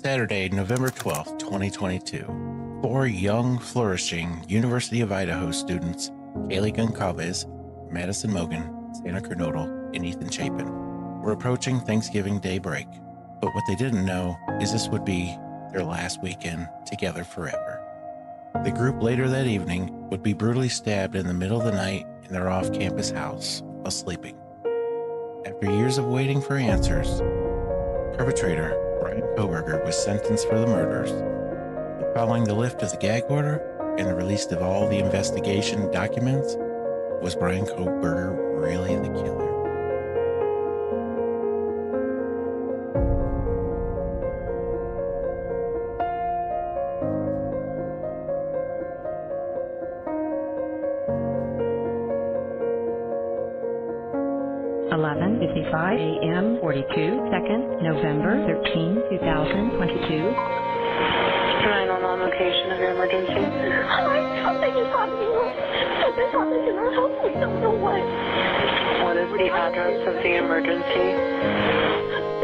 Saturday, November 12th, 2022. Four young, flourishing University of Idaho students, Kaylee Goncalves, Madison Mogan, Santa Kernodle, and Ethan Chapin, were approaching Thanksgiving Day break. But what they didn't know is this would be their last weekend together forever. The group later that evening would be brutally stabbed in the middle of the night in their off-campus house while sleeping. After years of waiting for answers, perpetrator Kohberger was sentenced for the murders. But following the lift of the gag order and the release of all the investigation documents, was Brian Kohberger really the killer? a.m. 42 seconds, November 13, 2022. 911 location of your emergency. Something is happening. Something's happening in our house. We don't know what. What is the address of the emergency?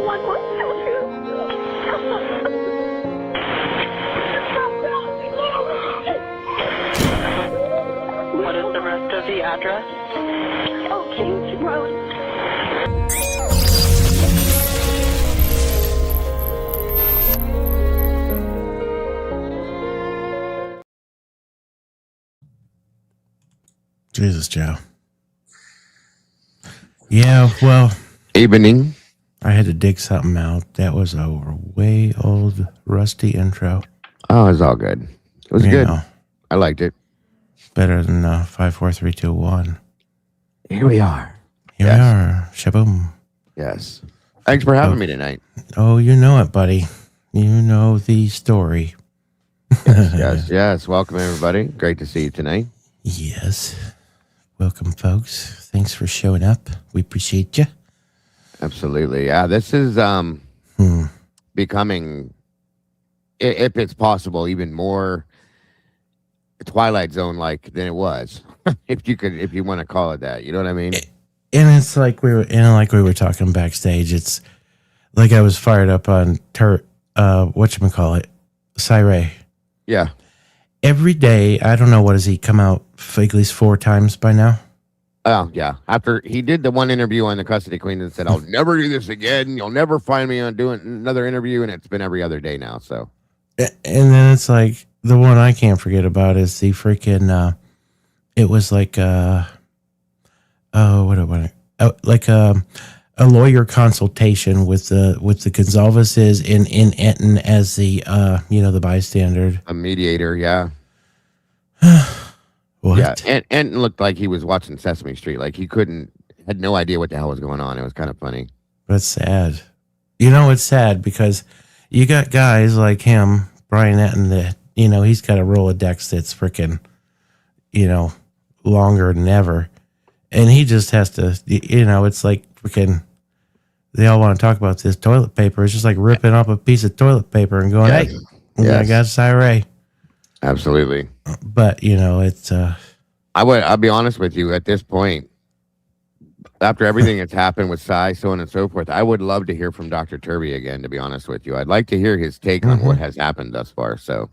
1102. What is the rest of the address? Kings Road. Jesus, Joe. Yeah, well, evening. I had to dig something out. That was a way old, rusty intro. Oh, it's all good. It was good. Know, I liked it. better than 5, 4, 3, 2, 1. Here we are. Here we are. Shaboom. Yes. Thanks for having me tonight. Oh, you know it, buddy. You know the story. Yes. Welcome, everybody. Great to see you tonight. Yes. Welcome, folks. Thanks for showing up. We appreciate you. Absolutely. Yeah, this is becoming, if it's possible, even more Twilight Zone like than it was. if you want to call it that. You know what I mean? And it's like we were talking backstage. It's like I was fired up on whatchamacallit, Cyray. Yeah. Every day, I don't know, what does he come out at least 4 times by now? Oh, yeah. After he did the one interview on the Custody Queen and said, I'll never do this again. You'll never find me on doing another interview. And it's been every other day now. So, and then it's like the one I can't forget about is the freaking, it was like, a lawyer consultation with the Gonzalez's in Enton as the the bystander, a mediator. Yeah. What? Yeah, and it looked like he was watching Sesame Street. Like he had no idea what the hell was going on. It was kind of funny. That's sad. It's sad because you got guys like him, Brian Etten, that, he's got a Rolodex that's freaking, longer than ever. And he just has to, it's like freaking, they all want to talk about this toilet paper. It's just like ripping up a piece of toilet paper and going, hey, I got Cyray. Absolutely. But, it's... I'll be honest with you, at this point, after everything that's happened with Cy, so on and so forth, I would love to hear from Dr. Turby again, to be honest with you. I'd like to hear his take on what has happened thus far. So,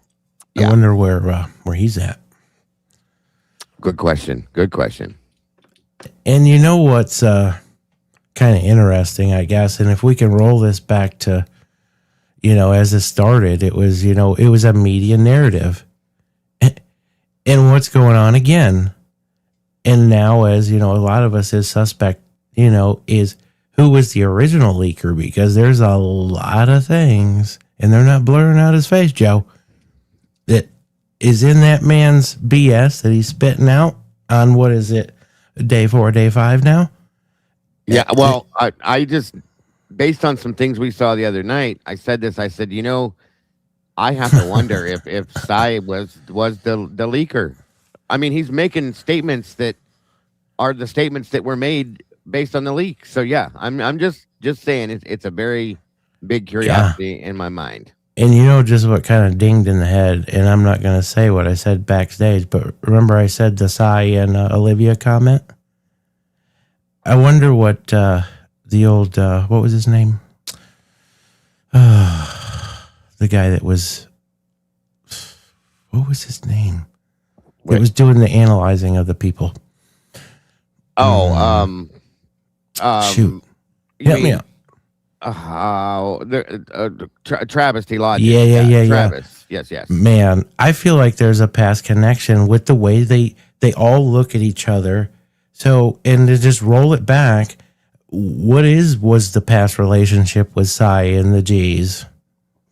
I wonder where he's at. Good question. And you know what's kind of interesting, I guess, and if we can roll this back to, as it started, it was a media narrative. And what's going on again? And now, as a lot of us is suspect, is who was the original leaker? Because there's a lot of things, and they're not blurring out his face, Joe, that is in that man's BS that he's spitting out on, what is it, day 4, day 5 now? Yeah, well, I just, based on some things we saw the other night, I said, I have to wonder if Cy was the leaker. I mean, he's making statements that are the statements that were made based on the leak. So yeah, I'm just saying it's a very big curiosity in my mind. And just what kind of dinged in the head, and I'm not going to say what I said backstage, but remember I said the Cy and Olivia comment? I wonder what the old, what was his name? The the guy that was, what was his name? Wait. That was doing the analyzing of the people. Oh, Shoot. you Help me mean, out. Travis T. Lodge. Yeah. Travis. Yes. Man, I feel like there's a past connection with the way they all look at each other. So, and to just roll it back, was the past relationship with Cy and the G's?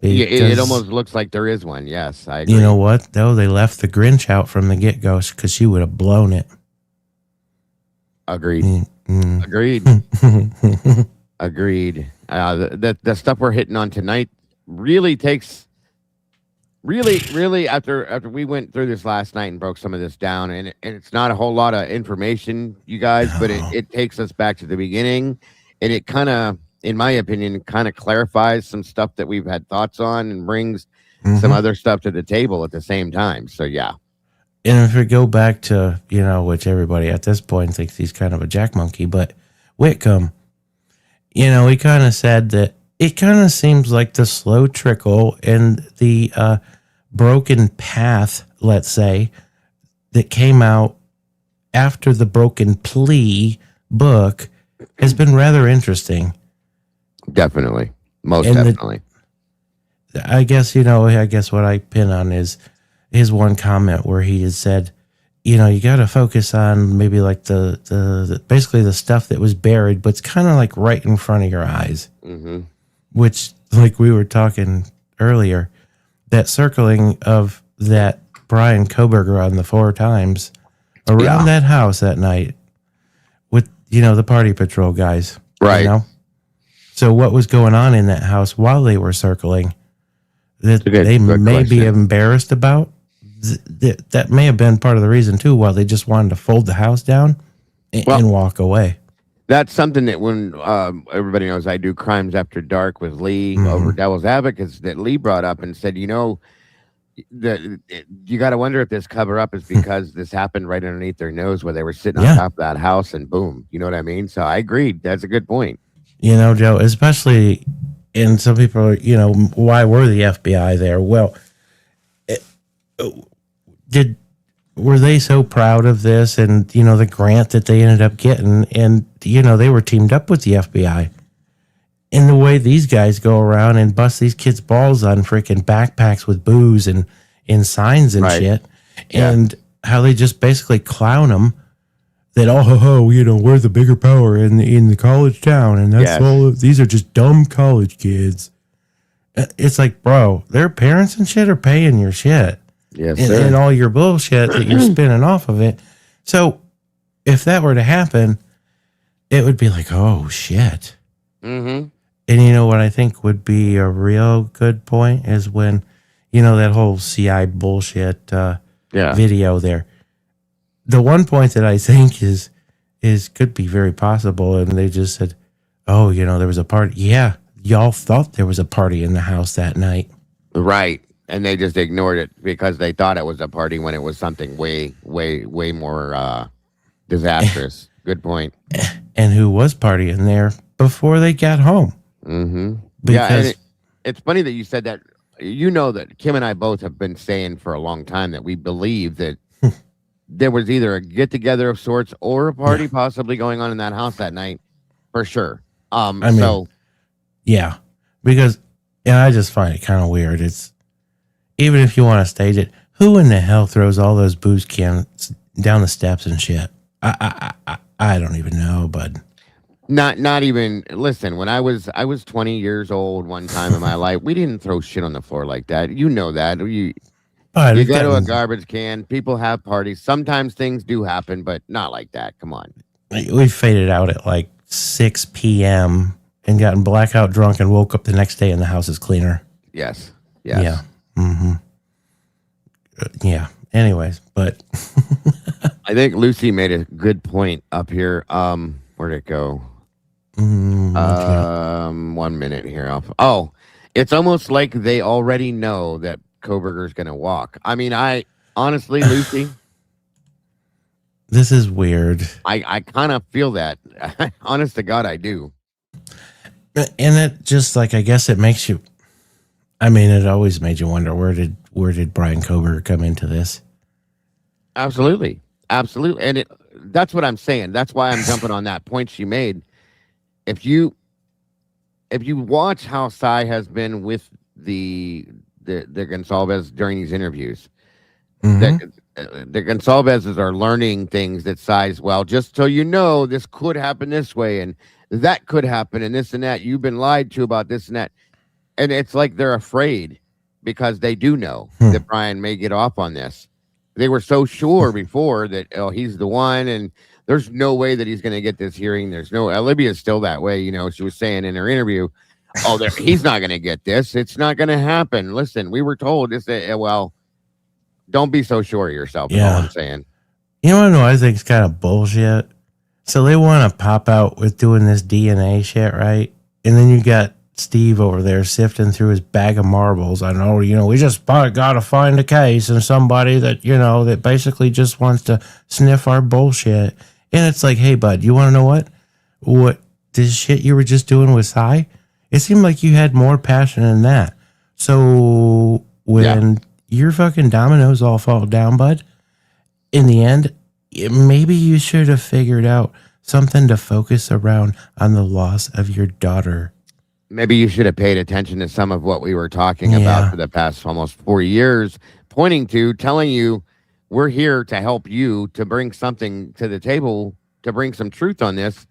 It Because, almost looks like there is one. Yes, I agree. you know what, though? They left the Grinch out from the get-go because she would have blown it. Agreed. Mm. Agreed. The stuff we're hitting on tonight really takes really after we went through this last night and broke some of this down, and it's not a whole lot of information, you guys, but it takes us back to the beginning, and it kind of, in my opinion, kind of clarifies some stuff that we've had thoughts on and brings some other stuff to the table at the same time. So yeah. And if we go back to, which everybody at this point thinks he's kind of a jack monkey, but Whitcomb, he kind of said that it kind of seems like the slow trickle and the broken path, let's say, that came out after the Broken Plea book has been rather interesting. Definitely. Most And definitely. I guess what I pin on is his one comment where he has said, you got to focus on maybe like the basically the stuff that was buried, but it's kind of like right in front of your eyes, which, like we were talking earlier, that circling of that Brian Kohberger on the 4 times around that house that night with, the party patrol guys. Right. So what was going on in that house while they were circling that they may be embarrassed about? That may have been part of the reason too, why they just wanted to fold the house down and walk away. That's something that when everybody knows I do Crimes After Dark with Lee over Devil's Advocates, that Lee brought up and said, you got to wonder if this cover up is because this happened right underneath their nose where they were sitting on top of that house and boom, you know what I mean? So I agreed. That's a good point. Joe, especially, and some people are, why were the FBI there? Well, were they so proud of this and, the grant that they ended up getting, and, they were teamed up with the FBI. And the way these guys go around and bust these kids' balls on freaking backpacks with booze and signs and shit, and how they just basically clown them that, we're the bigger power in the college town, and that's these are just dumb college kids. It's like, bro, their parents and shit are paying your shit. Yes, and all your bullshit that you're spinning off of it. So if that were to happen, it would be like, oh, shit. Mm-hmm. And what I think would be a real good point is when, that whole CI bullshit video there. The one point that I think is could be very possible, and they just said, oh, there was a party. Yeah, y'all thought there was a party in the house that night. Right. And they just ignored it because they thought it was a party when it was something way, way, way more disastrous. Good point. And who was partying there before they got home? Mm-hmm. Because and it's funny that you said that. That Kim and I both have been saying for a long time that we believe that there was either a get-together of sorts or a party possibly going on in that house that night, for sure. Yeah, because I just find it kind of weird. It's, even if you want to stage it, who in the hell throws all those booze cans down the steps and shit? I don't even know, bud. Not even. Listen, when I was 20 years old one time in my life, we didn't throw shit on the floor like that. You know that. You go to a garbage can. People have parties. Sometimes things do happen, but not like that. Come on. We faded out at like 6 p.m. and gotten blackout drunk and woke up the next day and the house is cleaner. Yes. Yeah. Mm-hmm. Yeah. Anyways, but I think Lucy made a good point up here. Where'd it go? 1 minute here. It's almost like they already know that Kohberger's going to walk. I mean, I honestly, Lucy, this is weird. I kind of feel that. Honest to God, I do. And it just like, I guess it makes you, I mean, it always made you wonder where did Brian Kohberger come into this? Absolutely. Absolutely. And that's what I'm saying. That's why I'm jumping on that point she made. If you watch how Cy has been with the Gonsalves during these interviews, the Gonsalveses are learning things that Cy's, well, just so you know, this could happen this way and that could happen and this and that. You've been lied to about this and that. And it's like they're afraid because they do know that Brian may get off on this. They were so sure before that, oh, he's the one, and there's no way that he's going to get this hearing. There's no, Olivia's still that way. You know, she was saying in her interview, oh, he's not going to get this. It's not going to happen. Listen, we were told this. Well, don't be so sure of yourself. Yeah. Is all I'm saying. You know what I think is kind of bullshit? So they want to pop out with doing this DNA shit, right? And then you got Steve over there sifting through his bag of marbles. I know, we just got to find a case and somebody that, that basically just wants to sniff our bullshit. And it's like, hey, bud, you want to know what this shit you were just doing with Cy? It seemed like you had more passion than that. So when your fucking dominoes all fall down, bud, in the end, maybe you should have figured out something to focus around on the loss of your daughter. Maybe you should have paid attention to some of what we were talking about for the past almost 4 years, telling you we're here to help you, to bring something to the table, to bring some truth on this.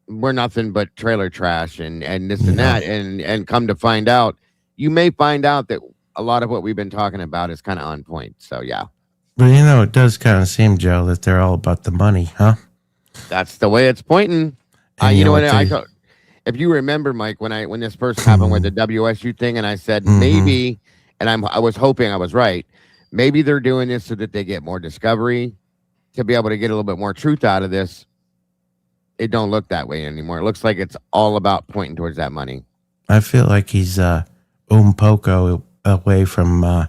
We're nothing but trailer trash and this and that. And come to find out, you may find out that a lot of what we've been talking about is kind of on point. So, yeah. But, it does kind of seem, Joe, that they're all about the money, huh? That's the way it's pointing. You know what? If you remember, Mike, when this first happened with the WSU thing, and I said maybe, and I was hoping I was right, maybe they're doing this so that they get more discovery, to be able to get a little bit more truth out of this. It don't look that way anymore. It looks like it's all about pointing towards that money. I feel like he's poco away from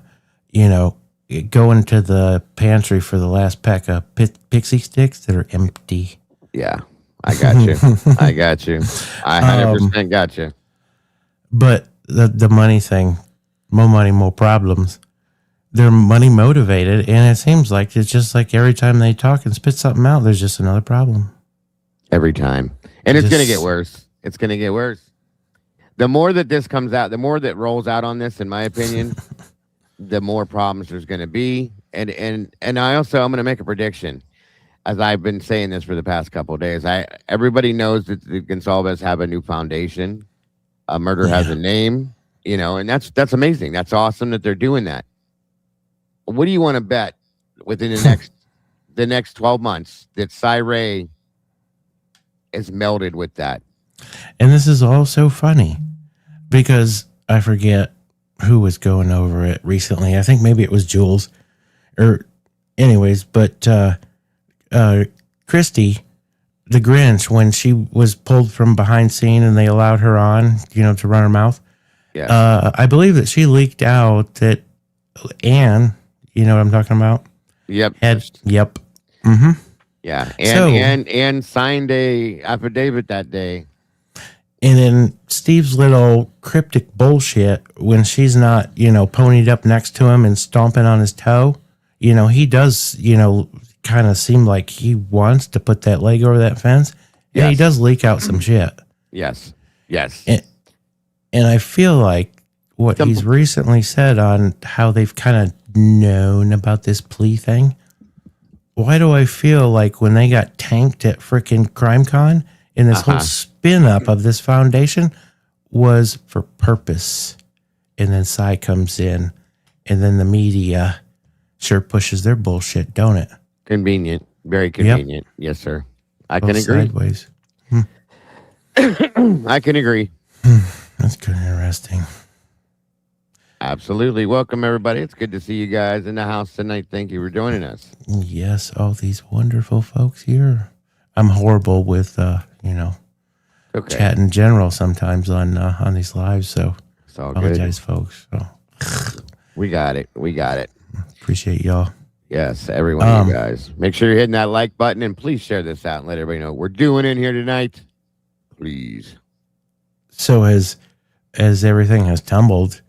going to the pantry for the last pack of pixie sticks that are empty. Yeah. I got you. I 100% got you. But the money thing, more money, more problems. They're money motivated, and it seems like it's just like every time they talk and spit something out, there's just another problem. Every time. And it's going to get worse. It's going to get worse. The more that this comes out, the more that rolls out on this, in my opinion, the more problems there's going to be. And I'm going to make a prediction. As I've been saying this for the past couple of days, everybody knows that the Gonsalves have a new foundation. A murder has a name, and that's amazing. That's awesome that they're doing that. What do you want to bet within the next 12 months that Cy Ray is melded with that? And this is all so funny because I forget who was going over it recently. I think maybe it was Jules, or anyways, but. Christy, the Grinch, when she was pulled from behind scene and they allowed her on, to run her mouth. Yeah. I believe that she leaked out that Anne, you know what I'm talking about? Yep. Yep. Mm-hmm. Yeah. And signed a affidavit that day. And then Steve's little cryptic bullshit when she's not, ponied up next to him and stomping on his toe. He does, kind of seem like he wants to put that leg over that fence. And he does leak out some shit. Yes. And I feel like what he's recently said on how they've kind of known about this plea thing. Why do I feel like when they got tanked at frickin' CrimeCon and this whole spin up of this foundation was for purpose? And then Cy comes in and then the media sure pushes their bullshit, don't it? Convenient. Very convenient. Yep. Yes, sir. I can agree. Sideways. I can agree. That's good and interesting. Absolutely. Welcome, everybody. It's good to see you guys in the house tonight. Thank you for joining us. Yes, all these wonderful folks here. I'm horrible with, chat in general sometimes on these lives, so apologize, folks. So. We got it. Appreciate y'all. Yes, every one of you guys. Make sure you're hitting that like button and please share this out and let everybody know what we're doing in here tonight. Please. So as everything has tumbled,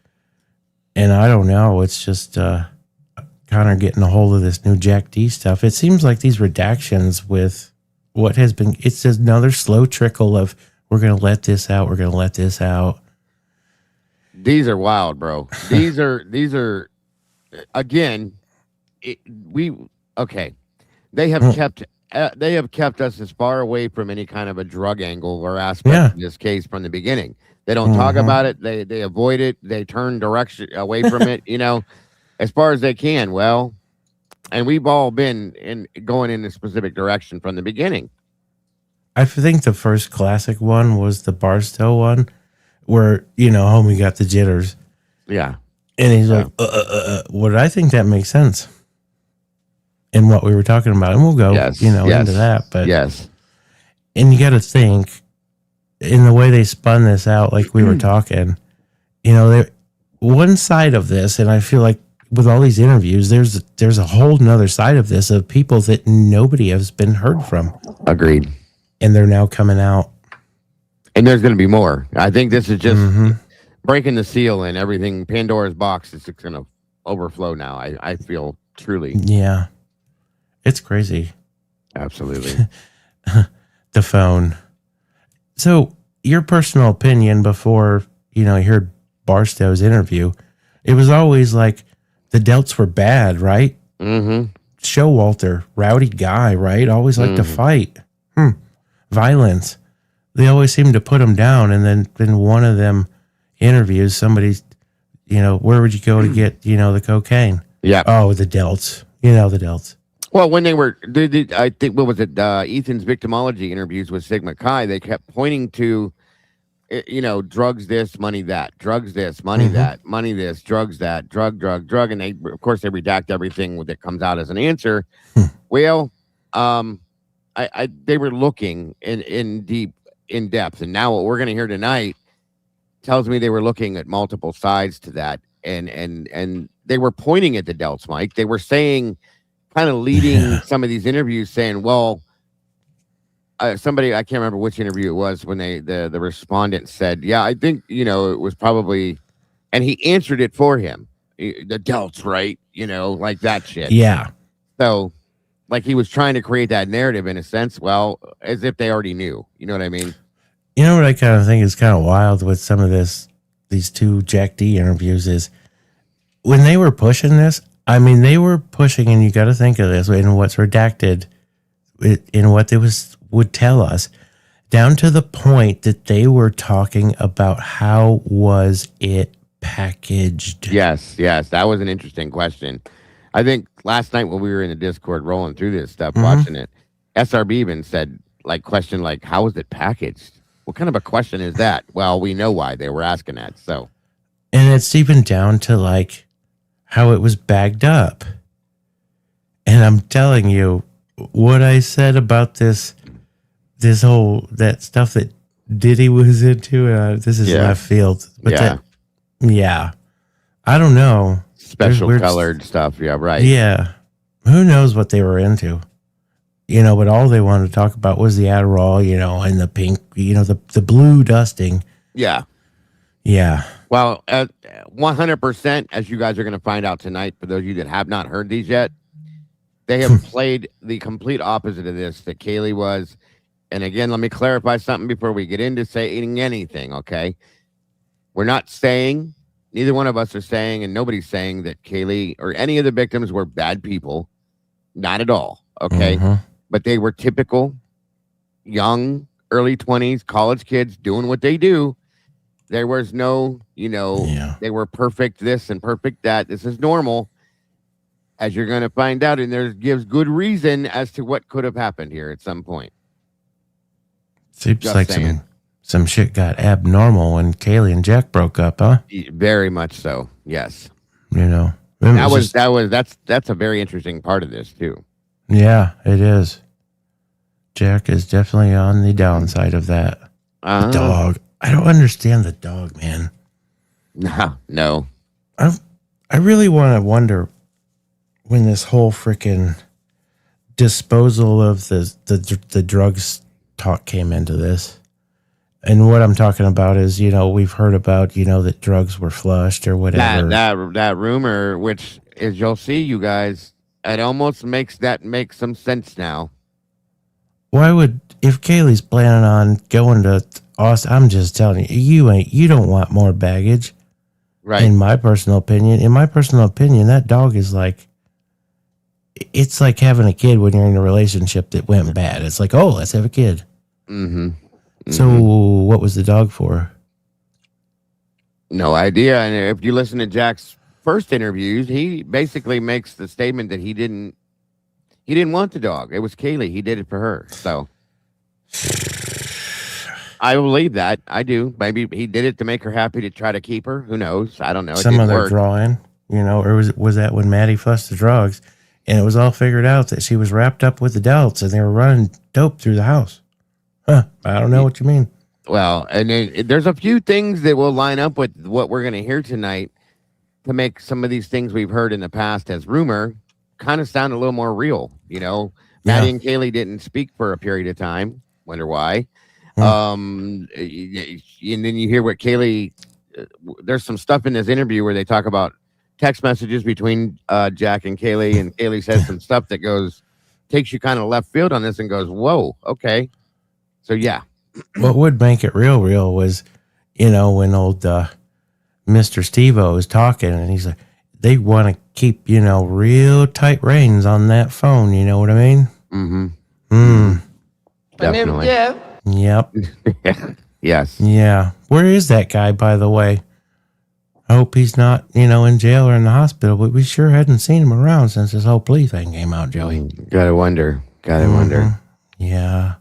And I don't know. It's just Connor getting a hold of this new Jack D stuff. It seems like these redactions with what has been, it's another slow trickle of we're going to let this out. We're going to let this out. These are wild, bro. These are again, okay. They have kept us as far away from any kind of a drug angle or aspect in this case from the beginning. They don't talk about it. They avoid it. They turn direction away from it, as far as they can. Well, and we've all been going in a specific direction from the beginning. I think the first classic one was the Barstow one where, homie got the jitters. Yeah. And he's like, what I think that makes sense in what we were talking about. And we'll go, into that. But yes. And you got to think in the way they spun this out, like we were talking, one side of this, and I feel like with all these interviews, there's a whole nother side of this of people that nobody has been heard from. Agreed. And they're now coming out. And there's going to be more. I think this is just breaking the seal and everything. Pandora's box is going to overflow now. I feel truly. Yeah. It's crazy. Absolutely. The phone. So your personal opinion before, you heard Barstow's interview, it was always like the Delts were bad, right? Mm-hmm. Showalter, rowdy guy, right? Always liked to fight. Violence. They always seem to put him down. And then in one of them interviews, somebody's, where would you go to get, the cocaine? Yeah. Oh, the Delts. The Delts. Well, when they were, I think, what was it? Ethan's victimology interviews with Sigma Chi, they kept pointing to, drugs this, money that, drugs this, money that, money this, drugs that, drug. And they, of course, they redact everything that comes out as an answer. Well, they were looking in depth. And now what we're going to hear tonight tells me they were looking at multiple sides to that. And they were pointing at the Delts, Mike. They were saying, kind of leading some of these interviews saying, well, somebody, I can't remember which interview it was when the respondent said, yeah, I think, it was probably, and he answered it for him. The Delts, right? Like that shit. Yeah. So like he was trying to create that narrative in a sense, well, as if they already knew. You know what I mean? You know what I kind of think is kind of wild with some of these two Jack D interviews is when they were pushing this, I mean, they were pushing, and you got to think of this in what's redacted, in what they would tell us, down to the point that they were talking about how was it packaged. Yes, that was an interesting question. I think last night when we were in the Discord rolling through this stuff, watching it, SRB even said, question how was it packaged? What kind of a question is that? Well, we know why they were asking that. So, and it's even down to how it was bagged up. And I'm telling you, what I said about this whole, that stuff that Diddy was into, this is left field. But I don't know. Special colored stuff. Yeah, right. Yeah. Who knows what they were into? But all they wanted to talk about was the Adderall, and the pink, the blue dusting. Yeah. Yeah. Well, 100%, as you guys are going to find out tonight, for those of you that have not heard these yet, they have played the complete opposite of this that Kaylee was. And again, let me clarify something before we get into saying anything, okay? We're not saying, neither one of us are saying, and nobody's saying that Kaylee or any of the victims were bad people. Not at all, okay? But they were typical, young, early 20s, college kids doing what they do. There was no, they were perfect this and perfect that. This is normal, as you're going to find out. And there gives good reason as to what could have happened here at some point. Seems just like some shit got abnormal when Kaylee and Jack broke up, huh? Very much so, yes. That's a very interesting part of this, too. Yeah, it is. Jack is definitely on the downside of that. The dog. I don't understand the dog, man. No. I really want to wonder when this whole freaking disposal of the drugs talk came into this. And what I'm talking about is, we've heard about, that drugs were flushed or whatever. That rumor, which is you'll see, you guys, it almost makes some sense now. Why would, if Kaylee's planning on going to Austin, I'm just telling you, you don't want more baggage. Right. In my personal opinion, that dog is like, it's like having a kid when you're in a relationship that went bad. It's like, oh, let's have a kid. Mm-hmm. So what was the dog for? No idea. And if you listen to Jack's first interviews, he basically makes the statement that he didn't want the dog. It was Kaylee. He did it for her. So I believe that. I do. Maybe he did it to make her happy, to try to keep her. Who knows? I don't know. Some other drawing, or was that when Maddie fussed the drugs and it was all figured out that she was wrapped up with adults and they were running dope through the house? Huh. I don't know what you mean. Well, and then there's a few things that will line up with what we're going to hear tonight to make some of these things we've heard in the past as rumor kind of sound a little more real. Maddie and Kaylee didn't speak for a period of time. Wonder why. And then you hear what Kaylee, there's some stuff in this interview where they talk about text messages between Jack and Kaylee says some stuff that takes you kind of left field on this and goes, whoa, okay. So, yeah. What would make it real was, when old Mr. Steve-O is talking and he's like, they want to keep, real tight reins on that phone. You know what I mean? Mm-hmm. Definitely. Yep. Yes. Yeah. Where is that guy, by the way? I hope he's not, in jail or in the hospital, but we sure hadn't seen him around since this whole plea thing came out, Joey. Gotta wonder. Yeah.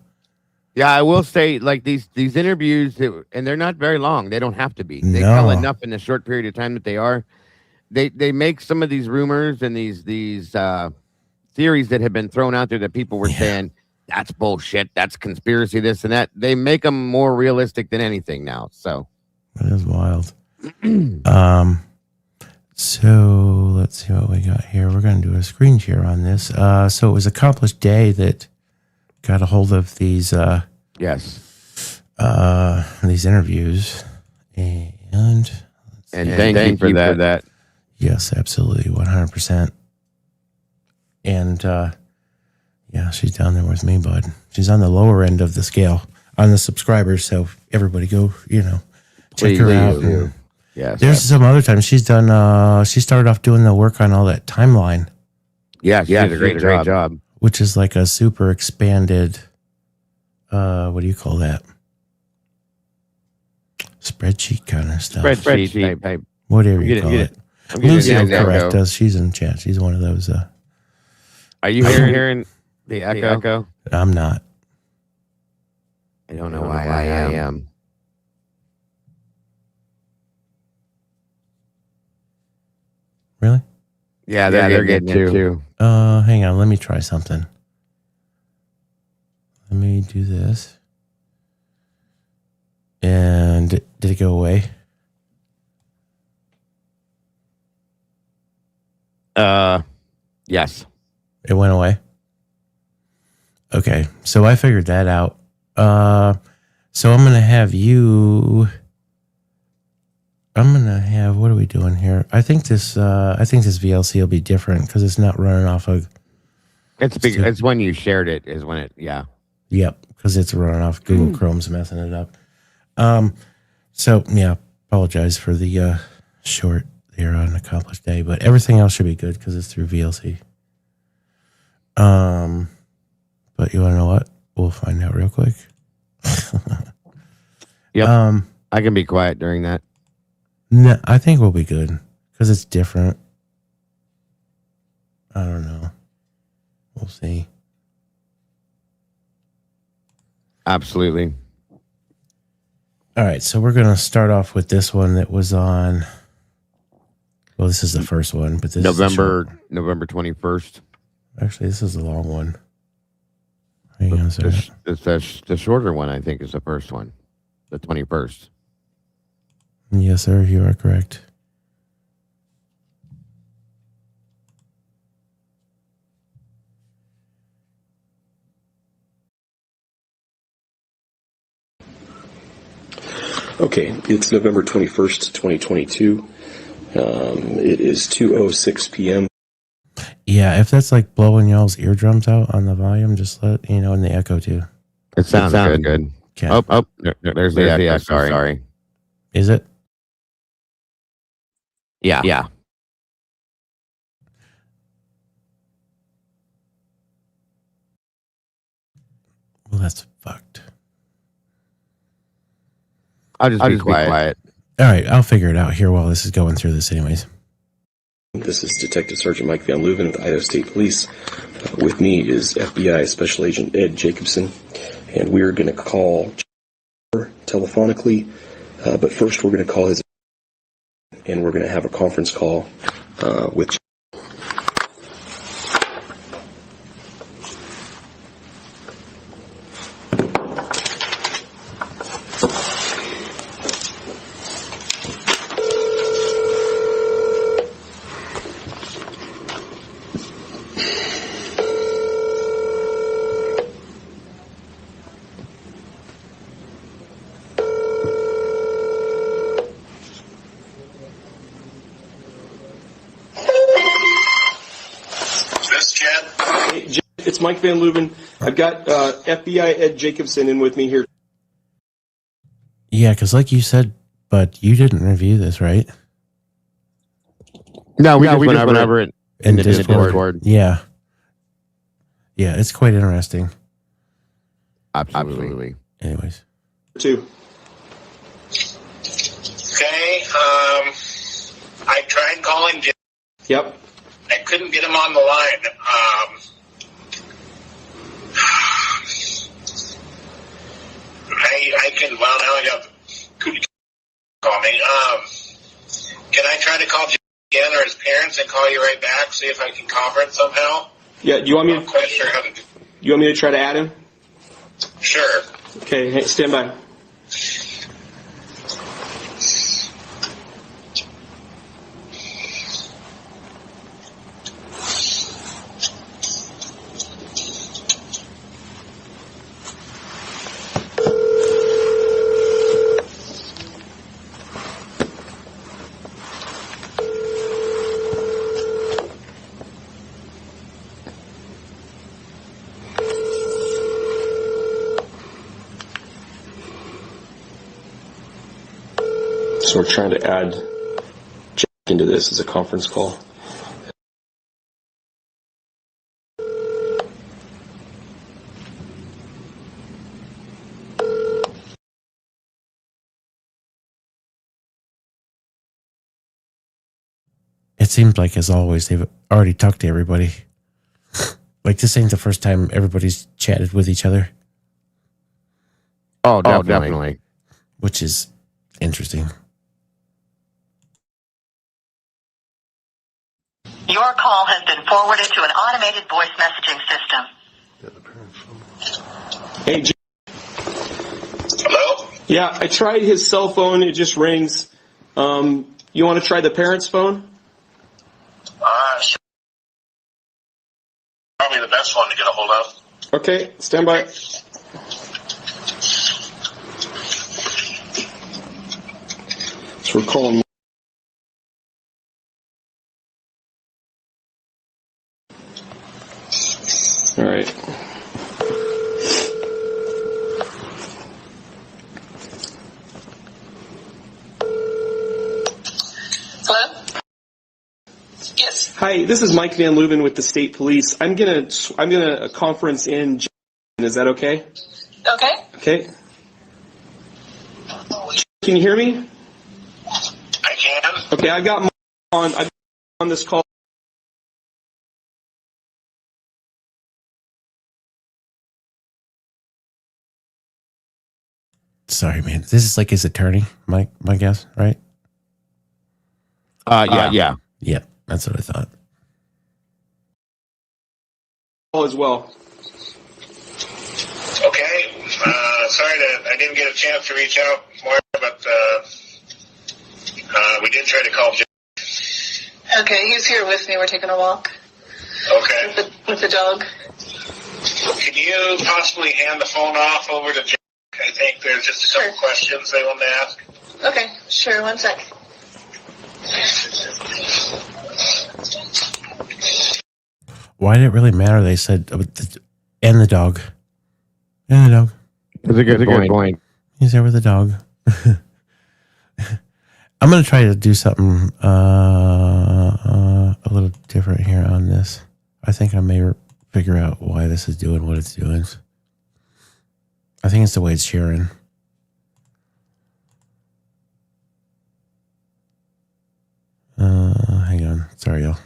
Yeah, I will say, like, these interviews, and they're not very long. They don't have to be. They No. tell enough in the short period of time that they are. They make some of these rumors and these theories that have been thrown out there that people were saying, that's bullshit, that's conspiracy, this and that. They make them more realistic than anything now. So that is wild. So let's see what we got here. We're going to do a screen share on this. So it was Accomplished Day that got a hold of these these interviews, and thank you for that. Yes, absolutely, 100%. And she's down there with me, bud. She's on the lower end of the scale on the subscribers, so everybody go, check her out. Yes. There's some other times she's done. She started off doing the work on all that timeline. Yeah, she did a great job. Which is like a super expanded, what do you call that? Spreadsheet kind of stuff. Spreadsheet type. Whatever you call it. Lucy will correct us. She's in chat. She's one of those. Are you hearing the echo? I'm not. I don't know why I am. Really? Yeah, they're getting it too. Hang on. Let me try something. Let me do this. And did it go away? Yes. It went away? Okay. So I figured that out. So I'm going to have what are we doing here? I think this VLC will be different because it's not running off of. It's when you shared it is when it, yeah. Yep. Because it's running off Google Chrome's messing it up. So yeah, apologize for the, short there on Accomplished Day, but everything else should be good because it's through VLC. But you want to know what? We'll find out real quick. Yep. I can be quiet during that. No, I think we'll be good because it's different. I don't know. We'll see. Absolutely. All right, so we're gonna start off with this one that was on. Well, this is the first one, but this November 21st. Actually, this is a long one. Hang on a second. The shorter one, I think, is the first one, the 21st. Yes, sir. You are correct. Okay, it's November 21st, 2022. It is 2:06 p.m. Yeah, if that's like blowing y'all's eardrums out on the volume, just let you know in the echo too. It sounds good. Okay. Oh, there's the echo. Sorry. Is it? Yeah. Well, that's fucked. I'll just be quiet. All right, I'll figure it out here while this is going through this anyways. This is Detective Sergeant Mike Van Leuven of the Idaho State Police. With me is FBI Special Agent Ed Jacobson, and we're going to call telephonically, but first we're going to call his, and we're going to have a conference call with. It's Mike Van Leuven. I've got FBI Ed Jacobson in with me here. Yeah, because like you said, but you didn't review this, right? No, we just went over it in the Discord. Yeah, it's quite interesting. Absolutely. Anyways. Two. Okay, I tried calling Jim. Yep. I couldn't get him on the line. I can, well, now I got call me. Can I try to call Jim again or his parents and call you right back, see if I can conference somehow? Yeah, do you want me I'm quite sure how to do. You want me to try to add him? Sure. Okay, hey, stand by. So we're trying to add Jack into this as a conference call. It seems like, as always, they've already talked to everybody. Like, this ain't the first time everybody's chatted with each other. Oh, definitely. Which is interesting. Your call has been forwarded to an automated voice messaging system. Hey, Jack. Hello? Yeah, I tried his cell phone. It just rings. You want to try the parents' phone? Sure. Probably the best one to get a hold of. Okay, stand by. So we're calling. All right. Hello? Yes. Hi, this is Mike Van Leuven with the State Police. I'm gonna conference in. Is that okay? Okay. Okay. Can you hear me? I can. Okay, I've got on this call. Sorry, man. This is like his attorney, my guess, right? Yeah. Yep, that's what I thought. As well. Okay. Sorry I didn't get a chance to reach out more, but we did try to call Jim. Okay, he's here with me. We're taking a walk. Okay. With the dog. Could you possibly hand the phone off over to Jim I think there's just a couple questions they want to ask. Okay, sure, one sec. Why did it really matter? They said, and the dog. And the dog. That's a good point. He's there with the dog. I'm going to try to do something a little different here on this. I think I may figure out why this is doing what it's doing. I think it's the way it's sharing. Hang on. Sorry, y'all.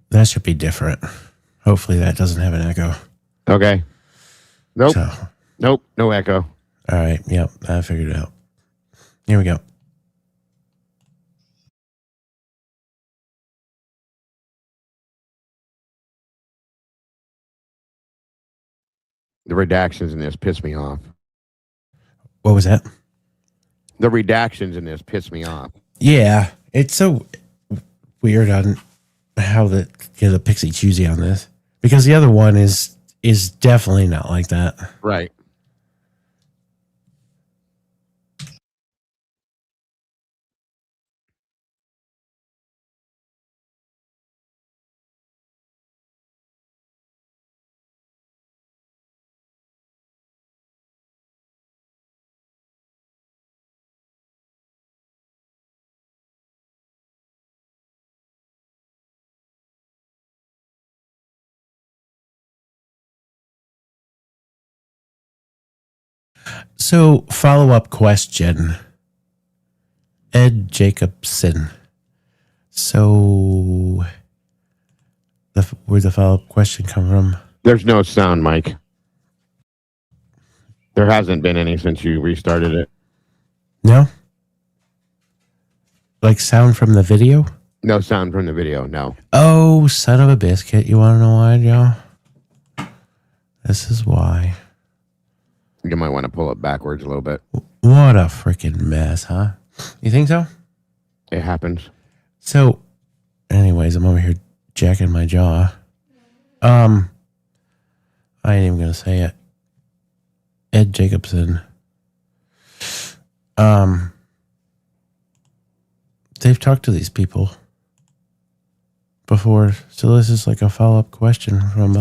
That should be different. Hopefully that doesn't have an echo. Okay. Nope. So, Nope. No echo. all right. Yep. I figured it out. Here we go. The redactions in this piss me off. What was that? The redactions in this piss me off. Yeah. It's so weird on how the Pixie choosy on this, because the other one is definitely not like that. Right. So, follow-up question. Ed Jacobson. So, where'd the follow-up question come from? There's no sound, Mike. There hasn't been any since you restarted it. No? Like sound from the video? No sound from the video, no. Oh, son of a biscuit. You want to know why, Joe? This is why. You might want to pull it backwards a little bit. What a freaking mess, huh? You think so? It happens. So, anyways, I'm over here jacking my jaw. I ain't even gonna say it. Ed Jacobson. They've talked to these people before, so this is like a follow-up question from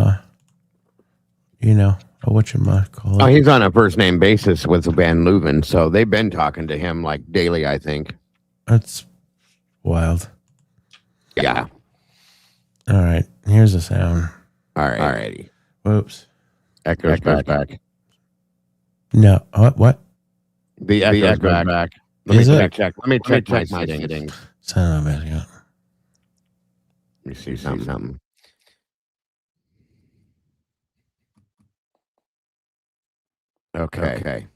whatchamacallit. Oh, he's on a first name basis with Van Leuven, so they've been talking to him like daily, I think. That's wild. Yeah. All right, here's the sound. All right. Alrighty. Whoops. Echoes back. No. What? The echoes back. Let me check my settings. Son of a bitch. Let me see something. Okay.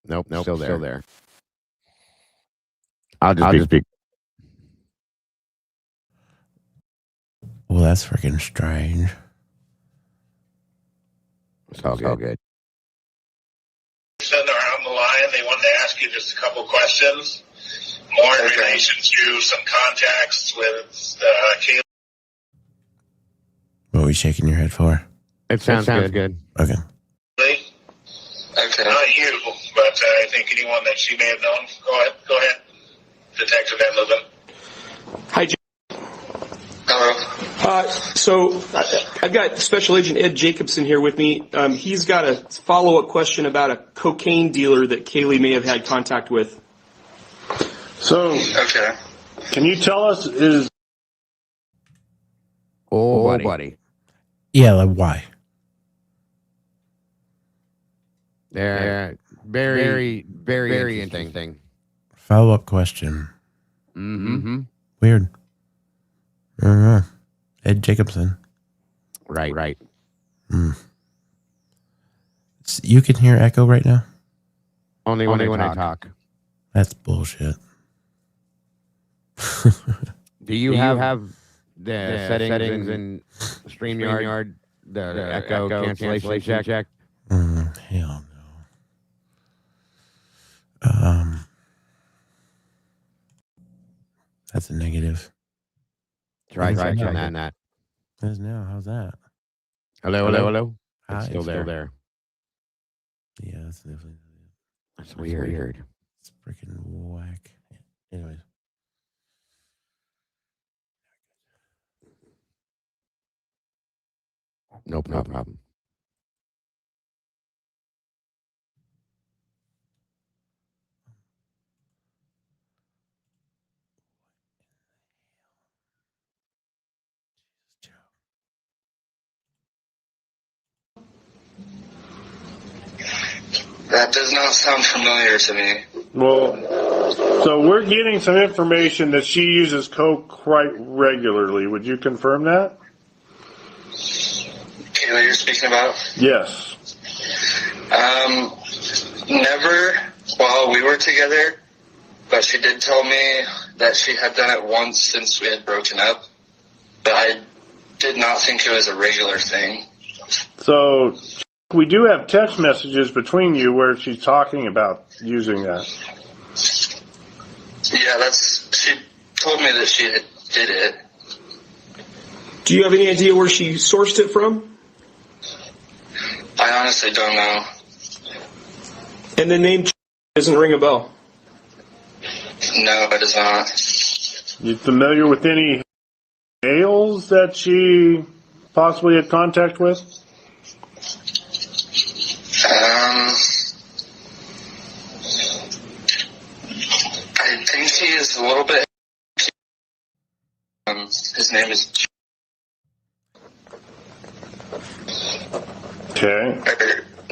Nope. Still there. I'll just be. Well, that's freaking strange. It's all good. Send around the line. They wanted to ask you just a couple questions. More in relation to some contacts with Kaylee. What are we shaking your head for? It sounds good. Okay. Okay. Not you, but I think anyone that she may have known. Go ahead. Detective Van Leuven. Hi, Jim. Hello. So I've got Special Agent Ed Jacobson here with me. He's got a follow-up question about a cocaine dealer that Kaylee may have had contact with. So, Okay. can you tell us is... Oh, buddy. Yeah, like why? They're very, Very interesting. Follow-up question. Mm-hmm. Weird. I don't know. Ed Jacobson. Right. You can hear echo right now? Only when I talk. That's bullshit. Do you have the settings in StreamYard, the echo cancellation check? Hell no. That's a negative. Try checking that. It is now. How's that? Hello. Hi, It's still there. Yeah, that's definitely. That's weird. It's freaking whack. Anyways. No problem. That does not sound familiar to me. well, so we're getting some information that she uses coke quite regularly. Would you confirm that? Kayla, you're speaking about? Yes. Never while we were together, but she did tell me that she had done it once since we had broken up, but I did not think it was a regular thing. So we do have text messages between you where she's talking about using that. Yeah, she told me that she did it. Do you have any idea where she sourced it from? I honestly don't know. And the name doesn't ring a bell. No, it does not. You familiar with any males that she possibly had contact with? I think he is a little bit. His name is. Okay.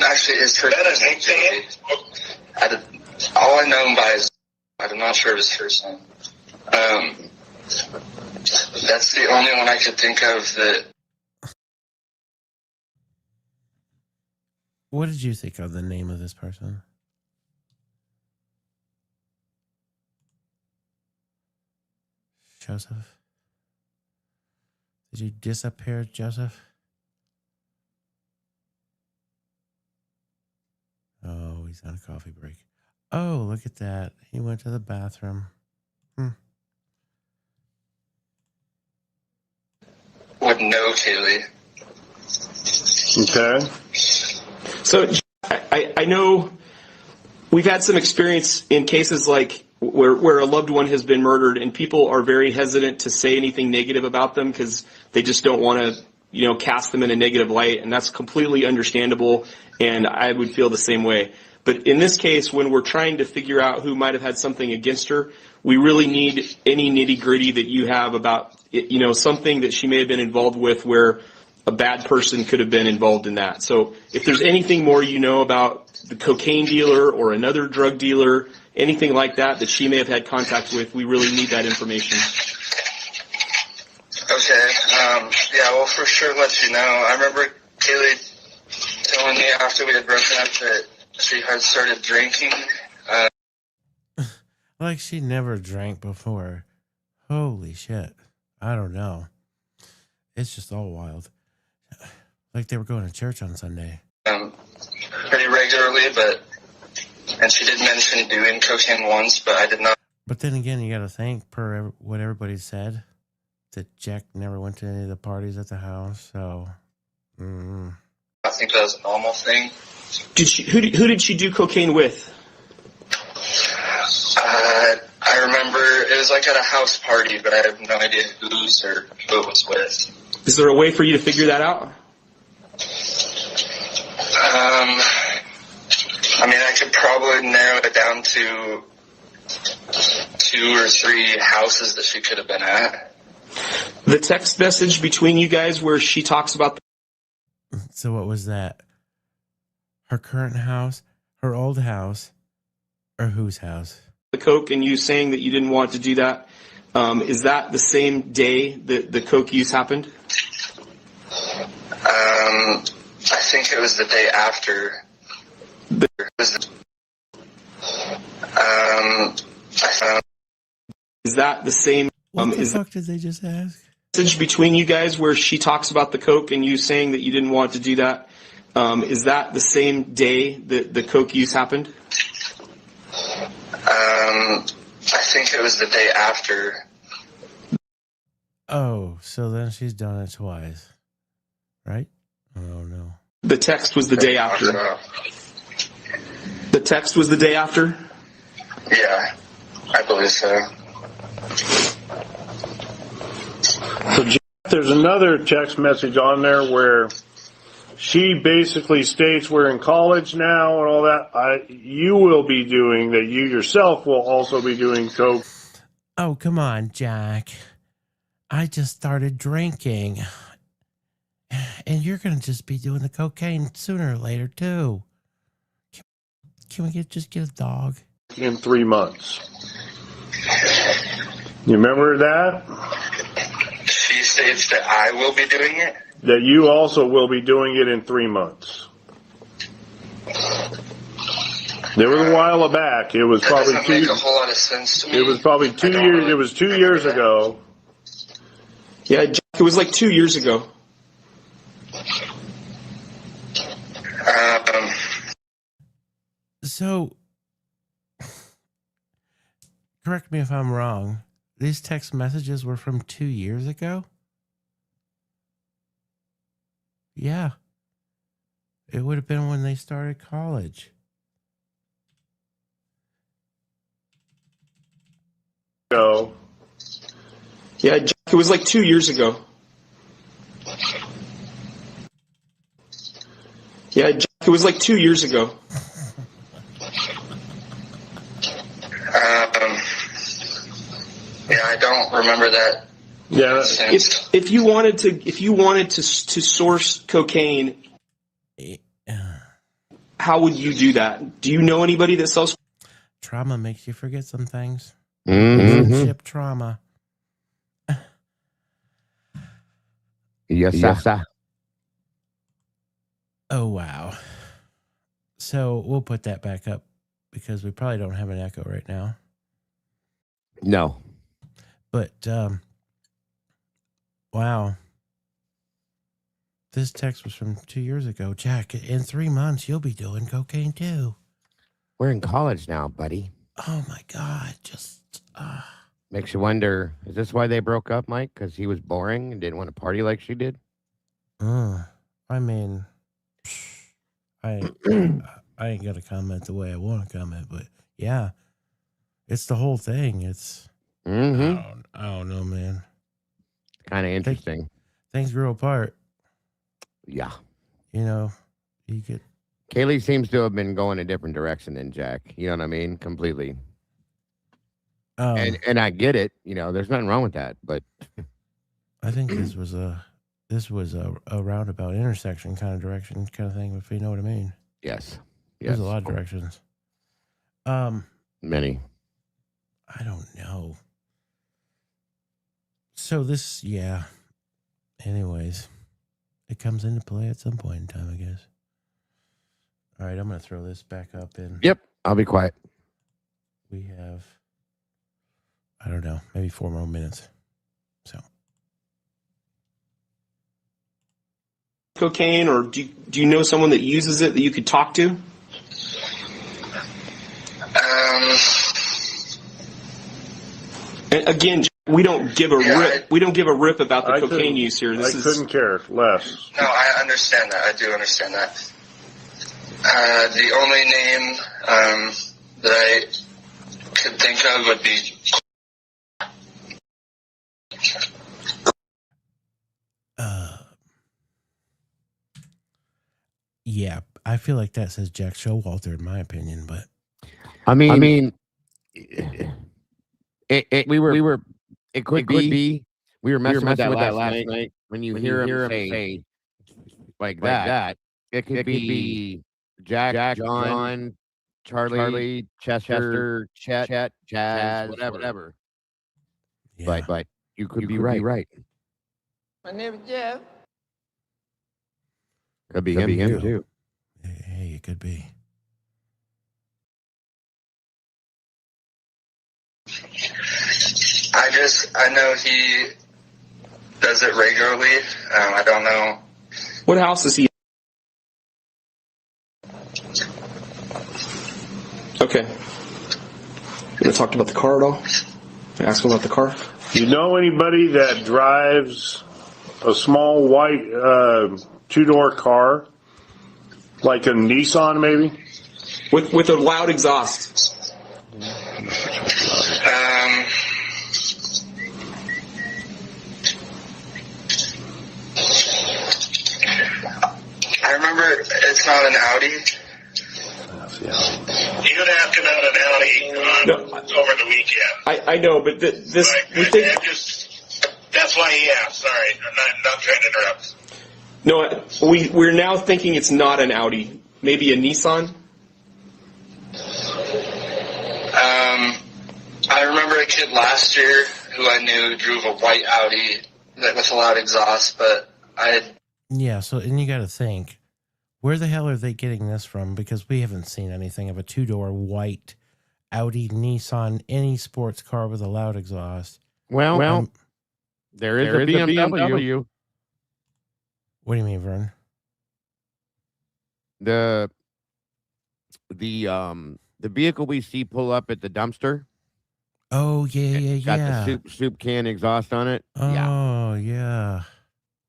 Actually, his first name is all I know him by is. I'm not sure of his first name. That's the only one I could think of that. What did you think of the name of this person? Joseph? Did you disappear, Joseph? Oh, he's on a coffee break. Oh, look at that. He went to the bathroom. Would know Kaylee. Okay. So I know we've had some experience in cases like where a loved one has been murdered and people are very hesitant to say anything negative about them because they just don't want to, cast them in a negative light, and that's completely understandable, and I would feel the same way. But in this case, when we're trying to figure out who might have had something against her, we really need any nitty-gritty that you have about, something that she may have been involved with where a bad person could have been involved in that. So if there's anything more about the cocaine dealer or another drug dealer, anything like that she may have had contact with, we really need that information. Okay. Yeah, we'll for sure let you know. I remember Kaylee telling me after we had broken up that she had started drinking. Like she never drank before. Holy shit. I don't know. It's just all wild. Like they were going to church on Sunday. Pretty regularly, and she did mention doing cocaine once, but I did not. But then again, you got to think, per what everybody said, that Jack never went to any of the parties at the house, so. I think that was a normal thing. Who did she do cocaine with? I remember it was like at a house party, but I have no idea whose or who it was with. Is there a way for you to figure that out? I could probably narrow it down to 2 or 3 houses that she could have been at. The text message between you guys where she talks about. So what was that? Her current house, her old house, Or whose house? The coke and you saying that you didn't want to do that. Is that the same day that the coke use happened? I think it was the day after. Is that the same? What the fuck did they just ask? Message between you guys where she talks about the coke and you saying that you didn't want to do that. Is that the same day that the coke use happened? I think it was the day after. Oh, so then she's done it twice, right? Oh no. The text was the day after. The text was the day after? Yeah, I believe so. So Jeff, there's another text message on there where she basically states we're in college now and all that. You will be doing that. You yourself will also be doing coke. Oh, come on, Jack. I just started drinking. And you're going to just be doing the cocaine sooner or later, too. Can we just get a dog? In 3 months. You remember that? She states that I will be doing it? That you also will be doing it in 3 months. There was a while back. It was probably doesn't make a whole lot of sense to me. It was probably 2 years. It was 2 years ago. Yeah, Jack, it was like 2 years ago. So, correct me if I'm wrong. These text messages were from 2 years ago? Yeah. It would have been when they started college. Go. Yeah, Jack, it was like 2 years ago. Yeah, Jack, it was like 2 years ago. Yeah, I don't remember that. Yeah. If you wanted to source cocaine, how would you do that? Do you know anybody that sells? Trauma makes you forget some things. Mm-hmm. Trauma. Yes, sir. Oh, wow. So we'll put that back up because we probably don't have an echo right now. No. But, wow. This text was from 2 years ago. Jack, in 3 months, you'll be doing cocaine too. We're in college now, buddy. Oh, my God. Just, Makes you wonder, is this why they broke up, Mike? Because he was boring and didn't want to party like she did? I mean, I ain't going to comment the way I want to comment, but yeah, it's the whole thing. It's, I don't know, man. Kind of interesting. Things grow apart. Yeah. You know, you get. Kaylee seems to have been going a different direction than Jack. You know what I mean? Completely. And I get it. You know, there's nothing wrong with that. But I think this was a roundabout intersection kind of direction kind of thing, if you know what I mean. Yes. There's a lot of directions. Many. I don't know. So this, yeah. Anyways, it comes into play at some point in time, I guess. All right, I'm going to throw this back up in. Yep, I'll be quiet. We have, I don't know, maybe 4 more minutes. So. Cocaine, or do you know someone that uses it that you could talk to? And again, we don't give a rip. We don't give a rip about the cocaine use here. I couldn't care less. No, I understand that. I do understand that. The only name that I could think of would be. Yeah, I feel like that says Jack Showalter in my opinion, but I mean, it could be. We were messing with that last night. When you hear him say like that, it could be Jack, John, Charlie, Chester, Chet, Jazz, whatever. Yeah. But you could be right. My name is Jeff. Could be him too. Hey, it could be. I know he does it regularly. I don't know. What house is he? Okay. You want to talk about the car at all? Ask him about the car. You know anybody that drives a small white two-door car, like a Nissan maybe? With a loud exhaust. I remember it's not an Audi. You'd ask about an Audi over the weekend. I know, but this right. we think. That's why he asked. Sorry, I'm not trying to interrupt. No, we're now thinking it's not an Audi. Maybe a Nissan. I remember a kid last year who I knew drove a white Audi with a loud exhaust, but Yeah, so, and you got to think, where the hell are they getting this from? Because we haven't seen anything of a two-door white Audi, Nissan, any sports car with a loud exhaust. Well, there is a BMW. What do you mean, Vern? The vehicle we see pull up at the dumpster. Oh, yeah. Got the soup can exhaust on it. Oh, yeah.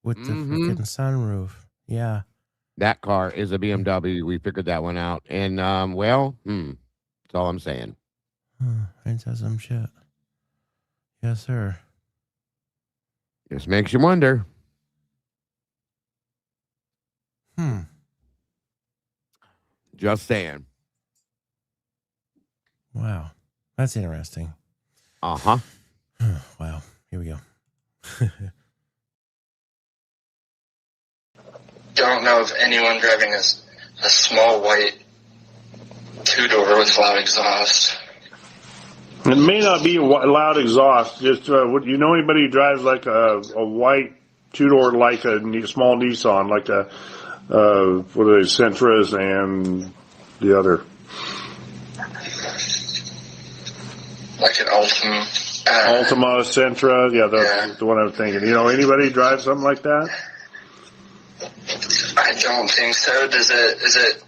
With the freaking sunroof. Yeah. That car is a BMW. We figured that one out. And, that's all I'm saying. Ain't that some shit? Yes, sir. Just makes you wonder. Just saying. Wow. That's interesting. Uh-huh. Wow. Here we go. don't know of anyone driving a small white two-door with loud exhaust. It may not be a loud exhaust. Just you know anybody who drives like a white two-door, like a small Nissan, like a what are they, Sentras and the other, like an Altima, Sentra. Yeah, that's the one I'm thinking. You know anybody who drives something like that? I don't think so. Is it?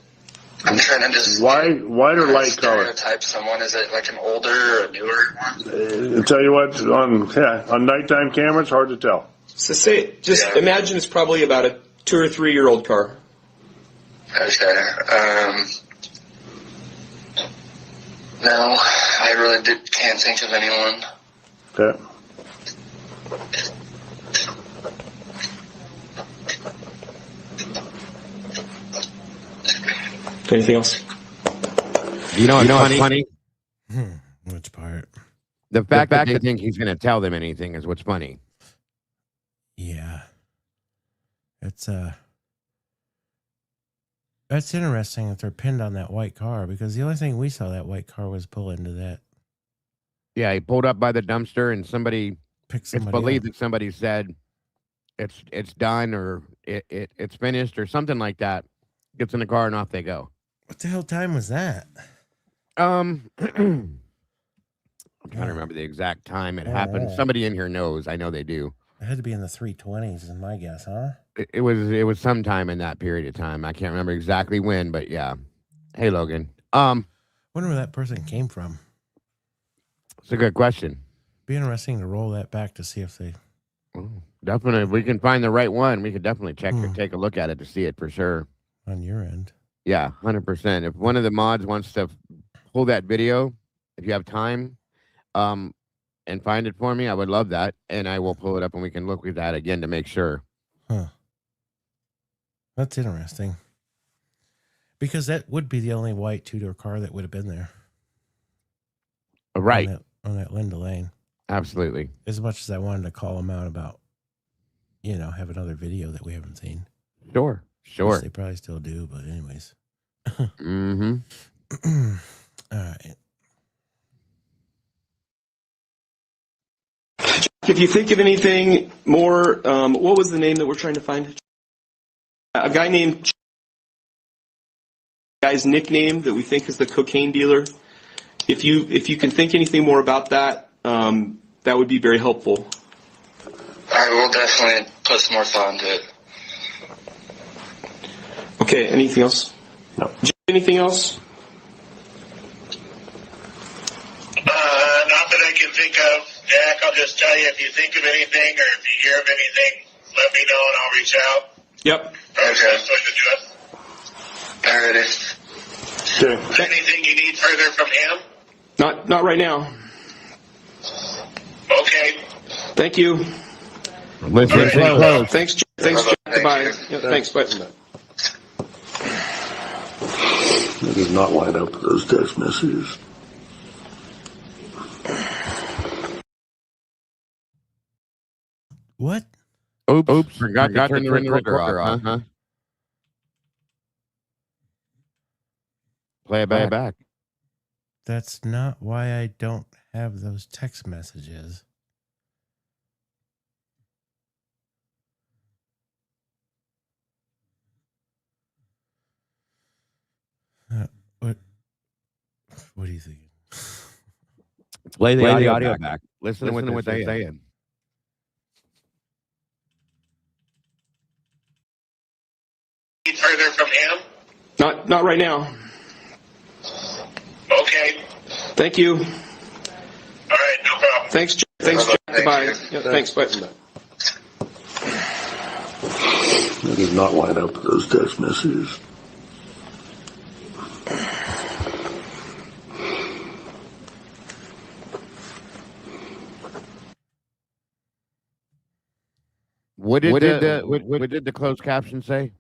I'm trying to just white or light color. Stereotype someone. Is it like an older or a newer one? I'll tell you what, on nighttime camera, it's hard to tell. So imagine it's probably about a 2 or 3 year old car. Okay. No, I really can't think of anyone. Okay. Anything else? You know what's funny? Which part? The fact that they think he's going to tell them anything is what's funny. Yeah. It's that's interesting that they're pinned on that white car, because the only thing we saw that white car was pull into that. Yeah, he pulled up by the dumpster and somebody picked somebody. It's believed that somebody said it's done or it's finished or something like that. Gets in the car and off they go. What the hell time was that? I'm trying to remember the exact time it happened. Somebody in here knows. I know they do. It had to be in the 320s, is my guess, huh? It was sometime in that period of time. I can't remember exactly when, but yeah. Hey, Logan. Wonder where that person came from. It's a good question. Be interesting to roll that back to see if they. Definitely, if we can find the right one, we could definitely take a look at it to see it for sure. On your end. Yeah, 100%. If one of the mods wants to pull that video, if you have time, and find it for me, I would love that, and I will pull it up and we can look at that again to make sure. Huh. That's interesting. Because that would be the only white two-door car that would have been there. Right. On that Linda Lane. Absolutely. As much as I wanted to call them out about, have another video that we haven't seen. Sure. They probably still do, but anyways. All right. If you think of anything more, what was the name that we're trying to find? A guy named guy's nickname that we think is the cocaine dealer. If you can think anything more about that, that would be very helpful. I will definitely put some more thought into it. Okay, anything else? No. Anything else? Not that I can think of. Jack, I'll just tell you if you think of anything or if you hear of anything, let me know and I'll reach out. Yep. Okay. So to do it. Alrighty. Okay. Anything you need further from him? Not right now. Okay. Thank you. Listen close. Thanks, Jack. Jack. Goodbye. Yeah, thanks. Bye. It does not line up with those text messages. What? Oops. Forgot to turn the recorder off, huh? Play it back. That's not why I don't have those text messages. What do you think? Play the audio back. Listen to what they're saying. Need further from him? Not right now. Okay. Thank you. All right, no problem. Thanks, Jack. Jack. Goodbye. Yeah, thanks. Bye. It does not line up with those text messages. What did the closed caption say?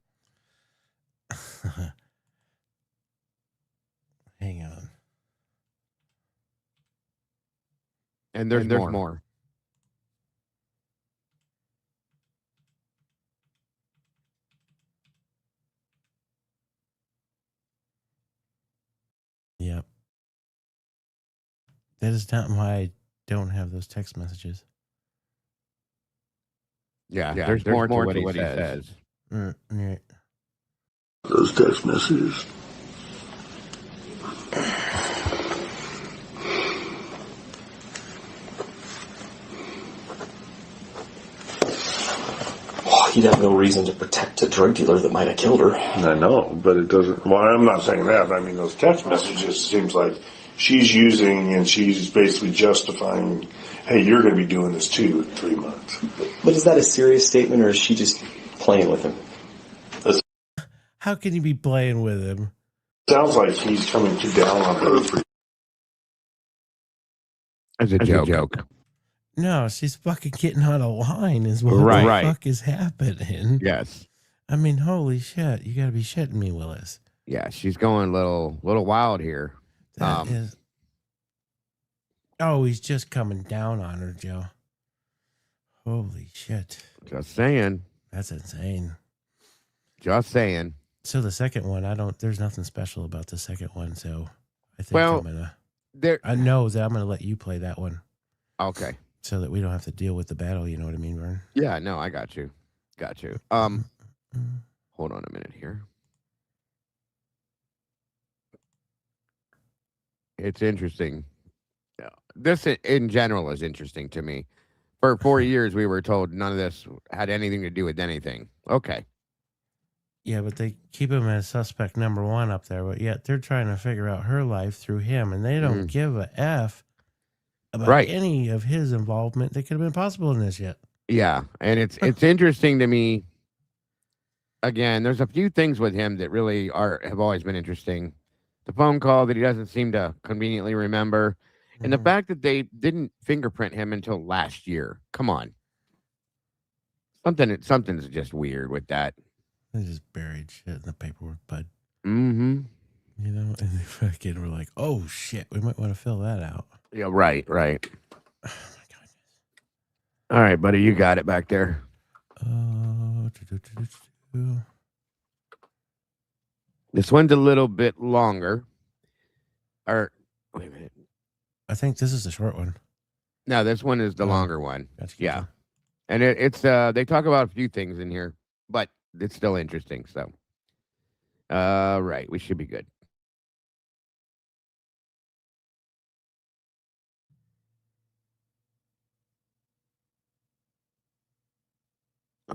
Hang on. And there's more. Yep. That is not why I don't have those text messages. Yeah, there's more to what he says. Right. Those text messages. He'd have no reason to protect a drug dealer that might have killed her. I know, but it doesn't. Well, I'm not saying that. I mean, those text messages seems like she's using and she's basically justifying, hey, you're going to be doing this too in 3 months. But is that a serious statement, or is she just playing with him? How can you be playing with him? Sounds like he's coming too down on her. As a joke. No, she's fucking getting out of line is what the fuck is happening. Yes. I mean, holy shit. You got to be shitting me, Willis. Yeah, she's going a little wild here. That is... Oh, he's just coming down on her, Joe. Holy shit. Just saying. That's insane. Just saying. So the second one, there's nothing special about the second one, so I think I know that I'm going to let you play that one. Okay. So that we don't have to deal with the battle, you know what I mean, Vern? Yeah, no, I got you. Hold on a minute here. It's interesting. This in general is interesting to me. For 4 years, we were told none of this had anything to do with anything. Okay. Yeah, but they keep him as suspect number one up there, but yet they're trying to figure out her life through him, and they don't give a F about any of his involvement that could have been possible in this yet. Yeah, and it's interesting to me. Again, there's a few things with him that really have always been interesting. The phone call that he doesn't seem to conveniently remember, and the fact that they didn't fingerprint him until last year. Come on, something's just weird with that. They just buried shit in the paperwork, bud. Mm-hmm. You know, and they fucking were like, "Oh shit, we might want to fill that out." Yeah, right. Oh my goodness. All right, buddy, you got it back there. This one's a little bit longer. Or wait a minute. I think this is the short one. No, this one is the Oh, longer one. gotcha. Yeah. And it's they talk about a few things in here, but it's still interesting. So, right, we should be good.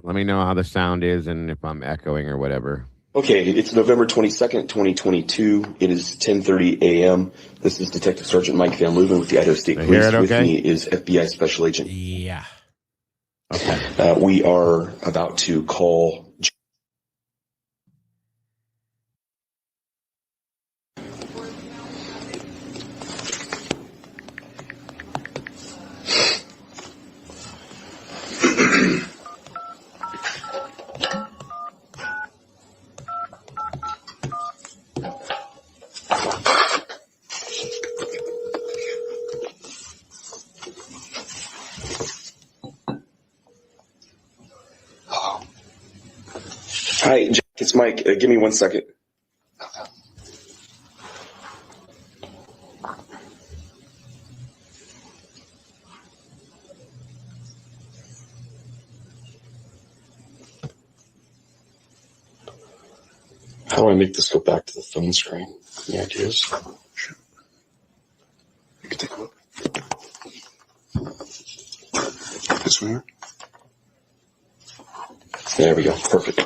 Let me know how the sound is and if I'm echoing or whatever. Okay, it's November 22nd, 2022. It is 10:30 a.m. This is Detective Sergeant Mike Van Leuven with the Idaho State Police. Okay? With me is FBI Special Agent. Yeah. Okay. We are about to call. Hi, Jack, it's Mike. Give me 1 second. How do I make this go back to the phone screen? Any ideas? Sure. You can take a look. This one here? There we go. Perfect.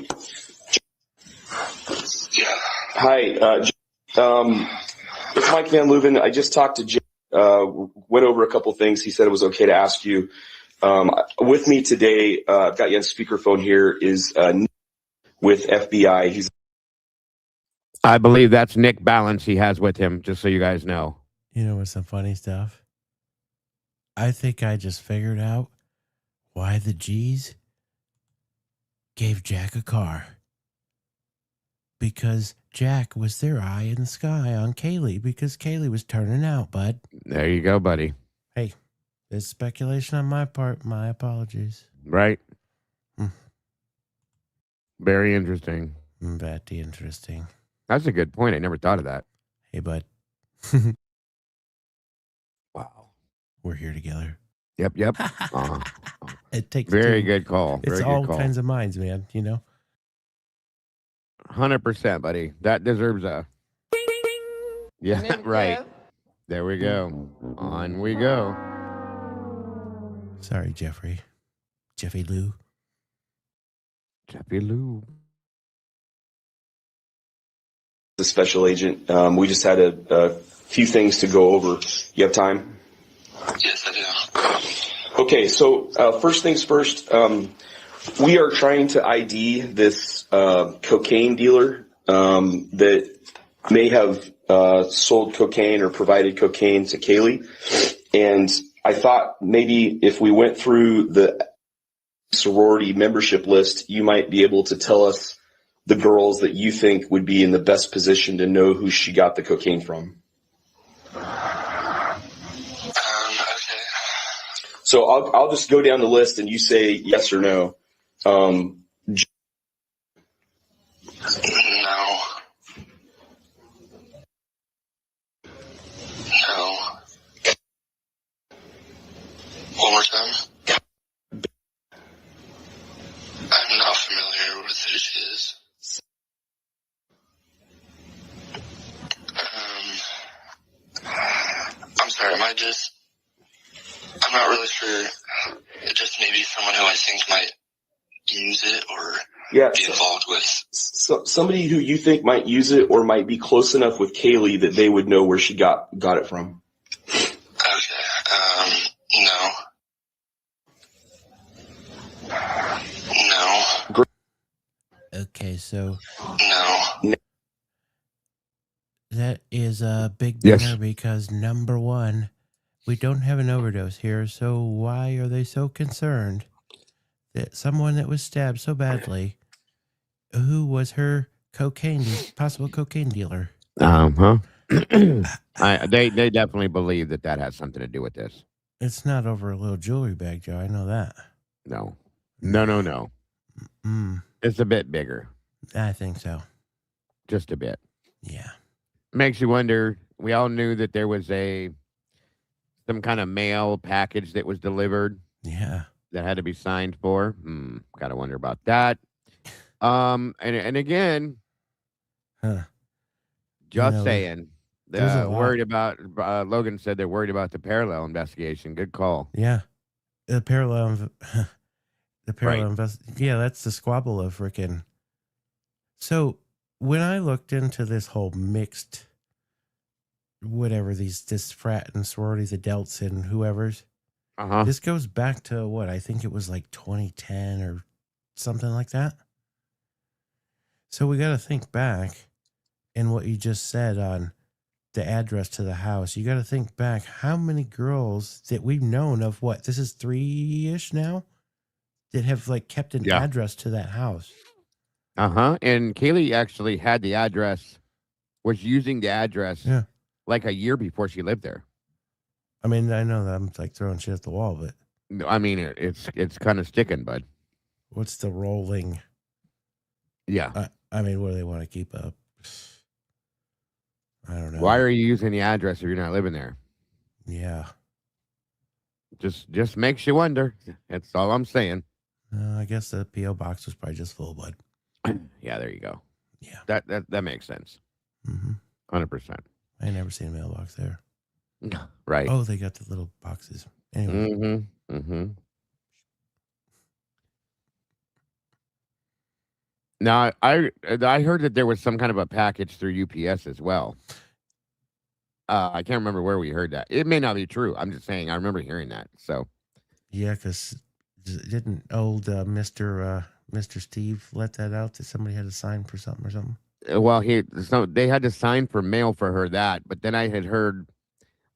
Yeah. Hi, it's Mike Van Leuven. I just talked to Jim, went over a couple things. He said it was okay to ask you. With me today, I've got you on speakerphone here, is Nick with FBI. I believe that's Nick Balance he has with him, just so you guys know. You know what's some funny stuff? I think I just figured out why the G's gave Jack a car. Because Jack was their eye in the sky on Kaylee, because Kaylee was turning out, bud. There you go, buddy. Hey, it's speculation on my part. My apologies. Right? Very interesting. Very interesting. That's a good point. I never thought of that. Hey, bud. Wow. We're here together. Yep. It takes very two. good call. It's Very all good call. kinds of minds, man, you know? 100%, buddy. That deserves a... Yeah, right. Jeff. There we go. On we go. Sorry, Jeffrey. Jeffy Lou. Jeffy Lou. The special agent. We just had a few things to go over. You have time? Yes, I do. Okay, so first things first, we are trying to ID this cocaine dealer that may have sold cocaine or provided cocaine to Kaylee. And I thought maybe if we went through the sorority membership list, you might be able to tell us the girls that you think would be in the best position to know who she got the cocaine from. Okay. So I'll just go down the list and you say yes or no. No. No. One more time. I'm not familiar with who she is. I'm sorry, I'm not really sure. It just may be someone who I think might use it or be involved with. So somebody who you think might use it or might be close enough with Kaylee that they would know where she got it from. Okay. No. No. Okay, so No. that is a big Yes. dinner because number one, we don't have an overdose here. So why are they so concerned that someone that was stabbed so badly, who was her possible cocaine dealer? They definitely believe that has something to do with this. It's not over a little jewelry bag, Joe. I know that. No. Mm, It's a bit bigger. I think so. Just a bit. Yeah. Makes you wonder knew that there was some kind of mail package that was delivered. Yeah. That had to be signed for. Gotta wonder about that. And again, just saying. There's a lot. Worried about. Logan said they're worried about the parallel investigation. Good call. Yeah, the parallel. Yeah, that's the squabble of frickin'. So when I looked into this whole mixed, whatever this frat and sorority, the Delts and whoever's. This goes back to what I think it was like 2010 or something like that. So we got to think back in what you just said on the address to the house. You got to think back how many girls that we've known of what this is 3-ish now that have like kept an address to that house. And Kaylee actually had the address, was using the address like a year before she lived there. I mean, I know that I'm like throwing shit at the wall, but I mean, it's kind of sticking, bud. What's the rolling? Yeah. I mean, what do they want to keep up? I don't know. Why are you using the address if you're not living there? Yeah. Just makes you wonder. That's all I'm saying. I guess the P.O. box was probably just full, bud. Yeah, there you go. Yeah. That makes sense. 100%. I ain't never seen a mailbox there. Right. Oh, they got the little boxes. Anyway. Now, I heard that there was some kind of a package through UPS as well. I can't remember where we heard that. It may not be true. I'm just saying I remember hearing that. So, yeah, because didn't old Mr. Steve let that out that somebody had to sign for something or something? Well, they had to sign for mail for her that, but then I had heard,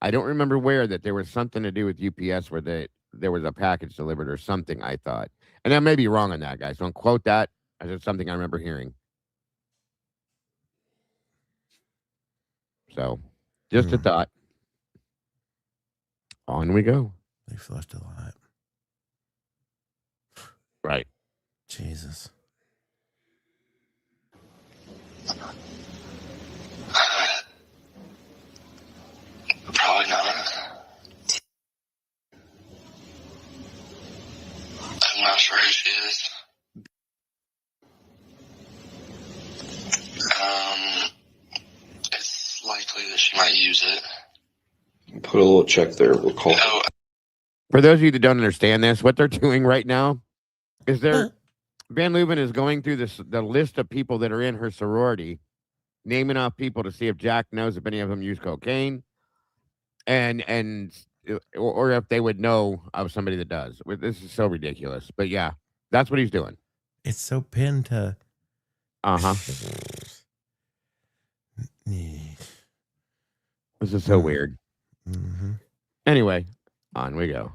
I don't remember where, that there was something to do with UPS where there was a package delivered or something, I thought. And I may be wrong on that, guys. Don't quote that. That's just something I remember hearing. So, just a thought. On we go. They flushed a lot. Right. Jesus. Probably not. I'm not sure who she is. It's likely that she might use it. Put a little check there. We'll call. For those of you that don't understand this, what they're doing right now is Van Leuven is going through the list of people that are in her sorority, naming off people to see if Jack knows if any of them use cocaine, or if they would know of somebody that does. This is so ridiculous, but yeah, that's what he's doing. It's so pinned to. This is so weird. Anyway, on we go.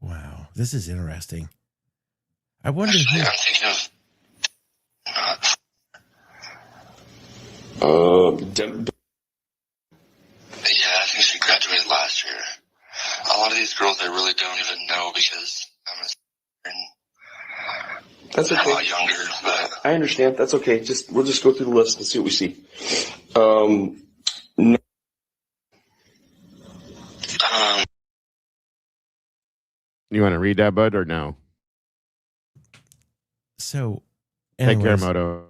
Wow, this is interesting. I wonder. Actually, I'm thinking of. Yeah, I think she graduated last year. A lot of these girls I really don't even know because I'm That's okay. a lot younger. But I understand. That's okay. We'll just go through the list and see what we see. No. You want to read that, bud, or no? So, take care, Moto.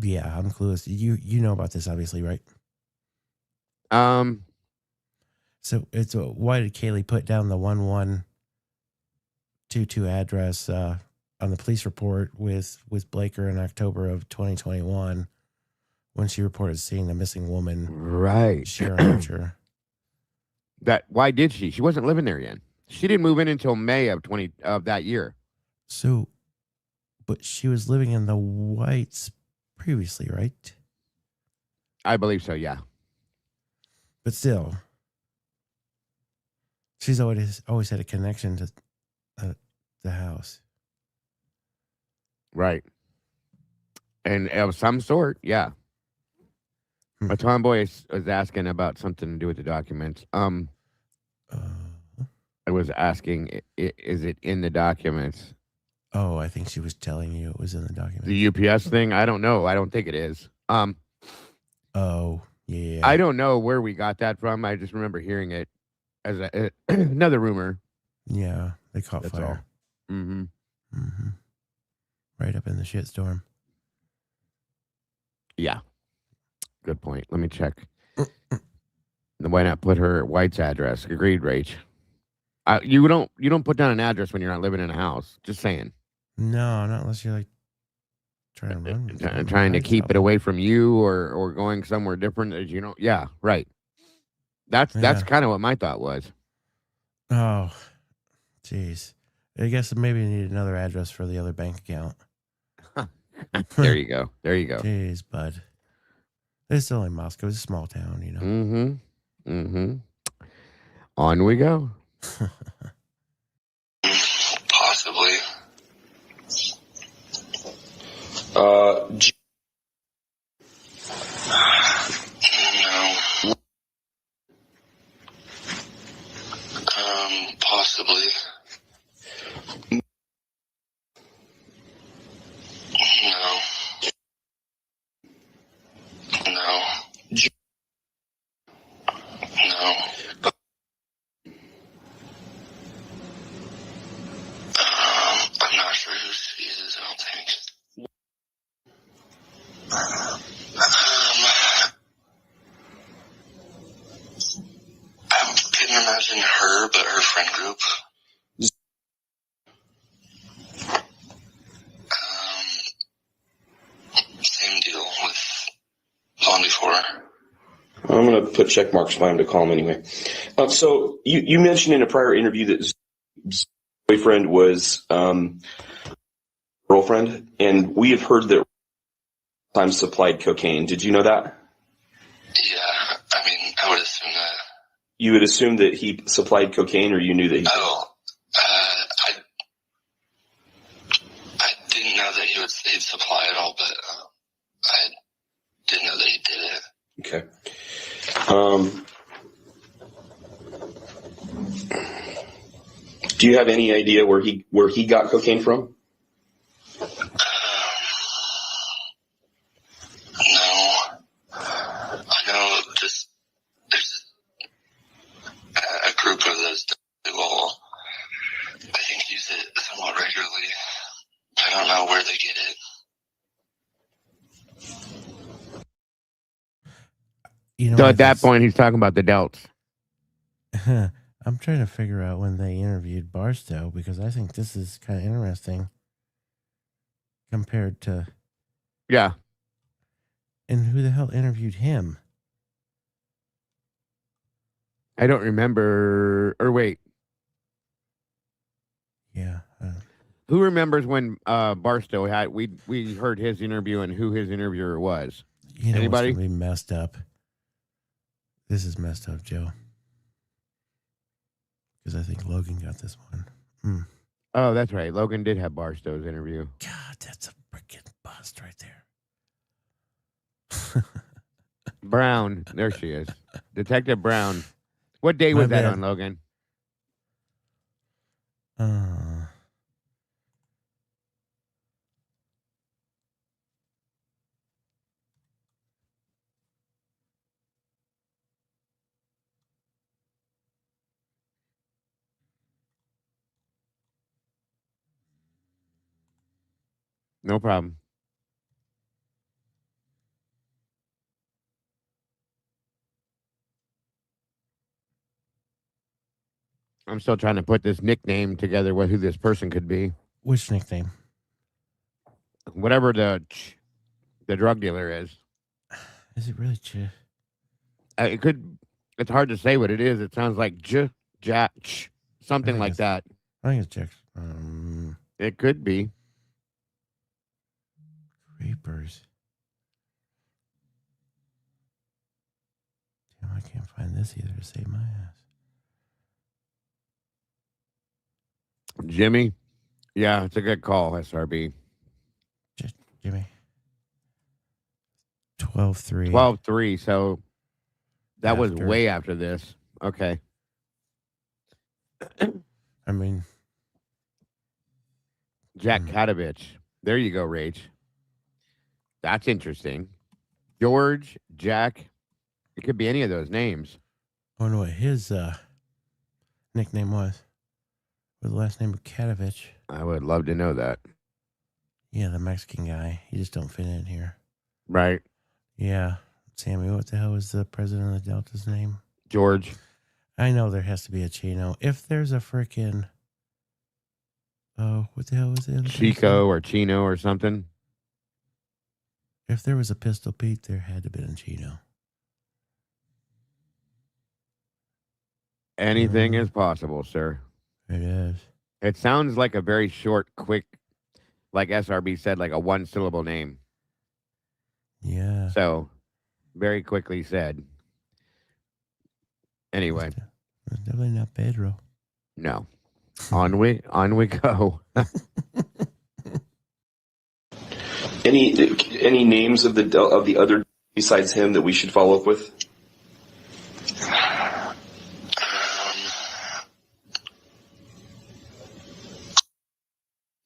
Yeah, I'm clueless. You know about this, obviously, right? So it's why did Kaylee put down the 1122 address on the police report with Blaker in October of 2021 when she reported seeing the missing woman, right? Sharon Archer. Why did she? She wasn't living there yet. She didn't move in until May of that year. So, but she was living in the Whites previously, right? I believe so, yeah. But still, she's always had a connection to the house. Right. And of some sort, yeah. A tomboy was asking about something to do with the documents. I was asking, is it in the documents? Oh, I think she was telling you it was in the document. The UPS thing? I don't know. I don't think it is. Oh, yeah. I don't know where we got that from. I just remember hearing it as another rumor. Yeah, they caught That's fire. all. Mm-hmm. Mm-hmm. Right up in the shitstorm. Yeah. Good point. Let me check. Why not put her White's address? Agreed, Rach. You don't put down an address when you're not living in a house. Just saying. No, not unless you're like trying to keep it away from you or going somewhere different. As you know, yeah, right. That's kind of what my thought was. Oh, jeez. I guess maybe you need another address for the other bank account. There you go. There you go. Jeez, bud. It's only Moscow. It's a small town, you know. Mm-hmm. Mm-hmm. On we go. Possibly. No. Possibly. No. No. No. I'm not sure who she is, I don't think. I couldn't imagine her, but her friend group. Same deal with long before. I'm going to put check marks by him to call him anyway. So you mentioned in a prior interview that Z's boyfriend was girlfriend, and we have heard that times supplied cocaine. Did you know that? Yeah, I mean, I would assume that. You would assume that he supplied cocaine, or you knew that he did? Oh, I didn't know that he'd supply it all, but I didn't know that he did it. Okay. Do you have any idea where he got cocaine from? No. I know just there's a group of those who will, I think, use it somewhat regularly. I don't know where they get it. You know, So at that point, he's talking about the Delts. I'm trying to figure out when they interviewed Barstow, because I think this is kind of interesting compared to. Yeah. And who the hell interviewed him? I don't remember. Or wait. Yeah. Who remembers when Barstow had we heard his interview and who his interviewer was? You know, anybody? What's gonna be messed up. This is messed up, Joe. Because I think Logan got this one. Oh, that's right. Logan did have Barstow's interview. God, that's a freaking bust right there. Brown. There she is. Detective Brown. What day was that on, Logan? No problem. I'm still trying to put this nickname together with who this person could be. Which nickname? Whatever the drug dealer is. Is it really Ch? It could. It's hard to say what it is. It sounds like Jack, something like that. I think it's Jack. It could be. Creepers. Damn, I can't find this either to save my ass. Jimmy? Yeah, it's a good call, SRB. Jimmy. 12-3. 12-3, so that was way after this. Okay. I mean, Jack Kadovich. There you go, Rach. That's interesting. George, Jack. It could be any of those names. I wonder what his nickname was. With the last name of Kadovich. I would love to know that. Yeah, the Mexican guy. He just don't fit in here. Right. Yeah. Sammy, what the hell was the president of the Delta's name? George. I know there has to be a Chino. If there's a freaking... Oh, what the hell was it? Chico or Chino or something. If there was a Pistol Pete, there had to be a Chino. Anything is possible, sir. It is. It sounds like a very short, quick, like SRB said, like a one-syllable name. Yeah. So, very quickly said. Anyway. It's definitely not Pedro. No. On we go. Any names of the other besides him that we should follow up with?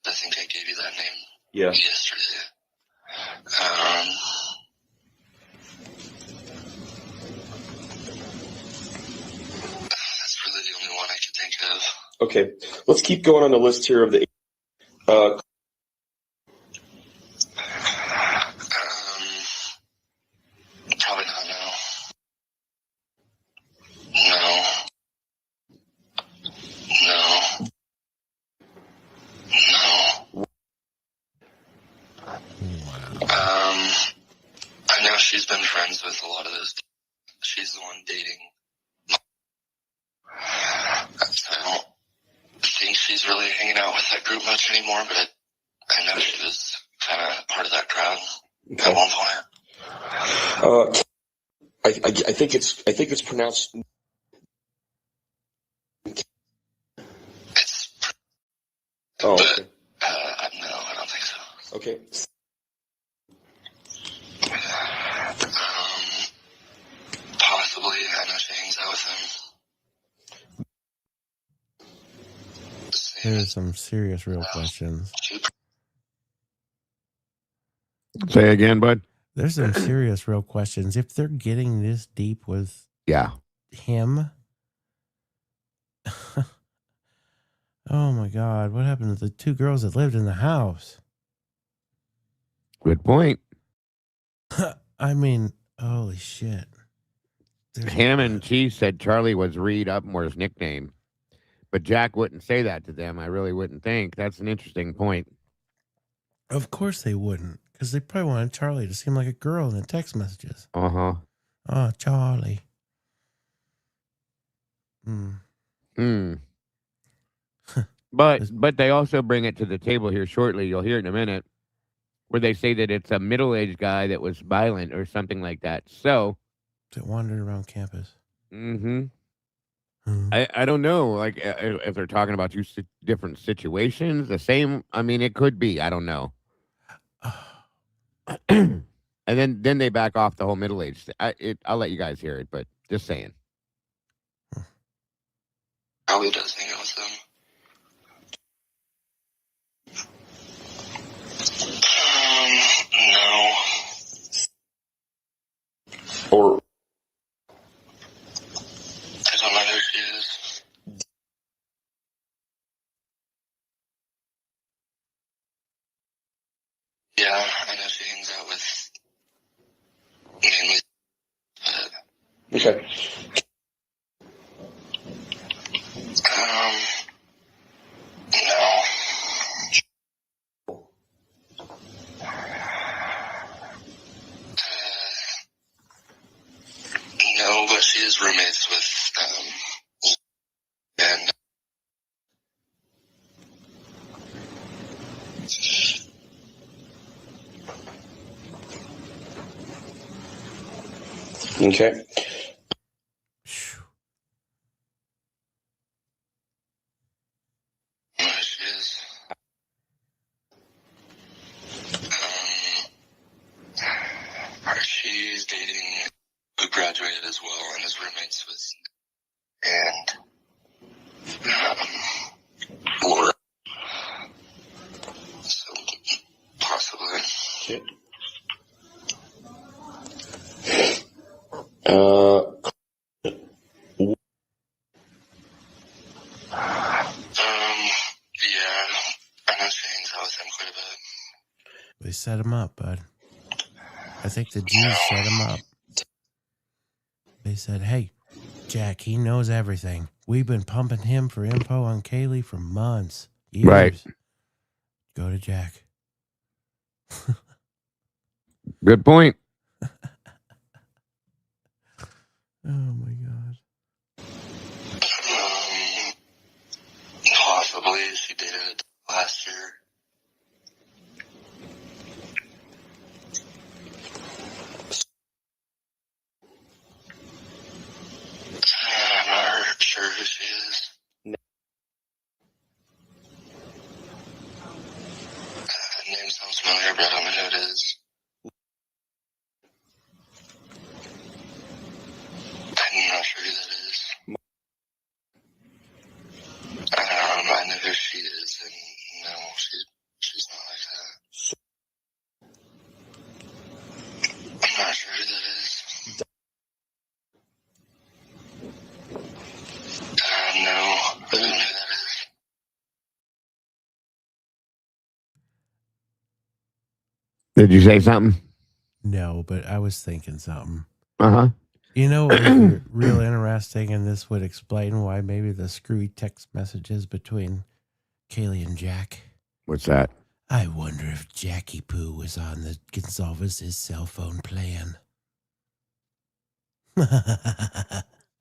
I think I gave you that name yesterday. That's really the only one I could think of. Okay, let's keep going on the list here of the. Probably not. No. I know she's been friends with a lot of those. She's the one dating. I don't think she's really hanging out with that group much anymore, but I know she was kind of part of that crowd at one point. I think it's pronounced. Oh. Okay. No, I don't think so. Okay. Possibly. I know she hangs out with him. There's some serious real questions. Say again, bud. There's some serious real questions. If they're getting this deep with him, oh my God, what happened to the two girls that lived in the house? Good point. I mean, holy shit. Ham and Cheese said Charlie was Reed Upmore's nickname, but Jack wouldn't say that to them. I really wouldn't think. That's an interesting point. Of course they wouldn't, because they probably wanted Charlie to seem like a girl in the text messages. Uh-huh. Oh, Charlie. But they also bring it to the table here shortly. You'll hear it in a minute, where they say that it's a middle-aged guy that was violent or something like that. So that wandered around campus. I don't know, like if they're talking about two different situations, the same. I mean, it could be. I don't know. And then they back off the whole middle-aged. I'll let you guys hear it, but just saying. Probably does hang out with them. No. Or I don't know who she is. Yeah, I know she hangs out with mainly. Okay. No. No, but she is roommates with Ben. Okay. She is. She's dating who graduated as well and is roommates with and Laura. Okay. Yeah, I know she hangs out with him quite a bit. They set him up, bud. I think the Jews set him up. They said, hey, Jack, he knows everything. We've been pumping him for info on Kaylee for months. Years. Right. Go to Jack. Good point. Oh, my God. Possibly. She dated last year. I'm not sure who she is. That name sounds familiar, but I don't know who it is. I'm not sure who that is. I know who she is, and no, she's not like that. I'm not sure who that is. No, I don't know who that is. Did you say something? No, but I was thinking something. Uh-huh. You know what would be real interesting, and this would explain why maybe the screwy text messages between Kaylee and Jack. What's that? I wonder if Jackie Poo was on the Gonsalves' cell phone plan.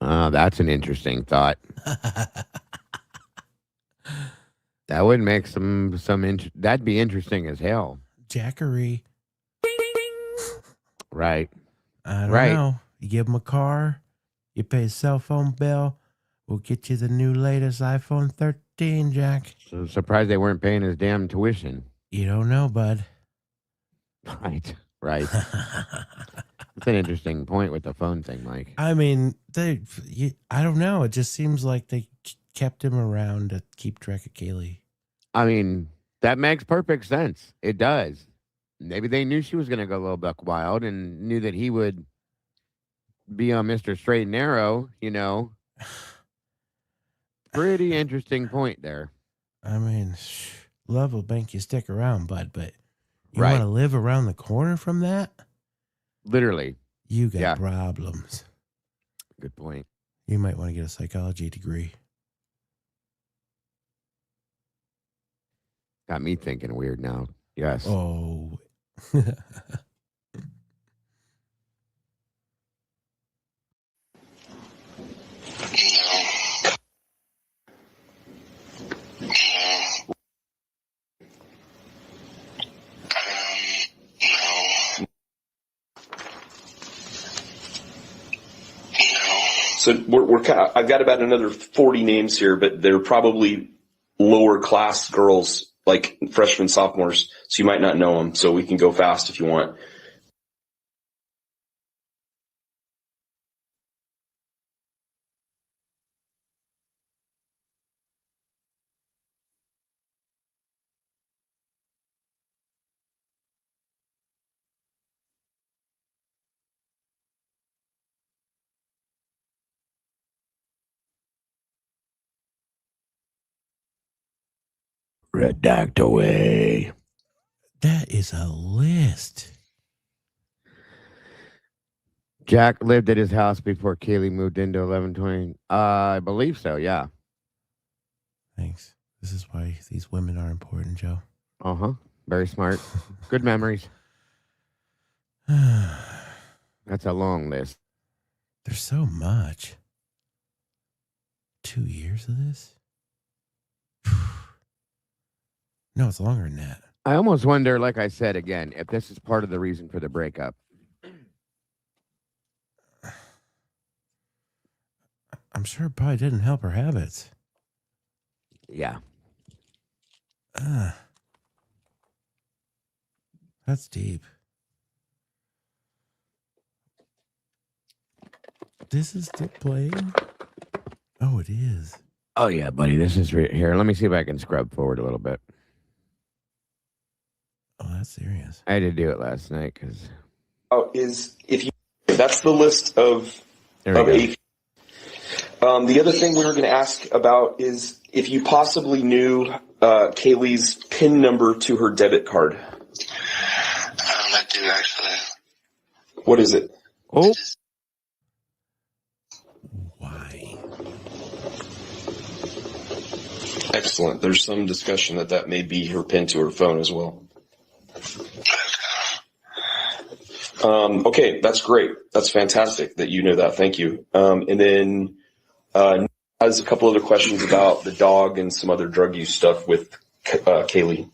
Oh, that's an interesting thought. That would make that'd be interesting as hell. Jackery. Right. I don't know. You give him a car, you pay a cell phone bill, we'll get you the new latest iPhone 13, Jack. So surprised they weren't paying his damn tuition. You don't know, bud. Right. It's an interesting point with the phone thing, Mike. I mean, I don't know. It just seems like they kept him around to keep track of Kaylee. I mean, that makes perfect sense. It does. Maybe they knew she was going to go a little buck wild and knew that he would be on Mr. Straight and Narrow, you know. Pretty interesting point there. I mean, love will make you stick around, bud, but you want to live around the corner from that? Literally. You got problems. Good point. You might want to get a psychology degree. Got me thinking weird now. Yes. Oh. So we're kind of, I've got about another 40 names here, but they're probably lower class girls, like freshmen, sophomores. So you might not know them. So we can go fast if you want. Redact away. That is a list. Jack lived at his house before Kaylee moved into 1120. I believe so, yeah. Thanks. This is why these women are important, Joe. Uh-huh. Very smart. Good memories. That's a long list. There's so much. 2 years of this? No, it's longer than that. I almost wonder, like I said again, if this is part of the reason for the breakup. I'm sure it probably didn't help her habits. Yeah. That's deep. This is still playing? Oh, it is. Oh, yeah, buddy. This is here. Let me see if I can scrub forward a little bit. Oh, that's serious. this. I had to do it last night because is if you that's the list of there we eight. The other thing we were going to ask about is if you possibly knew Kaylee's PIN number to her debit card. I do actually. What is it? Oh. Why? Excellent. There's some discussion that may be her PIN to her phone as well. Okay, that's great. That's fantastic that you know that. Thank you. And then has a couple other questions about the dog and some other drug use stuff with Kaylee.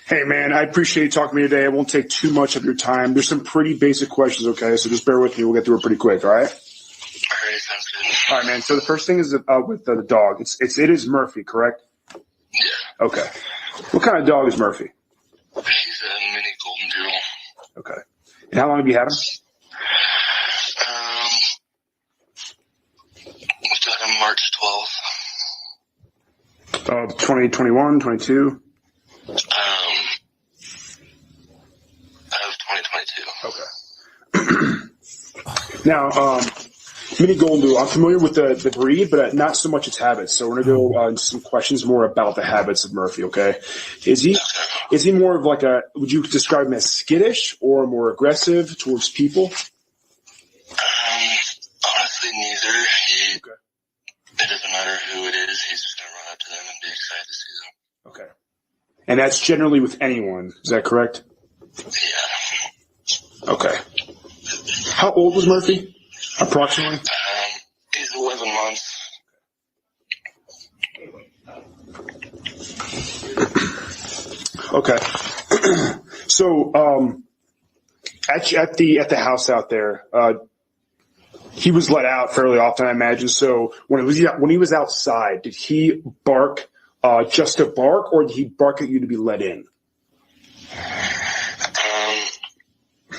Hey, man, I appreciate you talking to me today. I won't take too much of your time. There's some pretty basic questions, okay? So just bear with me. We'll get through it pretty quick, all right? All right, sounds good. All right, man. So the first thing is with the dog. It is Murphy, correct? Yeah. Okay. What kind of dog is Murphy? He's a mini golden doodle. Okay. And how long have you had him? We got him March 12th. 2021, 22? Of 2022. Okay. Now, mini golden doodle. I'm familiar with the breed, but not so much its habits. So we're going to go into some questions more about the habits of Murphy, okay? Is he more of like would you describe him as skittish or more aggressive towards people? Honestly, neither. It doesn't matter who it is. He's just going to run up to them and be excited to see them. Okay. And that's generally with anyone. Is that correct? Yeah. Okay. How old was Murphy, approximately? He's 11 months. Okay. So, at the house out there, he was let out fairly often, I imagine. So when he was outside, did he bark just to bark, or did he bark at you to be let in?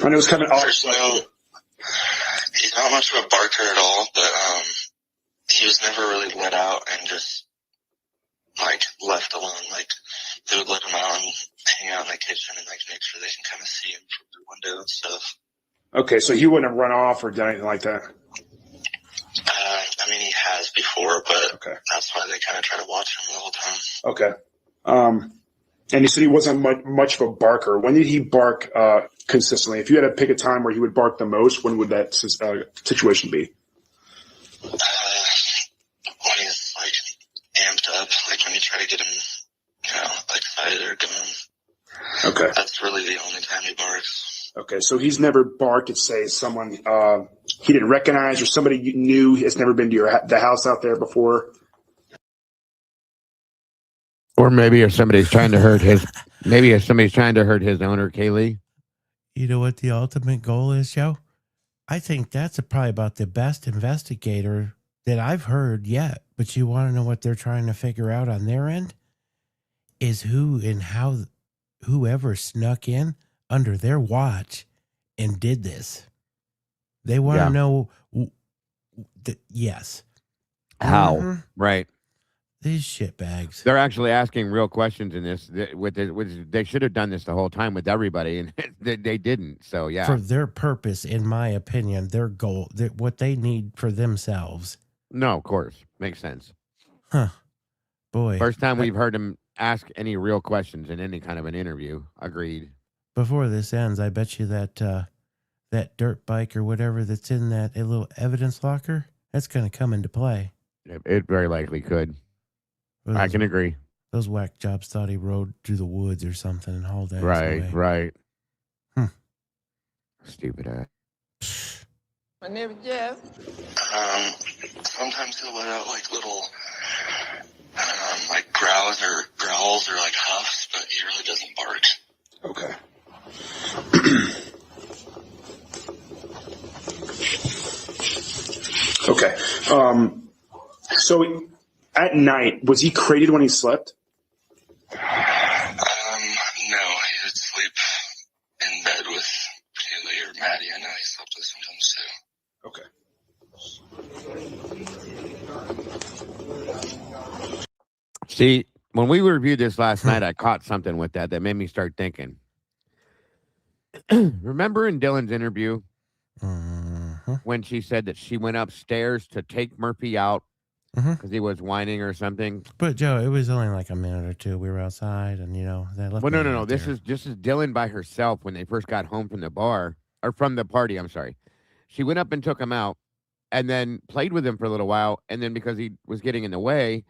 I know it's kind of odd. He's not much of a barker at all, but he was never really let out and just like left alone. Like they would let him out and hang out in the kitchen and like make sure they can kind of see him from the window and stuff. Okay, so he wouldn't have run off or done anything like that? I mean, he has before, but that's why they kind of try to watch him the whole time. Okay. And you said he wasn't much of a barker. When did he bark consistently? If you had to pick a time where he would bark the most, when would that situation be? When he's like amped up, like when you try to get him, excited or going. Okay. That's really the only time he barks. Okay, so he's never barked at, say, someone he didn't recognize or somebody you knew has never been to the house out there before? Or maybe if somebody's trying to hurt his owner, Kaylee. You know what the ultimate goal is, Joe? I think that's probably about the best investigator that I've heard yet. But you want to know what they're trying to figure out on their end? Is who and how whoever snuck in under their watch and did this. They want to know, yes. How? Mm-hmm. Right. These shitbags. They're actually asking real questions in this. They should have done this the whole time with everybody, and they didn't. So, yeah. For their purpose, in my opinion, their goal, what they need for themselves. No, of course. Makes sense. Huh. Boy. First time we've heard him ask any real questions in any kind of an interview. Agreed. Before this ends, I bet you that that dirt bike or whatever that's in that little evidence locker, that's going to come into play. It very likely could. I can agree. Those whack jobs thought he rode through the woods or something and hauled that away. Right. Stupid ass. My name is Jeff. Sometimes he'll let out like little, like growls or like huffs, but he really doesn't bark. Okay. Okay. So at night, was he crated when he slept? No, he would sleep in bed with Kaylee or Maddie. I know he slept with sometimes too. Okay. See, When we reviewed this last night, I caught something with that made me start thinking. Remember in Dylan's interview when she said that she went upstairs to take Murphy out because he was whining or something? But Joe, it was only like a minute or two. We were outside, and they left. Well, no. This is Dylan by herself when they first got home from the bar or from the party. I'm sorry. She went up and took him out, and then played with him for a little while, and then because he was getting in the way,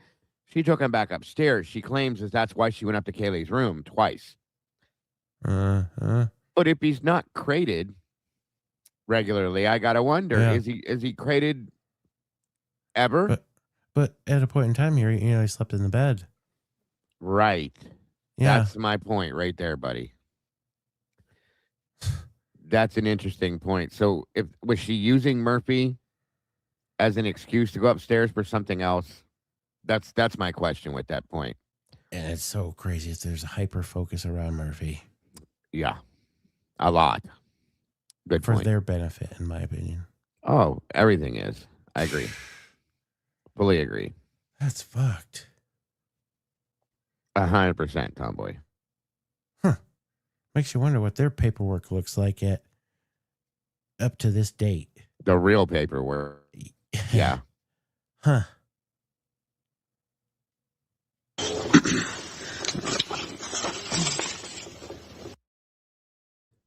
she took him back upstairs. She claims that's why she went up to Kaylee's room twice. But if he's not crated regularly, I gotta wonder: is he crated ever? But at a point in time here, he slept in the bed. Right. Yeah. That's my point right there, buddy. That's an interesting point. So, was she using Murphy as an excuse to go upstairs for something else? That's my question with that point. And it's so crazy. There's a hyper focus around Murphy. Yeah. A lot. Good point. For their benefit, in my opinion. Oh, everything is. I agree. Fully agree. That's fucked. 100%, Tomboy. Huh. Makes you wonder what their paperwork looks like up to this date. The real paperwork. Yeah. Huh.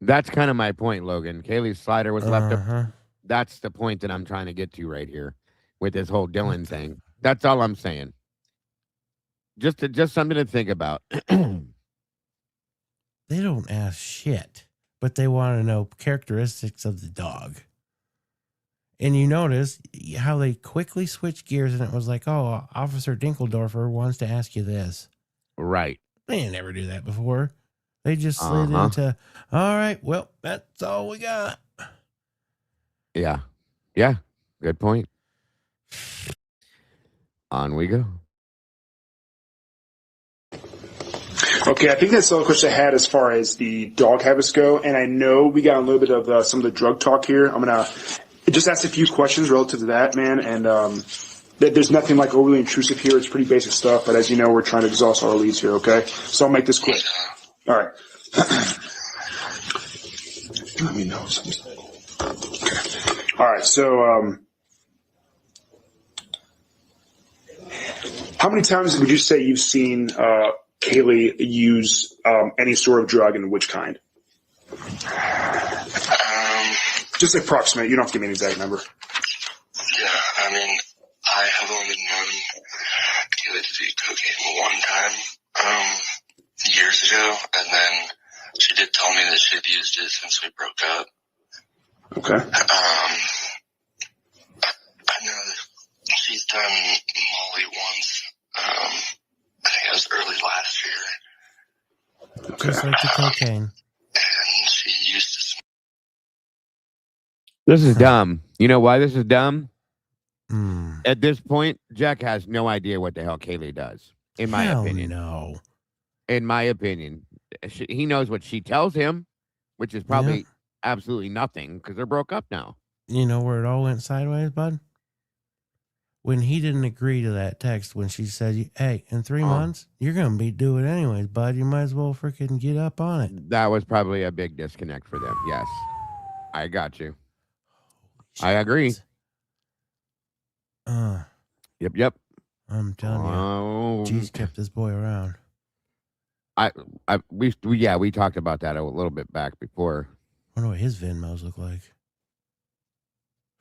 That's kind of my point, Logan. Kaylee's slider was left up. That's the point that I'm trying to get to right here with this whole Dylan thing. That's all I'm saying. Just something to think about. They don't ask shit, but they want to know characteristics of the dog. And you notice how they quickly switched gears, and it was like, oh, Officer Dinkeldorfer wants to ask you this. Right. They didn't ever do that before. They just slid into, all right, well, that's all we got. Yeah. Yeah. Good point. On we go. Okay, I think that's all the question I had as far as the dog habits go. And I know we got a little bit of some of the drug talk here. I'm going to just ask a few questions relative to that, man. And there's nothing like overly intrusive here. It's pretty basic stuff. But as you know, we're trying to exhaust our leads here, okay? So I'll make this quick. All right. Let me know something. Okay. All right, so how many times would you say you've seen Kaylee use any sort of drug, and which kind? Just approximate. You don't have to give me an exact number. Yeah, I mean, I have only known Kaylee to do cocaine one time, years ago, and then she did tell me that she had used it since we broke up. Okay. I know that she's done Molly once. I think it was early last year. Okay. Just like the cocaine. And she used to. This is dumb. You know why this is dumb? At this point, Jack has no idea what the hell Kaylee does, in my opinion. No. In my opinion. He knows what she tells him, which is probably absolutely nothing because they're broke up now. You know where it all went sideways, bud? When he didn't agree to that text, when she said, hey, in 3 months, you're going to be doing it anyways, bud. You might as well freaking get up on it. That was probably a big disconnect for them. Yes. I got you. I agree. Yep. I'm telling you. G's kept this boy around. We talked about that a little bit back before. I wonder what his Venmos look like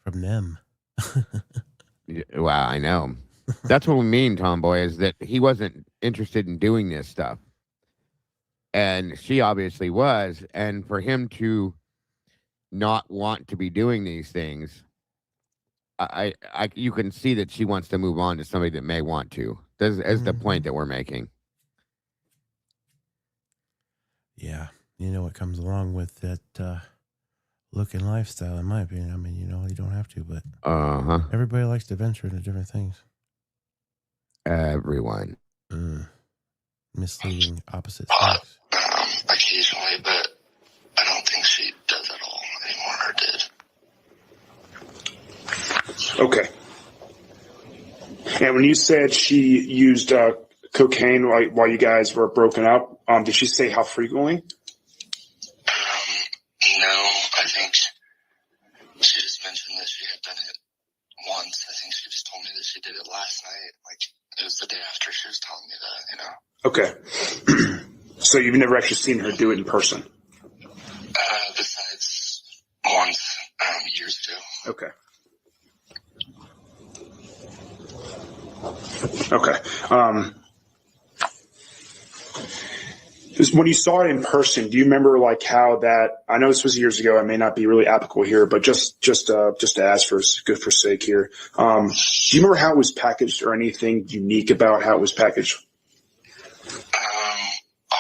from them. Well, I know. That's what we mean, Tomboy, is that he wasn't interested in doing this stuff. And she obviously was. And for him to not want to be doing these things, you can see that she wants to move on to somebody that may want to. This is the point that we're making. Yeah. You know what comes along with that look and lifestyle, in my opinion. I mean, you don't have to, but everybody likes to venture into different things. Everyone. Misleading opposite sex. Occasionally, but I don't think she does at all anymore, or did. Okay. And when you said she used cocaine while you guys were broken up? Did she say how frequently? No, I think she just mentioned that she had done it once. I think she just told me that she did it last night. Like, it was the day after she was telling me that, Okay. So you've never actually seen her do it in person? Besides once, years ago. Okay. When you saw it in person, do you remember like how that? I know this was years ago. It may not be really applicable here, but just to ask for good for sake here. Do you remember how it was packaged or anything unique about how it was packaged?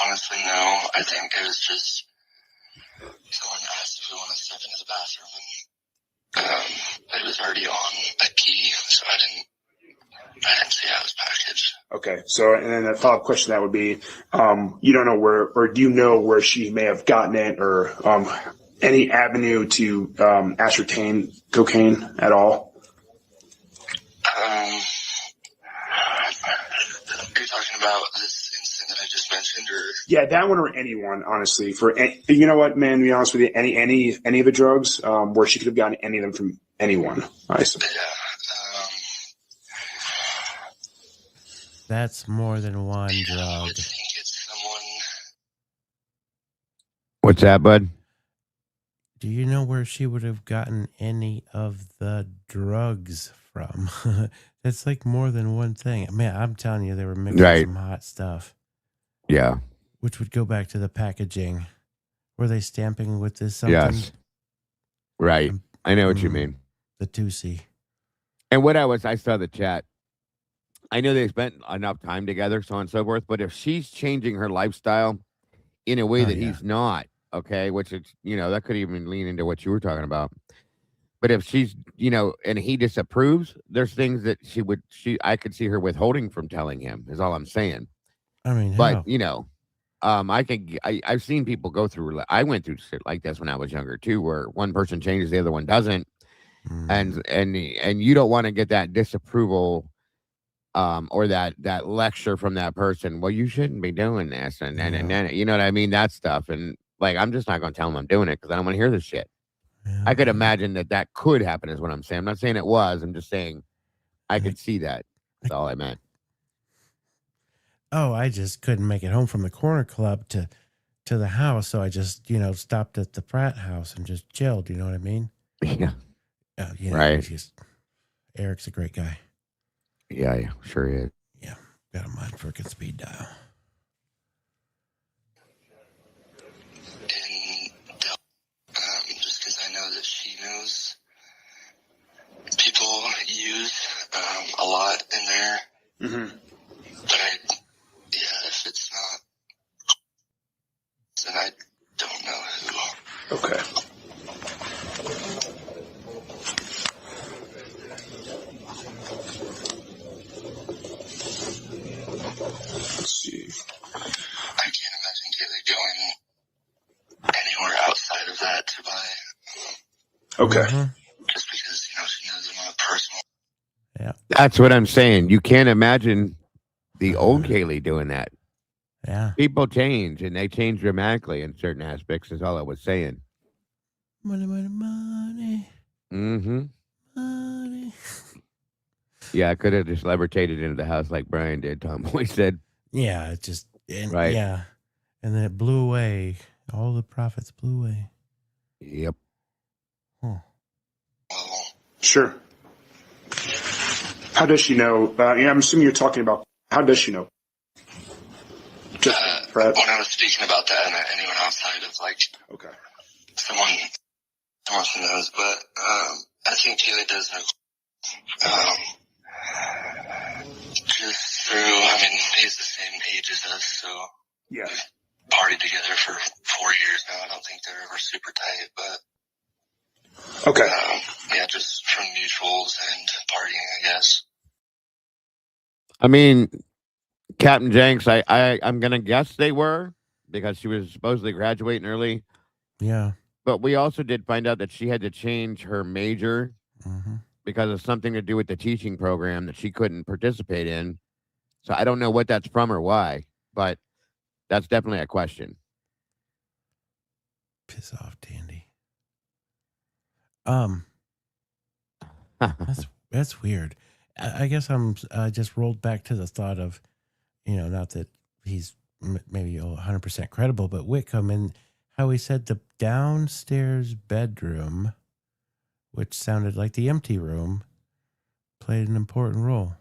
Honestly, no. I think it was just someone asked if we want to step into the bathroom, and it was already on a key, so I didn't see how it was packaged. Okay, so and then a follow-up question that would be, you don't know where, or do you know where she may have gotten it, or any avenue to ascertain cocaine at all? Are you talking about this incident that I just mentioned, or? Yeah, that one or anyone, honestly. You know what, man? To be honest with you, any of the drugs, where she could have gotten any of them from anyone, I suppose. Yeah. That's more than one drug. I think it's someone. What's that, bud? Do you know where she would have gotten any of the drugs from? It's like more than one thing. Man, I'm telling you, they were mixing some hot stuff. Yeah. Which would go back to the packaging. Were they stamping with this something? Yes. Right. I know what you mean. The 2C. And I saw the chat. I know they spent enough time together, so on and so forth, but if she's changing her lifestyle in a way that he's not, okay, which is, that could even lean into what you were talking about. But if she's, and he disapproves, there's things that I could see her withholding from telling him, is all I'm saying. I mean, but, I've seen people go through, I went through shit like this when I was younger too, where one person changes, the other one doesn't. And you don't want to get that disapproval or that lecture from that person. Well, you shouldn't be doing this, and you know what I mean, that stuff. And like, I'm just not going to tell them I'm doing it because I don't want to hear this shit. Yeah. I could imagine that could happen, is what I'm saying. I'm not saying it was. I'm just saying I could see that. That's all I meant. Oh, I just couldn't make it home from the corner club to the house, so I just stopped at the frat house and just chilled. You know what I mean? Yeah. Right. Eric's a great guy. Yeah, sure is. Yeah, got a mind for a speed dial. And just because I know that she knows people use a lot in there. Mm-hmm. But if it's not, then I don't know who. Okay. Let's see. I can't imagine Kaylee going anywhere outside of that to buy. Okay. Just because, she knows them on a personal. Yeah. That's what I'm saying. You can't imagine the old Kaylee doing that. Yeah. People change, and they change dramatically in certain aspects, is all I was saying. Money, money, money. Mm-hmm. Money. Yeah, I could have just levitated into the house like Brian did, Tomboy said. Yeah, it just... right. Yeah. And then it blew away. All the profits blew away. Yep. Huh. Sure. How does she know? I'm assuming you're talking about, how does she know? Just when I was speaking about that, and anyone outside of, okay, someone who knows, but I think Kaylee does know. Just through, he's the same age as us, so yeah, we've partied together for 4 years now. I don't think they're ever super tight, but okay, just from mutuals and partying, I guess. Captain Jenks, I'm gonna guess they were, because she was supposedly graduating early. Yeah, but we also did find out that she had to change her major because of something to do with the teaching program that she couldn't participate in. So I don't know what that's from or why, but that's definitely a question. Piss off, Tandy. That's weird. I guess I'm just rolled back to the thought of, not that he's maybe 100% credible, but Whitcomb and how he said the downstairs bedroom, which sounded like the empty room, played an important role.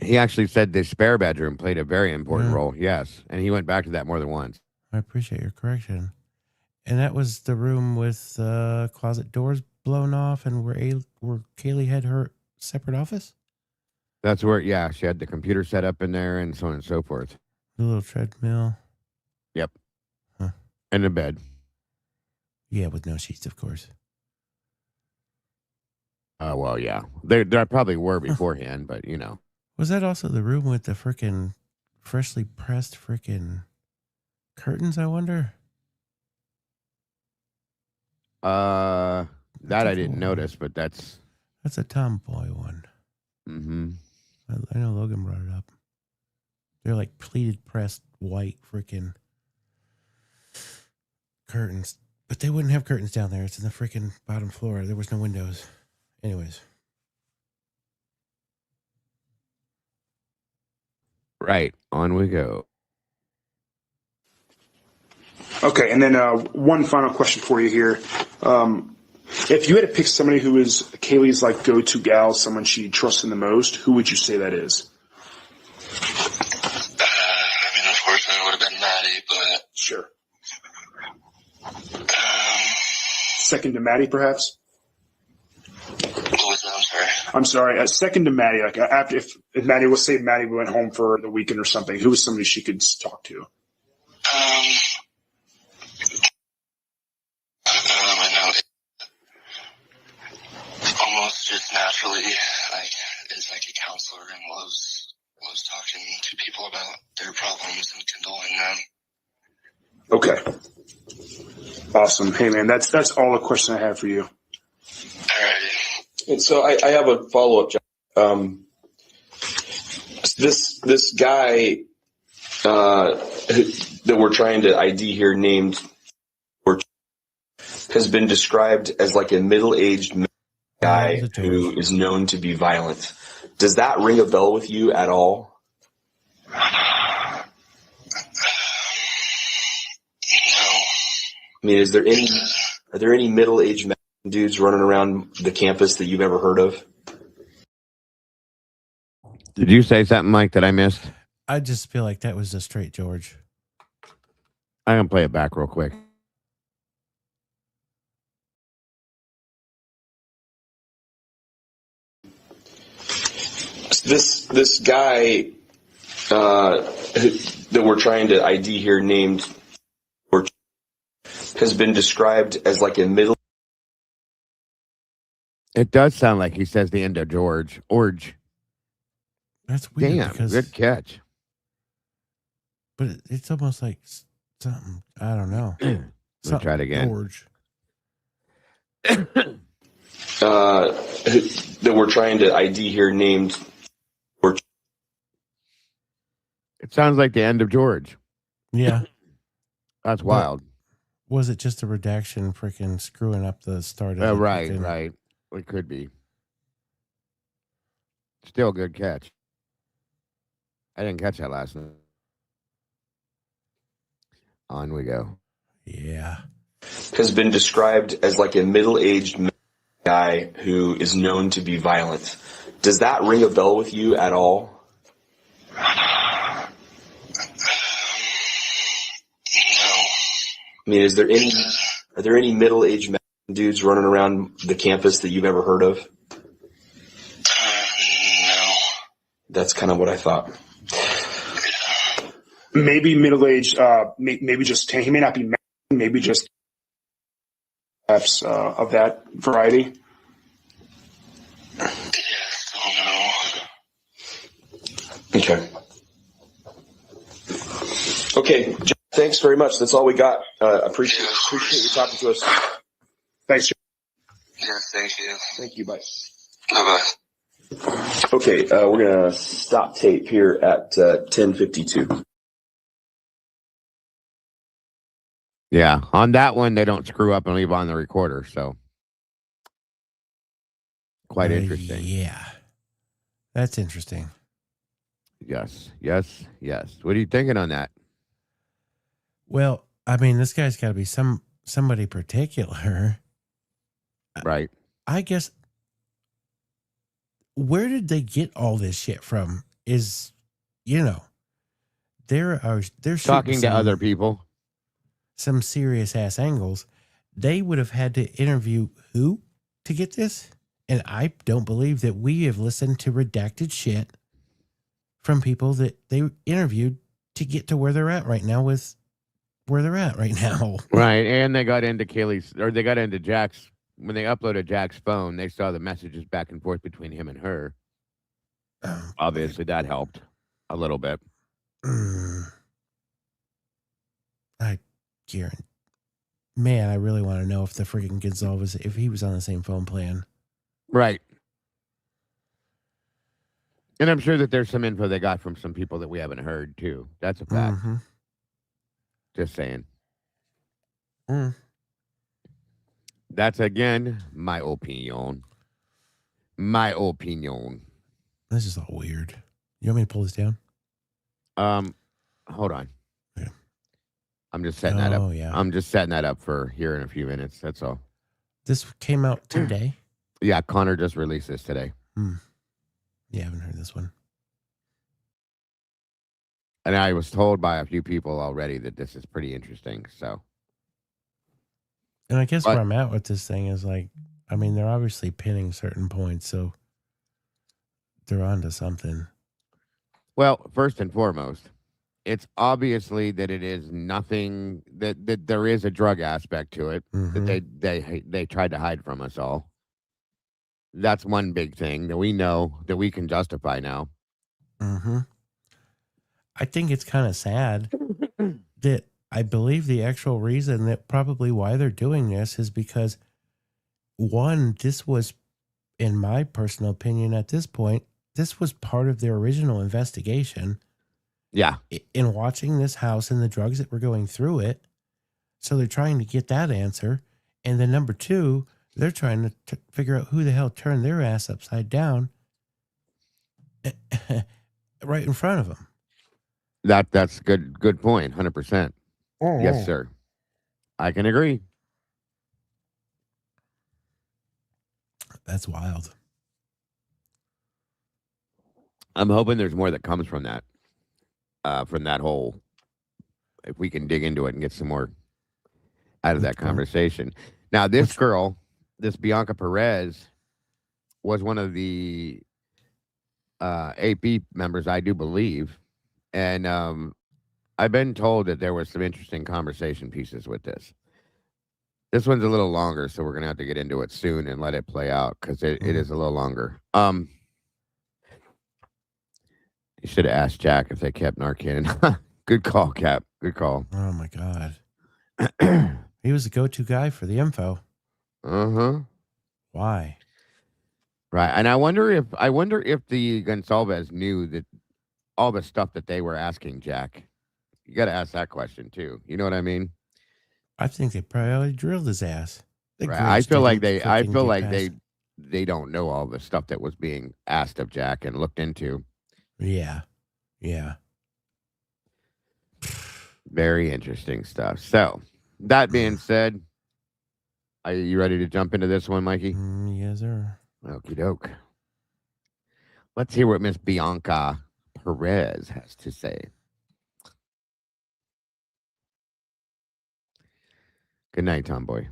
He actually said the spare bedroom played a very important role. Yes. And he went back to that more than once. I appreciate your correction. And that was the room with closet doors blown off and where Kaylee had her separate office? That's where, yeah, she had the computer set up in there and so on and so forth. The little treadmill. Yep. Huh. And a bed. Yeah, with no sheets, of course. Well, yeah. There probably were beforehand, but, Was that also the room with the frickin' freshly pressed frickin' curtains, I wonder? That I didn't notice, but that's a tomboy one. Mm-hmm. I know Logan brought it up. They're like pleated pressed white frickin' curtains. But they wouldn't have curtains down there. It's in the frickin' bottom floor. There was no windows. Anyways. Right. On we go. Okay, and then one final question for you here. If you had to pick somebody who is Kaylee's like go-to gal, someone she trusts in the most, who would you say that is? Unfortunately, it would have been Maddie, but sure. Second to Maddie, perhaps. What was that? I'm sorry. I'm sorry. Second to Maddie, like after if Maddie, let's say Maddie went home for the weekend or something, who was somebody she could talk to? I know. Almost just naturally, is like a counselor and loves talking to people about their problems and condoling them. Okay. Awesome. Hey man, that's all the question I have for you. Alrighty. And so I have a follow-up, John. This guy that we're trying to ID here, named, has been described as like a middle-aged guy who is known to be violent. Does that ring a bell with you at all? No. I mean, are there any middle-aged dudes running around the campus that you've ever heard of? Did you say something, Mike, that I missed? I just feel like that was a straight George. I'm going to play it back real quick. This guy that we're trying to ID here, named, has been described as like a middle. It does sound like he says the end of George. Orge. That's weird. Damn, good catch. But it's almost like something, I don't know. Let's try it again. George. That we're trying to ID here, named. It sounds like the end of George. Yeah. That's wild. Was it just a redaction freaking screwing up the start of right. It could be. Still a good catch. I didn't catch that last night. On we go. Yeah. Has been described as like a middle-aged guy who is known to be violent. Does that ring a bell with you at all? No. I mean, are there any middle-aged dudes running around the campus that you've ever heard of? No. That's kind of what I thought. Maybe middle-aged, maybe just, he may not be married, maybe just perhaps of that variety. Yes, oh no. Okay, John, thanks very much. That's all we got. Appreciate you talking to us. Thanks, John. Yes, thank you. Thank you, bye. Bye-bye. Okay, we're gonna stop tape here at 10:52. Yeah, on that one, they don't screw up and leave on the recorder, so quite interesting. Yeah. That's interesting. Yes. What are you thinking on that? Well, I mean, this guy's got to be somebody particular. Right. I guess, where did they get all this shit from? Is, they're Talking to other people. Some serious ass angles. They would have had to interview who to get this? And I don't believe that we have listened to redacted shit from people that they interviewed to get to where they're at right now with where they're at right now. Right. And they got into they got into Jack's, when they uploaded Jack's phone, they saw the messages back and forth between him and her. Obviously, that helped a little bit. Man, I really want to know if the freaking Gonzalez, if he was on the same phone plan. Right. And I'm sure that there's some info they got from some people that we haven't heard, too. That's a fact. Mm-hmm. Just saying. That's, again, my opinion. My opinion. This is all weird. You want me to pull this down? Hold on. Yeah. I'm just setting that up. Oh, yeah. I'm just setting that up for here in a few minutes. That's all. This came out today? Yeah, Connor just released this today. Yeah, I haven't heard this one. And I was told by a few people already that this is pretty interesting, so. And I guess where I'm at with this thing is like, I mean, they're obviously pinning certain points, so they're onto something. Well, first and foremost, it's obviously that it is nothing, that there is a drug aspect to it that they tried to hide from us all. That's one big thing that we know that we can justify now. I think it's kind of sad that I believe the actual reason that probably why they're doing this is because, one, this was, in my personal opinion at this point, this was part of their original investigation. Yeah. In watching this house and the drugs that were going through it. So they're trying to get that answer. And then number two, they're trying to figure out who the hell turned their ass upside down right in front of them. That's good point. 100%. Yes, sir. I can agree. That's wild. I'm hoping there's more that comes from that whole, if we can dig into it and get some more out of that conversation. Now, this girl, this Bianca Perez, was one of the AP members, I do believe. And I've been told that there was some interesting conversation pieces with this. This one's a little longer, so we're going to have to get into it soon and let it play out because it is a little longer. You should have asked Jack if they kept Narcan. Good call, Cap. Good call. Oh, my God. He was the go-to guy for the info. Why? Right. And I wonder if the Gonsalves knew that all the stuff that they were asking Jack. You got to ask that question too. You know what I mean? I think they probably drilled his ass. Right. I feel like they don't know all the stuff that was being asked of Jack and looked into. Yeah. Yeah. Very interesting stuff. So, that being said, are you ready to jump into this one, Mikey? Yes, sir. Okie doke. Let's hear what Miss Bianca Perez has to say. Good night, Tomboy.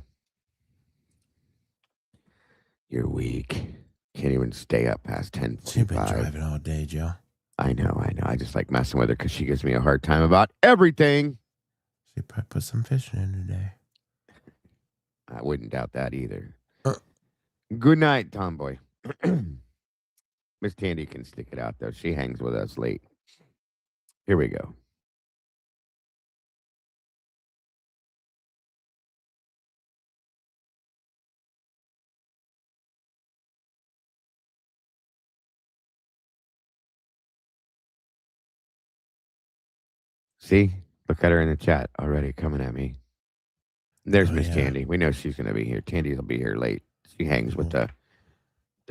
You're weak. Can't even stay up past 10:45. You've been driving all day, Joe. I know. I just like messing with her because she gives me a hard time about everything. She probably put some fishing in today. I wouldn't doubt that either. Good night, Tomboy. Miss Tandy can stick it out, though. She hangs with us late. Here we go. See? Look at her in the chat already coming at me. There's Miss Tandy. We know she's going to be here. Tandy will be here late. She hangs with the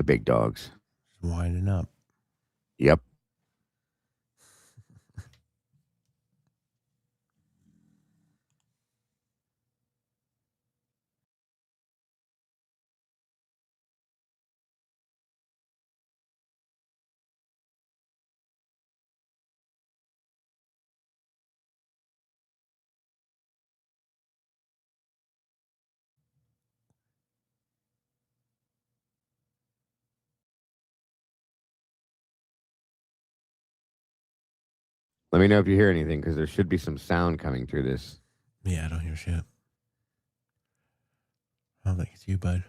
big dogs. Winding up. Yep. Let me know if you hear anything, because there should be some sound coming through this. Yeah, I don't hear shit. I don't think it's you, bud.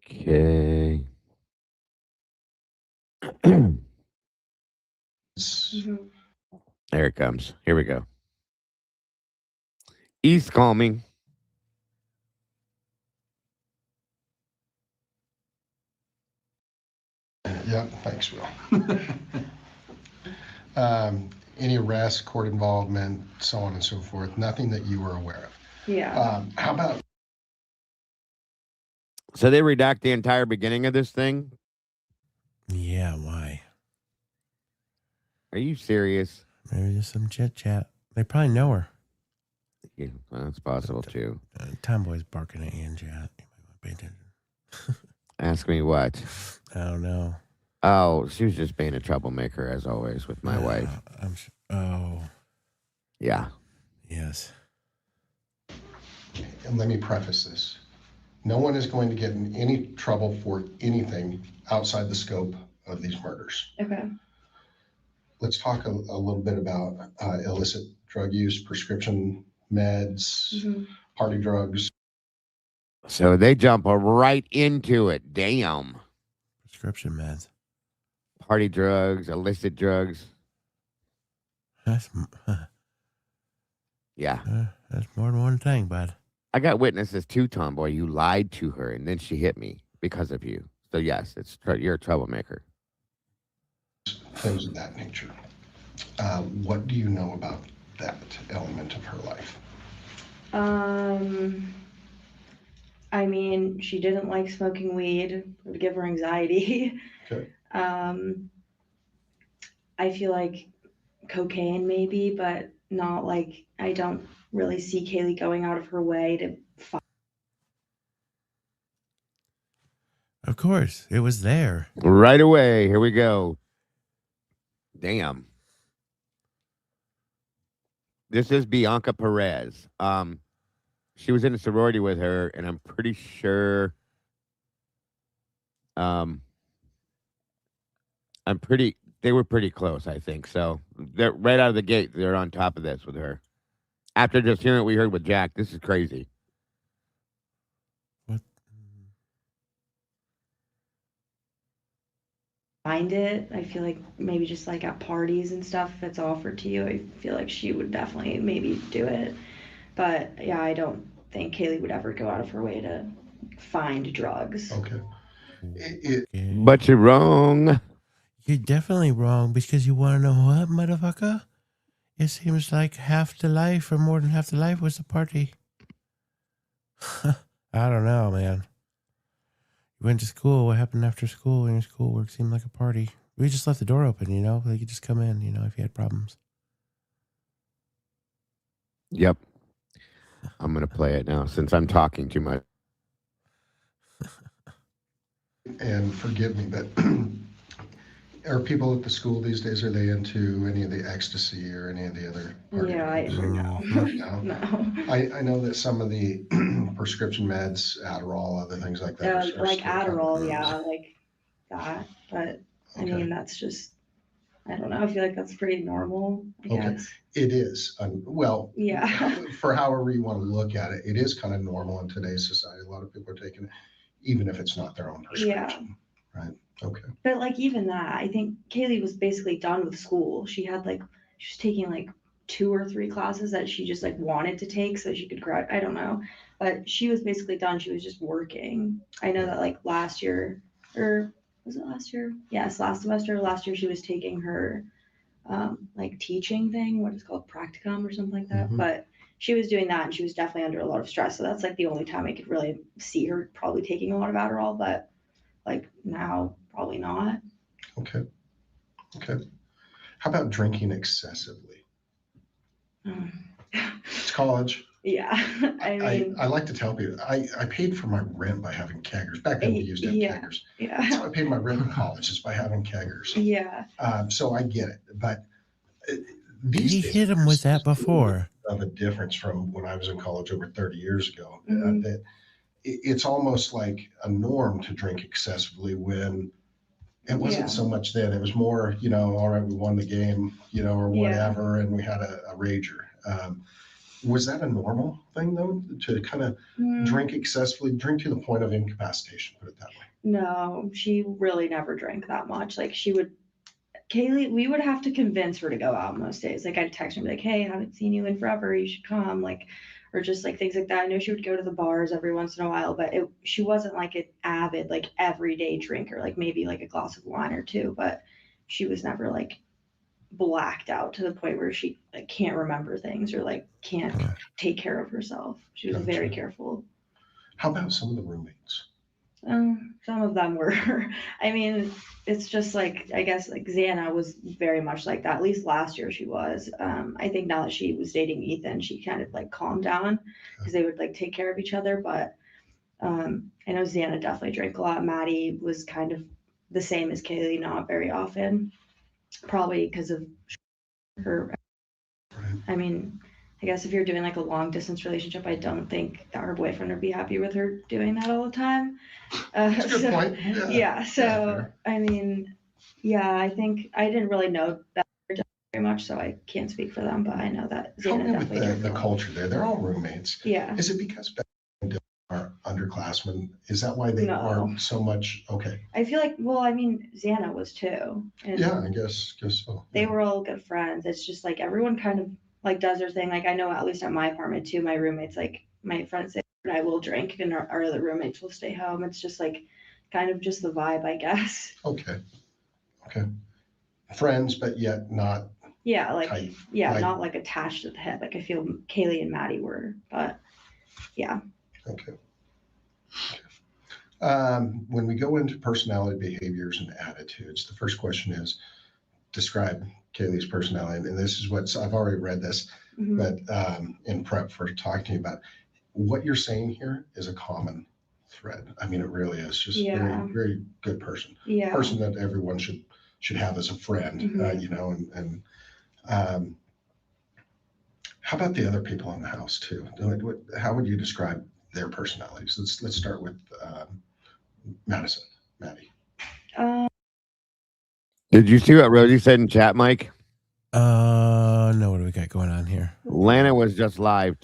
Okay. There it comes. Here we go. East calming. Yeah, thanks, Will. Any arrests, court involvement, so on and so forth, nothing that you were aware of. Yeah. How about? So they redact the entire beginning of this thing? Yeah, why? Are you serious? Maybe just some chit chat. They probably know her. Yeah, well, that's possible too. Tomboy's barking at you in chat. You might want to pay attention. Ask me what? I don't know. Oh, she was just being a troublemaker as always with my wife. Oh. Yeah. Yes. And let me preface this. No one is going to get in any trouble for anything outside the scope of these murders. Okay. Let's talk a little bit about illicit drug use, prescription meds, party drugs. So they jump right into it. Damn. Prescription meds. Party drugs, illicit drugs. That's yeah. That's more than one thing, bud. I got witnesses too, Tomboy. You lied to her, and then she hit me because of you. So yes, you're a troublemaker. Things of that nature. What do you know about that element of her life? I mean, she didn't like smoking weed. It would give her anxiety. Okay. I feel like cocaine maybe, but not like, I don't really see Kaylee going out of her way to find. Of course, it was there. Right away. Here we go. Damn. This is Bianca Perez. She was in a sorority with her, and I'm pretty sure. They were pretty close, I think. So they're right out of the gate. They're on top of this with her. After just hearing what we heard with Jack, this is crazy. What? Find it. I feel like maybe just like at parties and stuff, if it's offered to you, I feel like she would definitely maybe do it. But yeah, I don't think Kaylee would ever go out of her way to find drugs. Okay. But you're wrong. You're definitely wrong, because you want to know what, motherfucker? It seems like half the life, or more than half the life, was the party. I don't know, man. You went to school. What happened after school? And your schoolwork seemed like a party. We just left the door open, you know? They could just come in, you know, if you had problems. Yep. I'm going to play it now since I'm talking too much. And forgive me, but are people at the school these days, are they into any of the ecstasy or any of the other? Yeah, I know. No. I know that some of the prescription meds, Adderall, other things like that. Like Adderall, yeah, like that. But I mean, that's just, I don't know. I feel like that's pretty normal, I guess. It is. Well, yeah. For however you want to look at it, it is kind of normal in today's society. A lot of people are taking it, even if it's not their own prescription. Yeah. Right. Okay. But like even that, I think Kaylee was basically done with school. She she was taking like 2 or 3 classes that she just like wanted to take so she could grad. I don't know, but she was basically done. She was just working. I know that like last year, or was it last year? Yes, last semester, last year she was taking her like teaching thing, what is called practicum or something like that. But she was doing that and she was definitely under a lot of stress. So that's like the only time I could really see her probably taking a lot of Adderall, but like now probably not. Okay. How about drinking excessively? It's college. Yeah. I mean, I like to tell people I paid for my rent by having keggers. Back then we used to have keggers. Yeah. That's how I paid my rent in college, is by having keggers. Yeah. So I get it, but these He days, hit him with that before. of a difference from when I was in college over 30 years ago. That it's almost like a norm to drink excessively when it wasn't so much then. It was more, all right, we won the game, or whatever, and we had a rager. Was that a normal thing, though, to kind of drink excessively, drink to the point of incapacitation, put it that way? No, she really never drank that much. Like Kaylee, we would have to convince her to go out most days. Like I'd text her and be like, hey, I haven't seen you in forever. You should come. Like, or just like things like that. I know she would go to the bars every once in a while, but she wasn't like an avid, like everyday drinker, like maybe like a glass of wine or two, but she was never like blacked out to the point where she like can't remember things or like can't take care of herself. She was very careful. How about some of the roommates? Some of them were. I mean, it's just like, I guess like Xana was very much like that. At least last year she was. I think now that she was dating Ethan, she kind of like calmed down because they would like take care of each other. But I know Xana definitely drank a lot. Maddie was kind of the same as Kaylee, not very often, probably because of her. I mean, I guess if you're doing like a long distance relationship, I don't think that her boyfriend would be happy with her doing that all the time. That's a good point. Yeah. So, I mean, yeah, I think I didn't really know that very much, so I can't speak for them, but I know that Xana definitely with the culture there. They're all roommates. Yeah. Is it because Beth and Dylan are underclassmen? Is that why they are so much? Okay. I feel like, well, I mean, Xana was too. And yeah, I guess so. They were all good friends. It's just like everyone kind of like does their thing. Like I know at least at my apartment too, my roommates, like my friends say I will drink and our other roommates will stay home. It's just like kind of just the vibe, I guess. Okay. Friends, but yet not. Yeah, like tight. Not like attached to the hip. Like I feel Kaylee and Maddie were, but yeah. Okay. When we go into personality behaviors and attitudes, the first question is describe Kaylee's personality. And this is I've already read this, but in prep for talking to you about what you're saying here is a common thread. I mean, it really is just very, very good person. Yeah. Person that everyone should have as a friend, and how about the other people in the house too? How would you describe their personalities? Let's start with Maddie. Did you see what Rosie said in chat, Mike? No, what do we got going on here? Lana was just live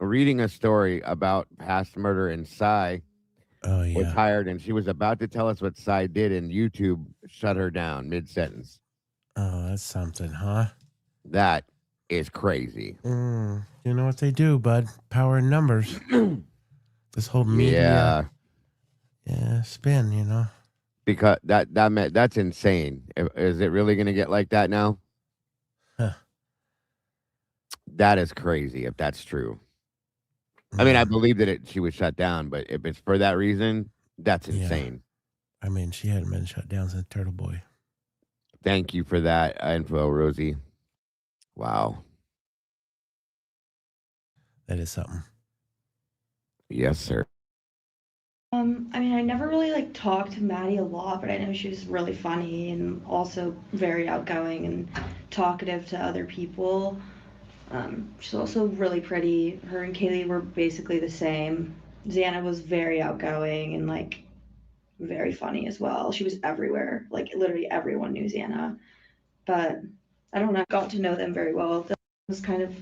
reading a story about past murder, and Cy was hired, and she was about to tell us what Cy did, and YouTube shut her down mid-sentence. Oh, that's something, huh? That is crazy. You know what they do, bud? Power in numbers. This whole media. Yeah, spin, Because that's insane. Is it really going to get like that now? Huh. That is crazy if that's true. I mean, I believe that she was shut down, but if it's for that reason, that's insane. I mean, she hadn't been shut down since Turtle Boy. Thank you for that info, Rosie. Wow. That is something. Yes, sir. I mean, I never really like talked to Maddie a lot, but I know she was really funny and also very outgoing and talkative to other people. She's also really pretty. Her and Kaylee were basically the same. Xana was very outgoing and like very funny as well. She was everywhere. Like literally everyone knew Xana. But I don't know, I got to know them very well. That was kind of,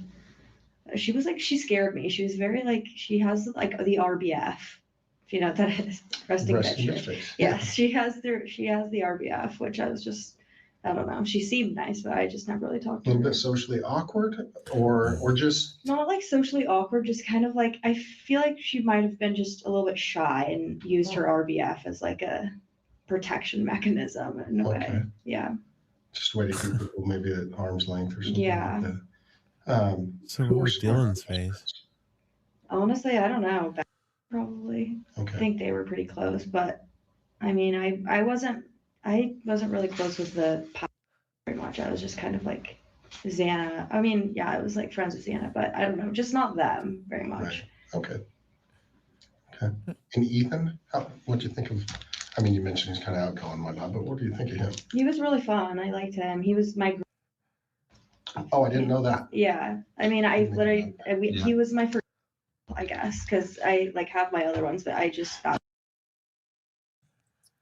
she scared me. She was very like, she has like the RBF. If you know what that is, resting bitch. Yes, she has the RBF, which I I don't know. She seemed nice, but I just never really talked A to little her. bit socially awkward, or just Not like socially awkward, just kind of like, I feel like she might have been just a little bit shy and used her RBF as like a protection mechanism in a way. Yeah. just a way to keep people maybe at arm's length or something Yeah. like that. So what was Dylan's face? Honestly, I don't know. Probably. Okay. I think they were pretty close, but I mean, I wasn't really close with the pop very much. I was just kind of like Xana. I mean, yeah, I was like friends with Xana, but I don't know, just not them very much. Right. Okay. And Ethan, what do you think of? I mean, you mentioned he's kind of outgoing and whatnot, but what do you think of him? He was really fun. I liked him. He was my. Oh, I didn't know that. Yeah, I mean, I literally he was my first, I guess, because I like have my other ones, but I just stopped.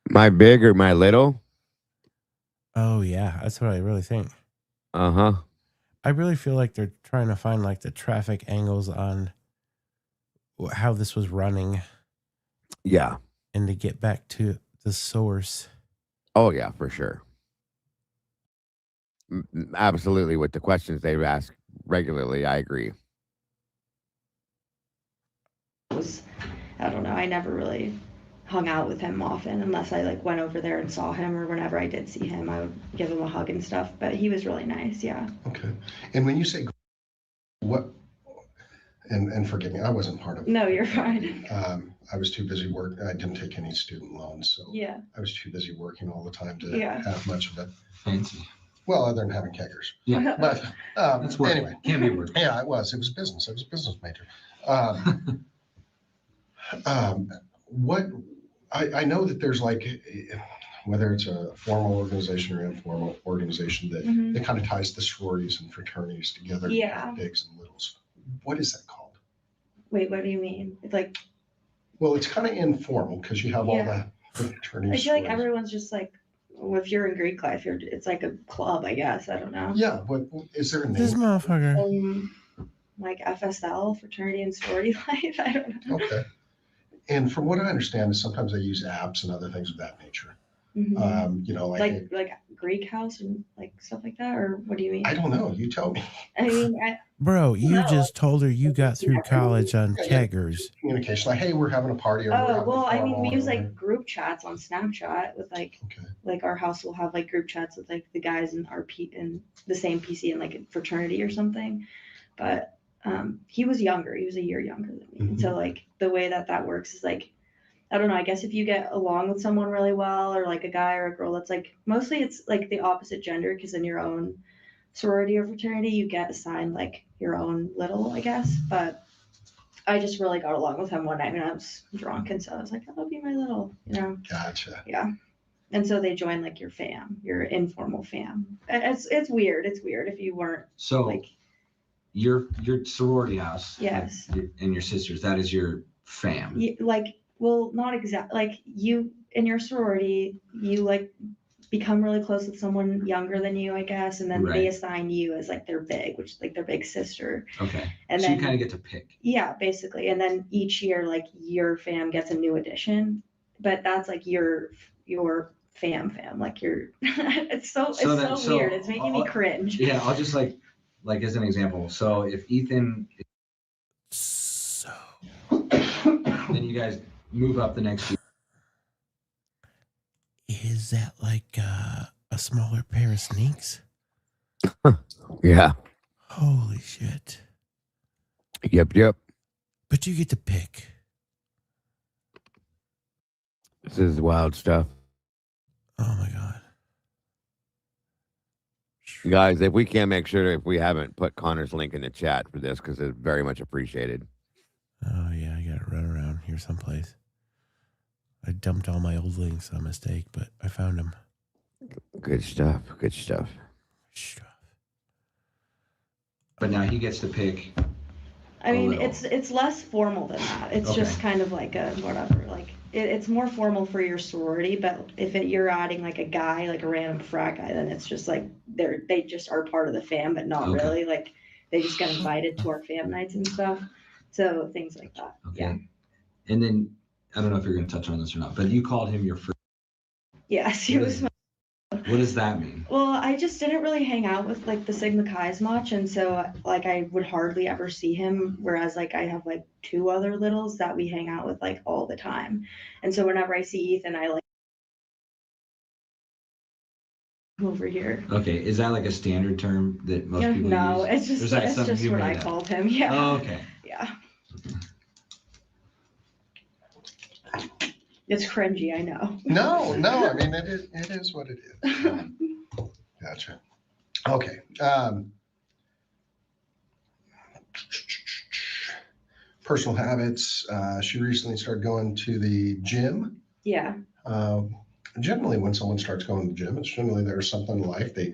My big or my little? Oh yeah, that's what I really think. Uh-huh. I really feel like they're trying to find like the traffic angles on how this was running. Yeah. And to get back to the source. Oh yeah, for sure. Absolutely, with the questions they ask regularly, I agree. I don't know. I never really hung out with him often unless I like went over there and saw him, or whenever I did see him, I would give him a hug and stuff. But he was really nice. Yeah. Okay. And when you say what, and forgive me, I wasn't part of it. No, you're fine. I was too busy working. I didn't take any student loans, so yeah, I was too busy working all the time to have much of it. Fancy. Well, other than having keggers. Yeah. But that's work. Anyway. Can't be work. Yeah, it was. It was business. I was a business major. What I know that there's like, whether it's a formal organization or informal organization that kind of ties the sororities and fraternities together. Yeah. Bigs and littles. What is that called? Wait, what do you mean? It's like. Well, it's kind of informal because you have all the fraternities. I feel like everyone's just like, well, if you're in Greek life, it's like a club, I guess. I don't know. Yeah, but is there a name? This motherfucker. Like FSL, fraternity and sorority life. I don't know. Okay. And from what I understand, is sometimes they use apps and other things of that nature. You know, like Greek house and like stuff like that, or what do you mean? I don't know. You tell me. I mean, bro, you just told her you got through college on keggers. Communication, like, hey, we're having a party. Or I mean, we use like group chats on Snapchat with like our house will have like group chats with like the guys in our in the same PC and like a fraternity or something. But he was younger. He was a year younger than me, and so like the way that works is like, I don't know, I guess if you get along with someone really well, or like a guy or a girl that's like, mostly it's like the opposite gender, because in your own sorority or fraternity, you get assigned like your own little, I guess. But I just really got along with him one night when I was drunk, and so I was like, that'll be my little, you know. Gotcha. Yeah. And so they join like your fam, your informal fam. It's weird. It's weird if you weren't like your sorority house. Yes. And your sisters, that is your fam. Like, well, not exactly. Like you in your sorority, you like become really close with someone younger than you, I guess, and then they assign you as like their big, which is like their big sister. Okay. And so then you kind of get to pick. Yeah, basically. And then each year, like your fam gets a new addition, but that's like your fam, like your. it's so weird. It's making me cringe. Yeah, I'll just like as an example. So if Ethan. Then you guys move up the next year. Is that like a smaller pair of sneaks? Yeah. Holy shit. Yep. But you get to pick. This is wild stuff. Oh my God. Guys, if we can't make sure, if we haven't put Connor's link in the chat for this, because it's very much appreciated. Oh yeah, I gotta run around here someplace. I dumped all my old links on mistake, but I found them. Good stuff. But now he gets to pick. I mean, it's less formal than that. It's just kind of like a whatever. Like it's more formal for your sorority, but if you're adding like a guy, like a random frat guy, then it's just like they just are part of the fam, but not really. Like they just get invited to our fam nights and stuff. So things like that. Okay. Yeah. And then I don't know if you're going to touch on this or not, but you called him your first. Yes, he was. What does that mean? Well, I just didn't really hang out with like the Sigma Chi's much, and so like I would hardly ever see him. Whereas like I have like 2 other littles that we hang out with like all the time, and so whenever I see Ethan, I like over here. Okay, is that like a standard term that most Yeah, people no, use? it's Or is that something just you what made I up? called him. Yeah. Oh, okay. Yeah. It's cringy, I know. No, I mean, it is what it is. Gotcha. Okay. Personal habits. She recently started going to the gym. Yeah. Generally, when someone starts going to the gym, it's generally there's something in life they,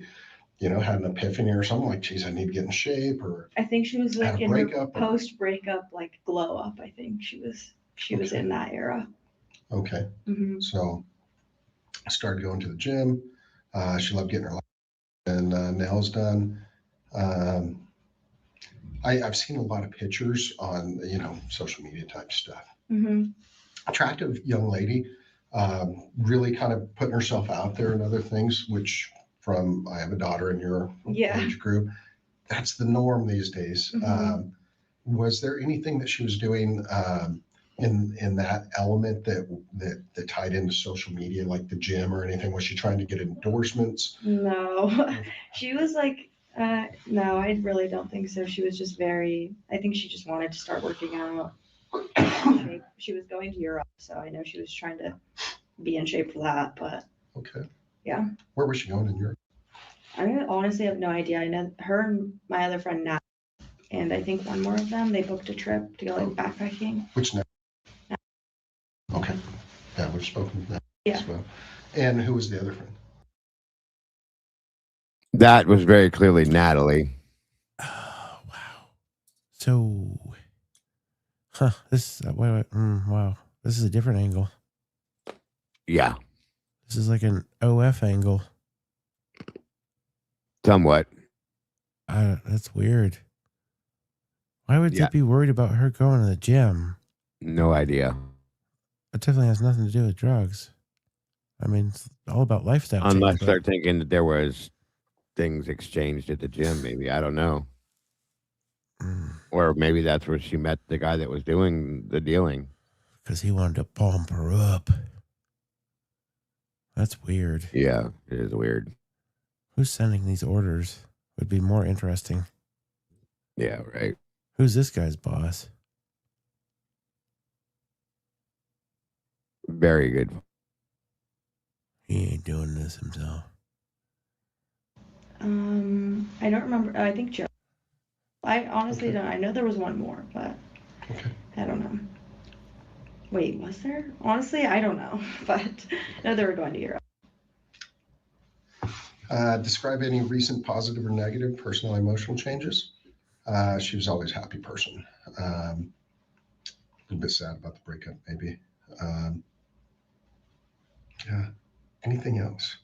had an epiphany or something like, geez, I need to get in shape, or I think she was had like a in her breakup. post-breakup like glow up. I think she was in that era. Okay. Mm-hmm. So I started going to the gym. She loved getting her and nails done. I've seen a lot of pictures on, social media type stuff. Mm-hmm. Attractive young lady, really kind of putting herself out there and other things, which I have a daughter in your age group. That's the norm these days. Mm-hmm. Was there anything that she was doing in that element that tied into social media, like the gym or anything? Was she trying to get endorsements? No, she was like, no, I really don't think so. She was just I think she just wanted to start working out. She was going to Europe, so I know she was trying to be in shape for that, but. Okay. Yeah. Where was she going in Europe? I honestly have no idea. I know her and my other friend, Nat, and I think one more of them, they booked a trip to go like backpacking. Which Nat? Okay. Yeah, we've spoken with Nat as well. And who was the other friend? That was very clearly Natalie. Oh, wow. So, this wow. This is a different angle. Yeah. This is like an OF angle. Somewhat. That's weird. Why would they be worried about her going to the gym? No idea. It definitely has nothing to do with drugs. I mean, it's all about lifestyle. Unless they're thinking that there was things exchanged at the gym, maybe. I don't know. Or maybe that's where she met the guy that was doing the dealing. Because he wanted to pump her up. That's weird. Yeah, it is weird. Who's sending these orders would be more interesting. Yeah, right. Who's this guy's boss? Very good. He ain't doing this himself. I don't remember. I think Joe. I honestly don't. I know there was one more, but I don't know. Wait, was there? Honestly, I don't know, but I know they were going to Europe. Describe any recent positive or negative personal emotional changes. She was always a happy person. A little bit sad about the breakup, maybe. Yeah. Anything else?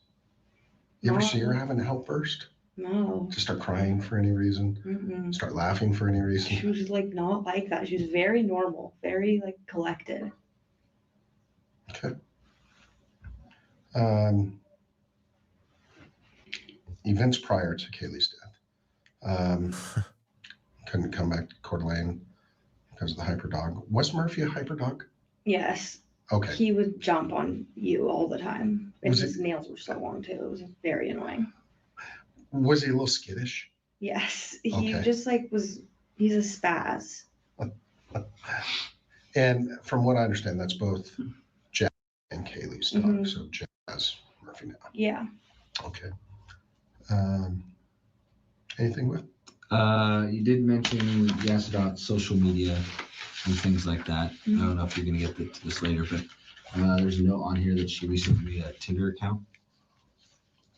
You ever see her having an outburst? No. Just start crying for any reason? Mm-mm. Start laughing for any reason? She was like not like that. She was very normal, very like collected. Okay. Events prior to Kaylee's death. Couldn't come back to Coeur d'Alene because of the hyper dog. Was Murphy a hyper dog? Yes. Okay. He would jump on you all the time. And his nails were so long too. It was very annoying. Was he a little skittish? Yes. He just like he's a spaz. And from what I understand, that's both Jack and Kaylee's dog. Mm-hmm. So Jack has Murphy now. Yeah. Okay. Anything with? You did mention you asked about social media and things like that. Mm-hmm. I don't know if you're going to get to this later, but there's a note on here that she recently made a Tinder account.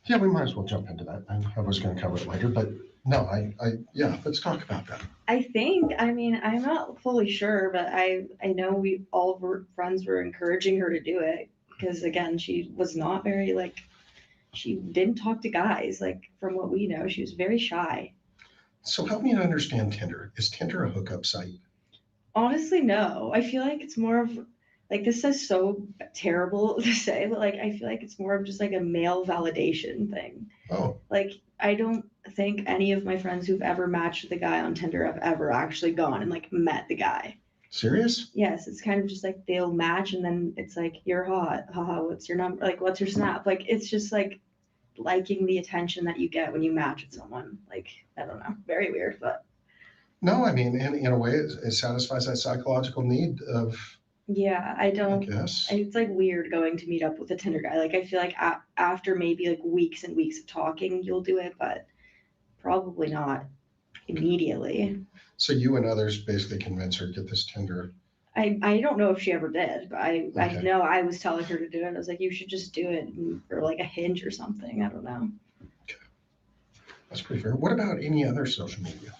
Yeah, we might as well jump into that. I was going to cover it later, but no, let's talk about that. I think, I'm not fully sure, but I know we all were friends were encouraging her to do it because again, she was not very she didn't talk to guys. From what we know, she was very shy. So help me to understand Tinder. Is Tinder a hookup site? Honestly, no. I feel like it's more of like this is so terrible to say, but like I feel like it's more of just like a male validation thing. Oh. Like I don't think any of my friends who've ever matched with a guy on Tinder have ever actually gone and like met the guy. Serious? Yes, it's kind of just like they'll match and then it's like you're hot, haha, what's your number? Like what's your snap? Like it's just like liking the attention that you get when you match with someone. Like I don't know, very weird, but No, I mean, in a way, it satisfies that psychological need of. yeah, I don't. I guess. It's like weird going to meet up with a Tinder guy. Like I feel like after maybe like weeks and weeks of talking, you'll do it, but probably not immediately. So you and others basically convince her to get this Tinder. I don't know if she ever did, but I Okay. know I was telling her to do it. I was like, you should just do it or like a Hinge or something. I don't know. Okay. That's pretty fair. What about any other social media?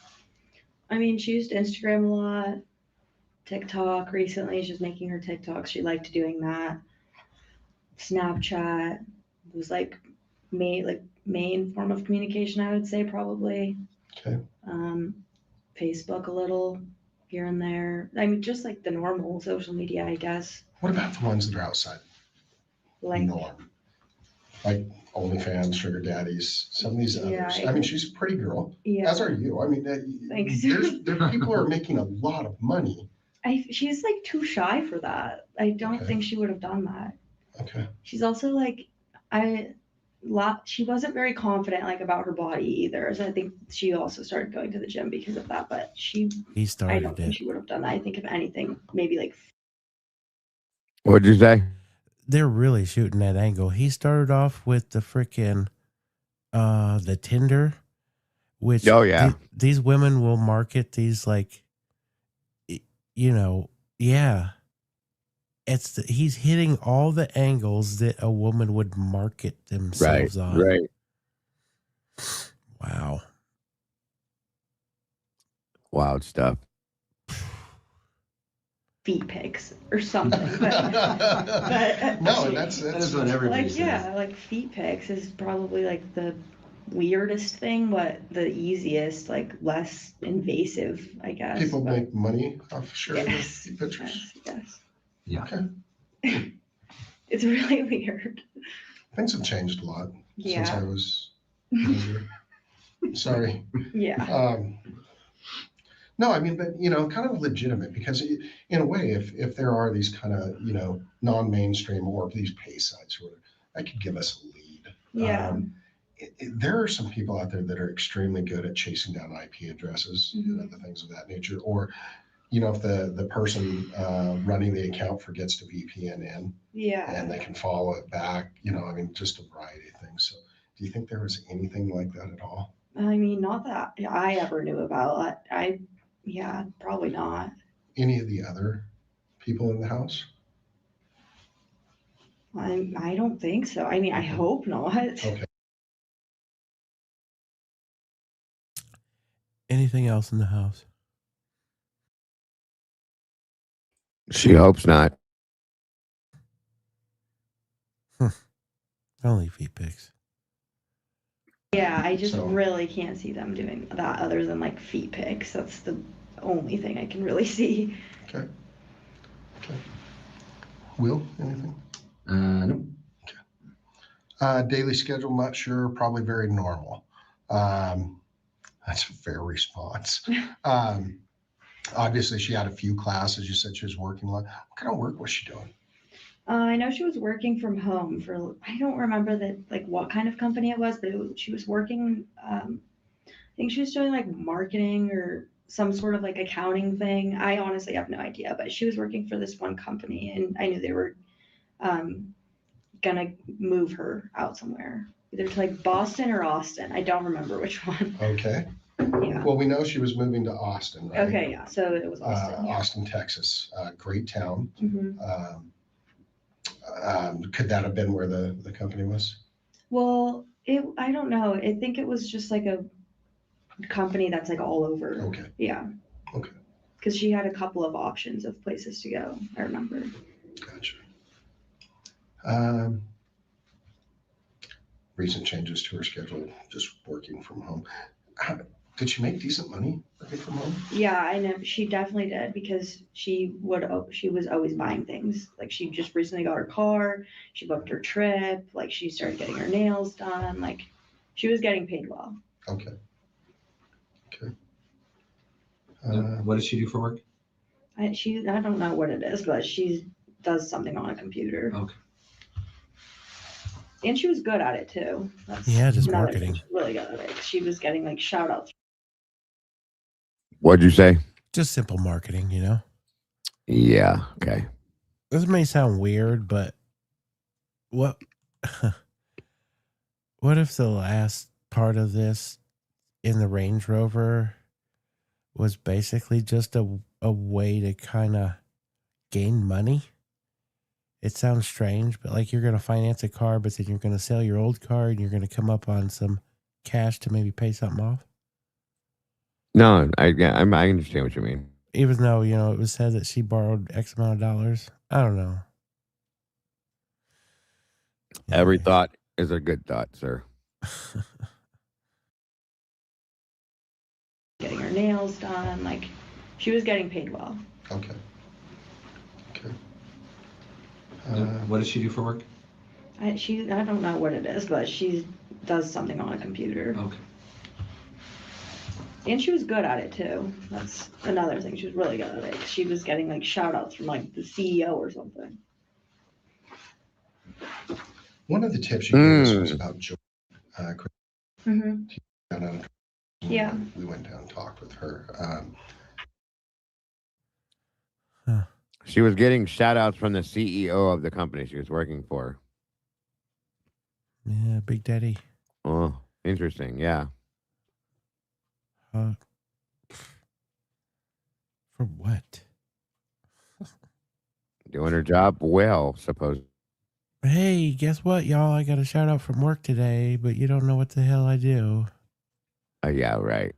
I mean, she used Instagram a lot, TikTok recently. She's making her TikToks. She liked doing that. Snapchat was like main form of communication, I would say probably. Okay. Facebook a little here and there. I mean, just like the normal social media, I guess. What about the ones that are outside Like norm? Like OnlyFans, sugar daddies, some of these others. I mean, she's a pretty girl. Yeah. As are you. I mean, Thanks. there are people who are making a lot of money. She's like too shy for that. I don't think she would have done that. Okay. She's also like she wasn't very confident like about her body either. So I think she also started going to the gym because of that. But I don't think she would have done that. I think if anything, maybe like. What'd you say? They're really shooting that angle. He started off with the freaking the Tinder, which these women will market these like, yeah. He's hitting all the angles that a woman would market themselves on. Right. Wow. Wild stuff. Feet pics or something. But no, that's what everybody says. Yeah, like feet pics is probably like the weirdest thing, but the easiest, like less invasive, I guess. People make money off sharing feet pictures. Yes. Yeah. Okay. It's really weird. Things have changed a lot since I was younger. Sorry. Yeah. No, I mean, but kind of legitimate because in a way, if there are these kind of non-mainstream or these pay sites or whatever, that could give us a lead. Yeah. There are some people out there that are extremely good at chasing down IP addresses and other things of that nature. Or, if the person running the account forgets to VPN in, and they can follow it back. Just a variety of things. So, do you think there was anything like that at all? I mean, not that I ever knew about. Yeah, probably not. Any of the other people in the house? I don't think so. I mean, I hope not. Okay. Anything else in the house? She hopes not. Only feet pics. Yeah, I just really can't see them doing that other than like feet pics. That's the only thing I can really see. Okay. Will, anything? No. Okay. Daily schedule, not sure. Probably very normal. That's a fair response. Obviously, she had a few classes. You said she was working a lot. What kind of work was she doing? I know she was working from home for, I don't remember what kind of company it was, but she was working, I think she was doing like marketing or some sort of like accounting thing. I honestly have no idea, but she was working for this one company and I knew they were gonna move her out somewhere, either to like Boston or Austin. I don't remember which one. Okay. Yeah. Well, we know she was moving to Austin, right? Okay, yeah. So it was Austin. Austin, Texas. Great town. Mm-hmm. Could that have been where the company was? Well, I don't know. I think it was just like a company that's like all over. Okay. Yeah. Okay. Because she had a couple of options of places to go, I remember. Gotcha. Recent changes to her schedule, just working from home. Did she make decent money working from home? Yeah, I know she definitely did because she was always buying things. Like she just recently got her car, she booked her trip, like she started getting her nails done, like she was getting paid well. Okay. Okay. What does she do for work? I don't know what it is, but she does something on a computer. Okay. And she was good at it too. That's just another thing, marketing. she was really good at it. She was getting like shout outs. What'd you say? Just simple marketing, you know? Yeah. Okay. This may sound weird, but what what if the last part of this in the Range Rover was basically just a way to kind of gain money? It sounds strange, but like you're going to finance a car, but then you're going to sell your old car and you're going to come up on some cash to maybe pay something off. No, I understand what you mean. Even though, you know, it was said that she borrowed X amount of dollars. I don't know. Every thought is a good thought, sir. Getting her nails done, like she was getting paid well. Okay. Okay. What does she do for work? I don't know what it is, but she does something on a computer. Okay. And she was good at it too. That's another thing. She was really good at it. She was getting like shout outs from like the CEO or something. One of the tips you gave us was about Joy. Yeah. We went down and talked with her. She was getting shout outs from the CEO of the company she was working for. Yeah, Big Daddy. Oh, interesting. Yeah. For what? Doing her job well, suppose. Hey, guess what, y'all? I got a shout out from work today, but you don't know what the hell I do. Yeah, right.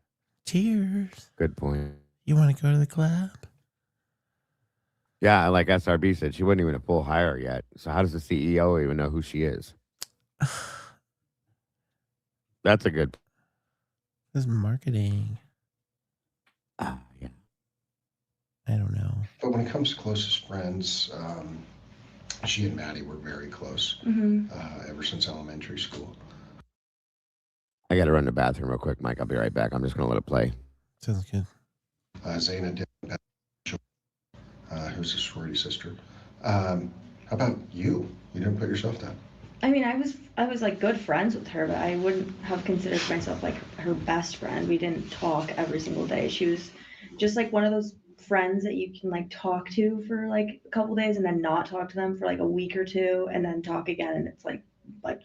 Cheers. Good point. You want to go to the club? Yeah, like SRB said, she wasn't even a full hire yet. So how does the CEO even know who she is? That's a good. This is marketing. Yeah. I don't know. But when it comes to closest friends, she and Maddie were very close ever since elementary school. I got to run to the bathroom real quick, Mike. I'll be right back. I'm just going to let it play. Sounds good. Zaina did, who's a sorority sister. How about you? You didn't put yourself down. I mean, I was like good friends with her, but I wouldn't have considered myself like her best friend. We didn't talk every single day. She was just like one of those friends that you can like talk to for like a couple days and then not talk to them for like a week or two and then talk again, and it's like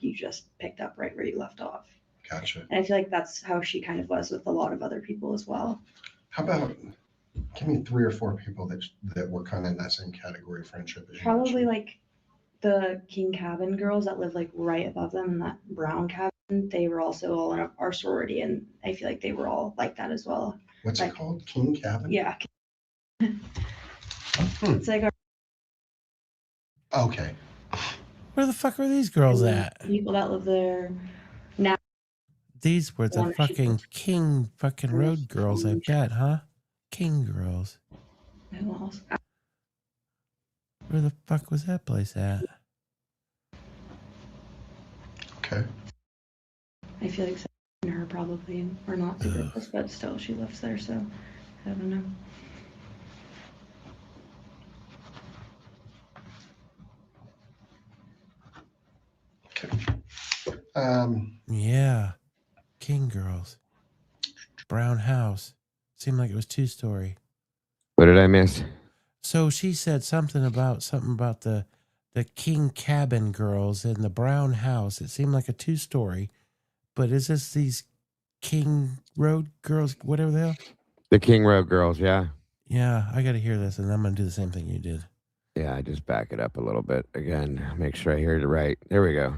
you just picked up right where you left off. Gotcha. And I feel like that's how she kind of was with a lot of other people as well. How about, give me 3 or 4 people that were kind of in that same category of friendship as you Probably mentioned. like the King Cabin girls that live like right above them in that brown cabin. They were also all in our sorority, and I feel like they were all like that as well. What's like, it called? King Cabin? Yeah. It's like Okay. Where the fuck are these girls at? People that live there now. These were the fucking King fucking road girls, I bet, huh? King girls. Who else? Where the fuck was that place at? Okay. I feel like her probably are not super close, but still she lives there, so I don't know. Yeah. King girls. Brown house. Seemed like it was 2-story. What did I miss? So she said something about the King Cabin girls in the brown house. It seemed like a 2-story. But is this these King Road girls, whatever the hell? The King Road girls, yeah. Yeah, I got to hear this, and I'm going to do the same thing you did. Yeah, I just back it up a little bit again. Make sure I hear it right. There we go.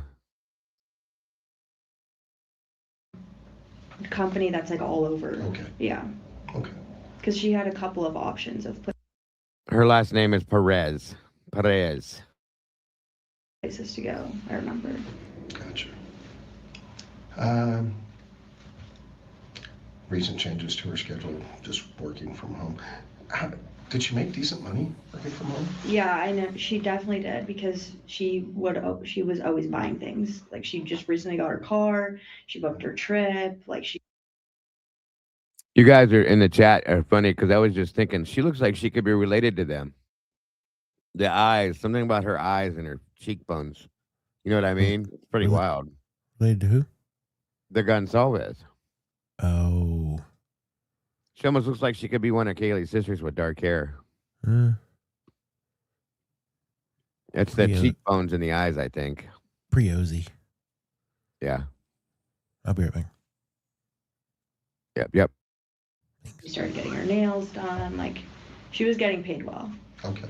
Company that's like all over. Okay. Yeah. Okay. Because she had a couple of options of Her last name is Perez. Perez. places to go. I remember. Gotcha. recent changes to her schedule, just working from home. Did she make decent money working from home? Yeah, I know she definitely did because she was always buying things. Like she just recently got her car, she booked her trip, like she You guys are in the chat are funny because I was just thinking she looks like she could be related to them. The eyes, something about her eyes and her cheekbones. You know what I mean? It's pretty wild. Related to who? The Gonsalves. Oh. She almost looks like she could be one of Kaylee's sisters with dark hair. It's the cheekbones and the eyes, I think. Priosi. Yeah. I'll be right back. Yep. she started getting her nails done. Like she was getting paid well. Okay.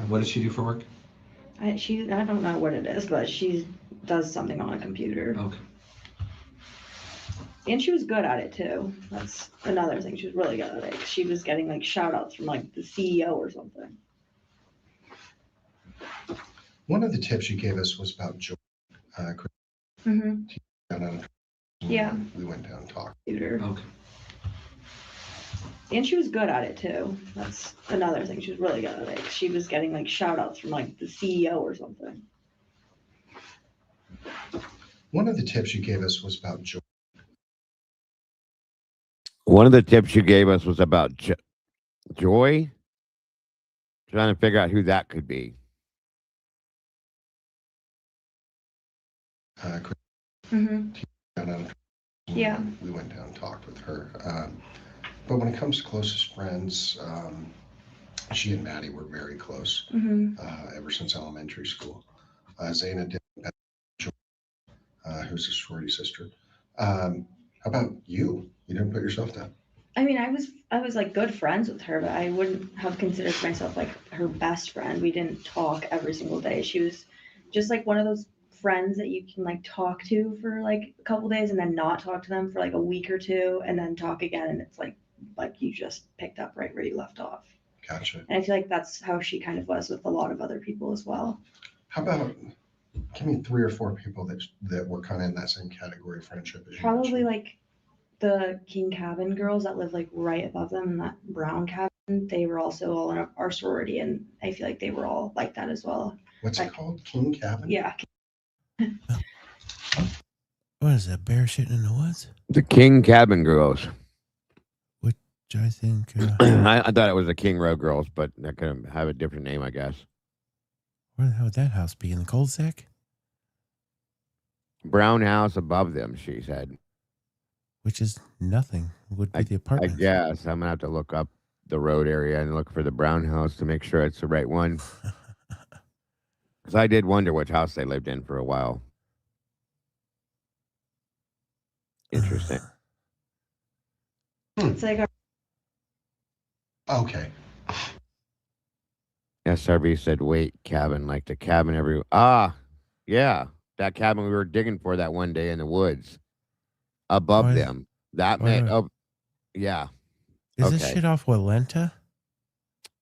What does she do for work? I don't know what it is, but she does something on a computer. Okay. And she was good at it too. That's another thing. She was really good at it. She was getting like shout outs from like the CEO or something. One of the tips you gave us was about joy. Yeah. We went down and talked. Okay. And she was good at it too. That's another thing. She was really good at it. She was getting like shout outs from like the CEO or something. One of the tips you gave us was about joy. One of the tips you gave us was about Joy. Trying to figure out who that could be. Yeah. We went down and talked with her. But when it comes to closest friends, she and Maddie were very close ever since elementary school. Zaina did, who's a sorority sister. How about you? You didn't put yourself down. I mean, I was like good friends with her, but I wouldn't have considered myself like her best friend. We didn't talk every single day. She was just like one of those friends that you can like talk to for like a couple days and then not talk to them for like a week or two and then talk again, and it's like you just picked up right where you left off. Gotcha. And I feel like that's how she kind of was with a lot of other people as well. How about give me 3 or 4 people that were kind of in that same category of friendship as you Probably mentioned? like the King Cabin girls that live like right above them in that brown cabin. They were also all in our sorority, and I feel like they were all like that as well. What's it called? King Cabin? Yeah. What is that? Bear shitting in the woods? The King Cabin Girls. Which I think. I thought it was the King Row Girls, but that could have a different name, I guess. Where the hell would that house be? In the cul-de-sac? Brown house above them, she said. Which is nothing. Would be the apartment. I guess I'm gonna have to look up the road area and look for the brown house to make sure it's the right one. Because I did wonder which house they lived in for a while. Interesting. It's like Okay. SRV said, wait, cabin, like the cabin yeah. That cabin we were digging for that one day in the woods. Above them. That meant, yeah. Is this shit off Walenta?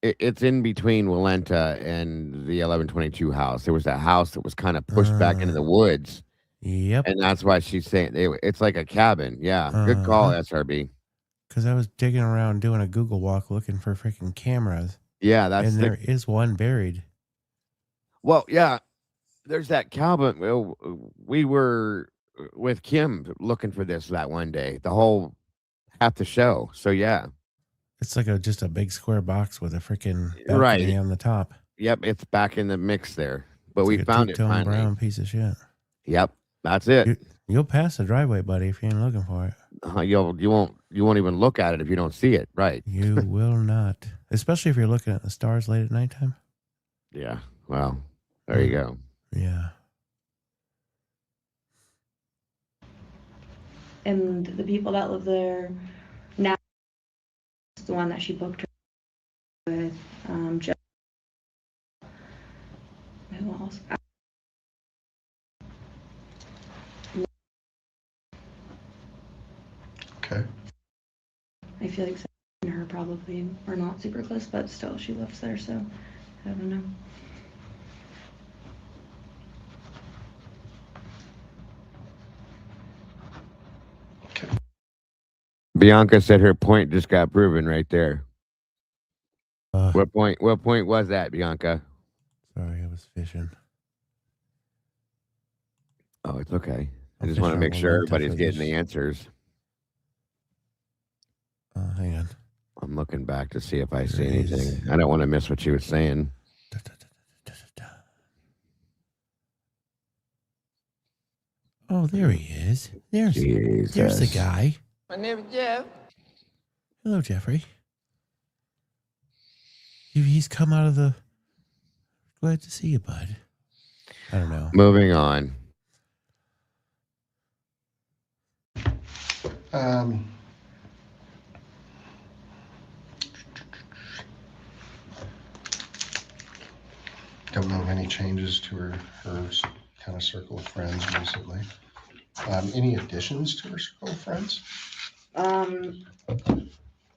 It's in between Walenta and the 1122 house. There was that house that was kind of pushed back into the woods. Yep. And that's why she's saying it's like a cabin. Yeah. Good call, SRB. Because I was digging around doing a Google walk looking for freaking cameras. Yeah, and there is one buried. Well, yeah. There's that cabin. We were with Kim looking for that one day. The whole half the show. So yeah. It's like just a big square box with a freaking balcony on the top. Yep, it's back in the mix there. But It's we like found a it two-tone finally. brown piece of shit. Yep, that's it. You'll pass the driveway, buddy, if you ain't looking for it. You won't even look at it if you don't see it, right? You will not, especially if you're looking at the stars late at nighttime. Yeah. Well, there you go. Yeah. And the people that live there now, the one that she booked her with, Jeff. Who else? Okay. I feel like Sarah and her probably are not super close, but still she lives there, so I don't know. Bianca said her point just got proven right there. What point was that, Bianca? Sorry, I was fishing. Oh, it's okay. I I'm just want to fishing make on sure Walenta everybody's for getting this. the answers. Hang on. I'm looking back to see if I see There it anything. is. I don't want to miss what she was saying. Oh, there he is. There's the Jesus. guy. My name is Jeff. Hello, Jeffrey. He's come out of the... Glad to see you, bud. I don't know. Moving on. Don't know of any changes to her kind of circle of friends recently. Any additions to her circle of friends?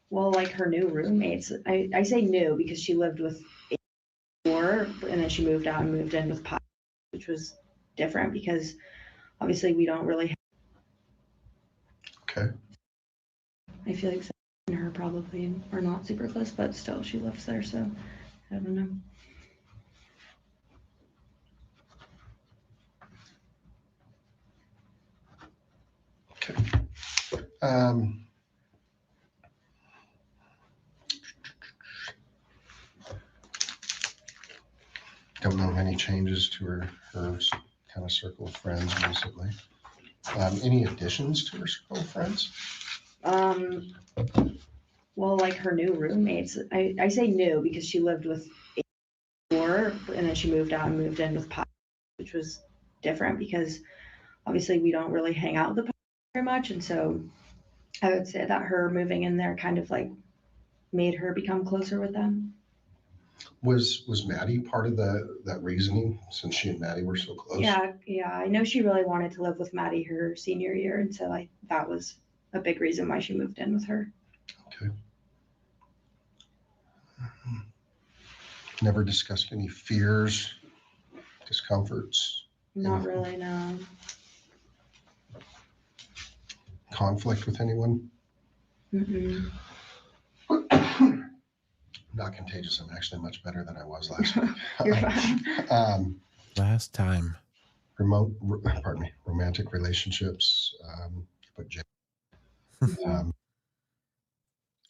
Well, like her new roommates. I say new because she lived with before, and then she moved out and moved in with Pi, which was different because obviously we don't really. Okay. I feel like Zach and her probably are not super close, but still she lives there, so I don't know. Okay. Don't know of any changes to her kind of circle of friends recently. Any additions to her circle of friends? Well, like her new roommates. I say new because she lived with before, and then she moved out and moved in with Pi, which was different because obviously we don't really hang out with the Pi very much, and so I would say that her moving in there kind of like made her become closer with them. Was Maddie part of that reasoning since she and Maddie were so close? Yeah. I know she really wanted to live with Maddie her senior year, and so that was a big reason why she moved in with her. Okay. Never discussed any fears, discomforts? Not really, no. Conflict with anyone? Mm-mm. Not contagious. I'm actually much better than I was last week. You're fine. Last time. Romantic relationships. But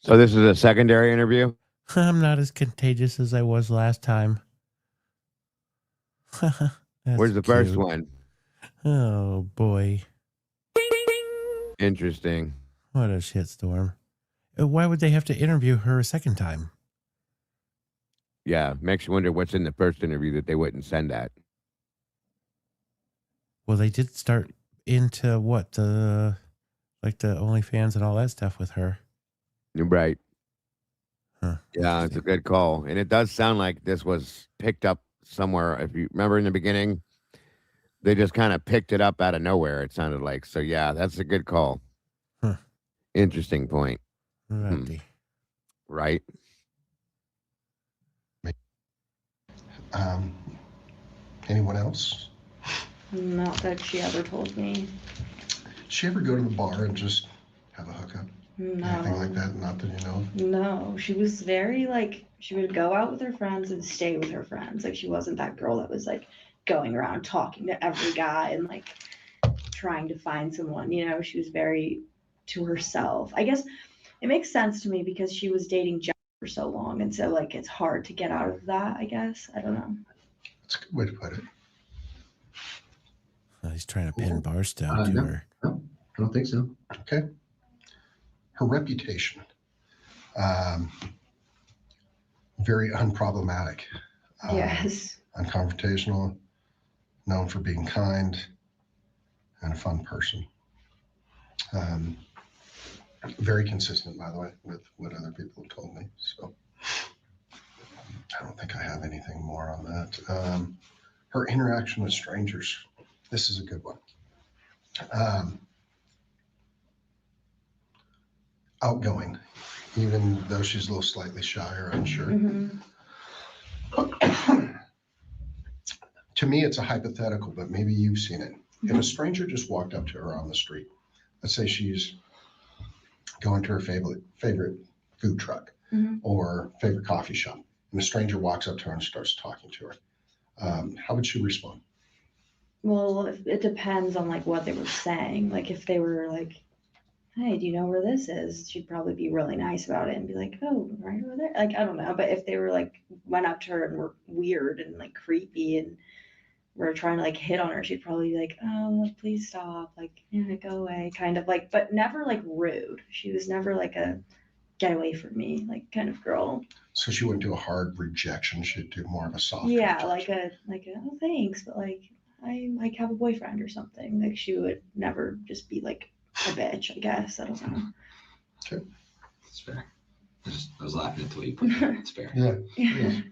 So this is a secondary interview? I'm not as contagious as I was last time. Where's the first one? Oh, boy. Interesting. What a shitstorm. Why would they have to interview her a second time? Yeah, makes you wonder what's in the first interview that they wouldn't send that. Well, they did start into what? The OnlyFans and all that stuff with her. You're right. Huh. Yeah, it's a good call. And it does sound like this was picked up somewhere. If you remember in the beginning, they just kind of picked it up out of nowhere, it sounded like. So, yeah, that's a good call. Huh. Interesting point. Right. Anyone else? Not that she ever told me. Did she ever go to the bar and just have a hookup? No. Anything like that? Not that you know of? No, she was very she would go out with her friends and stay with her friends. Like she wasn't that girl that was going around talking to every guy and trying to find someone, she was very to herself. I guess it makes sense to me because she was dating Jack for so long. And so it's hard to get out of that, I guess. I don't know. That's a good way to put it. He's trying to pin Barstow to her. No, I don't think so. Okay. Her reputation, very unproblematic. Yes. Unconfrontational, known for being kind, and a fun person. Very consistent, by the way, with what other people have told me. So I don't think I have anything more on that. Her interaction with strangers. This is a good one. Outgoing, even though she's a little slightly shy or unsure. Mm-hmm. To me, it's a hypothetical, but maybe you've seen it. If a stranger just walked up to her on the street, let's say she's going to her favorite food truck or favorite coffee shop, and a stranger walks up to her and starts talking to her. How would she respond? Well, it depends on like what they were saying. Like if they were like, "Hey, do you know where this is?" She'd probably be really nice about it and be like, "Oh, right over there." Like I don't know, but if they were like went up to her and were weird and like creepy and were trying to like hit on her, she'd probably be like, "Oh, like please stop, like yeah, go away," kind of like, but never like rude. She was never like a get away from me like kind of girl. So she wouldn't do a hard rejection. She'd do more of a soft. Yeah, like a oh thanks, but like I like have a boyfriend or something. Like she would never just be like a bitch, I guess. I don't know. Okay. That's fair. I was laughing at the way you put that. It's fair. Yeah. Yeah.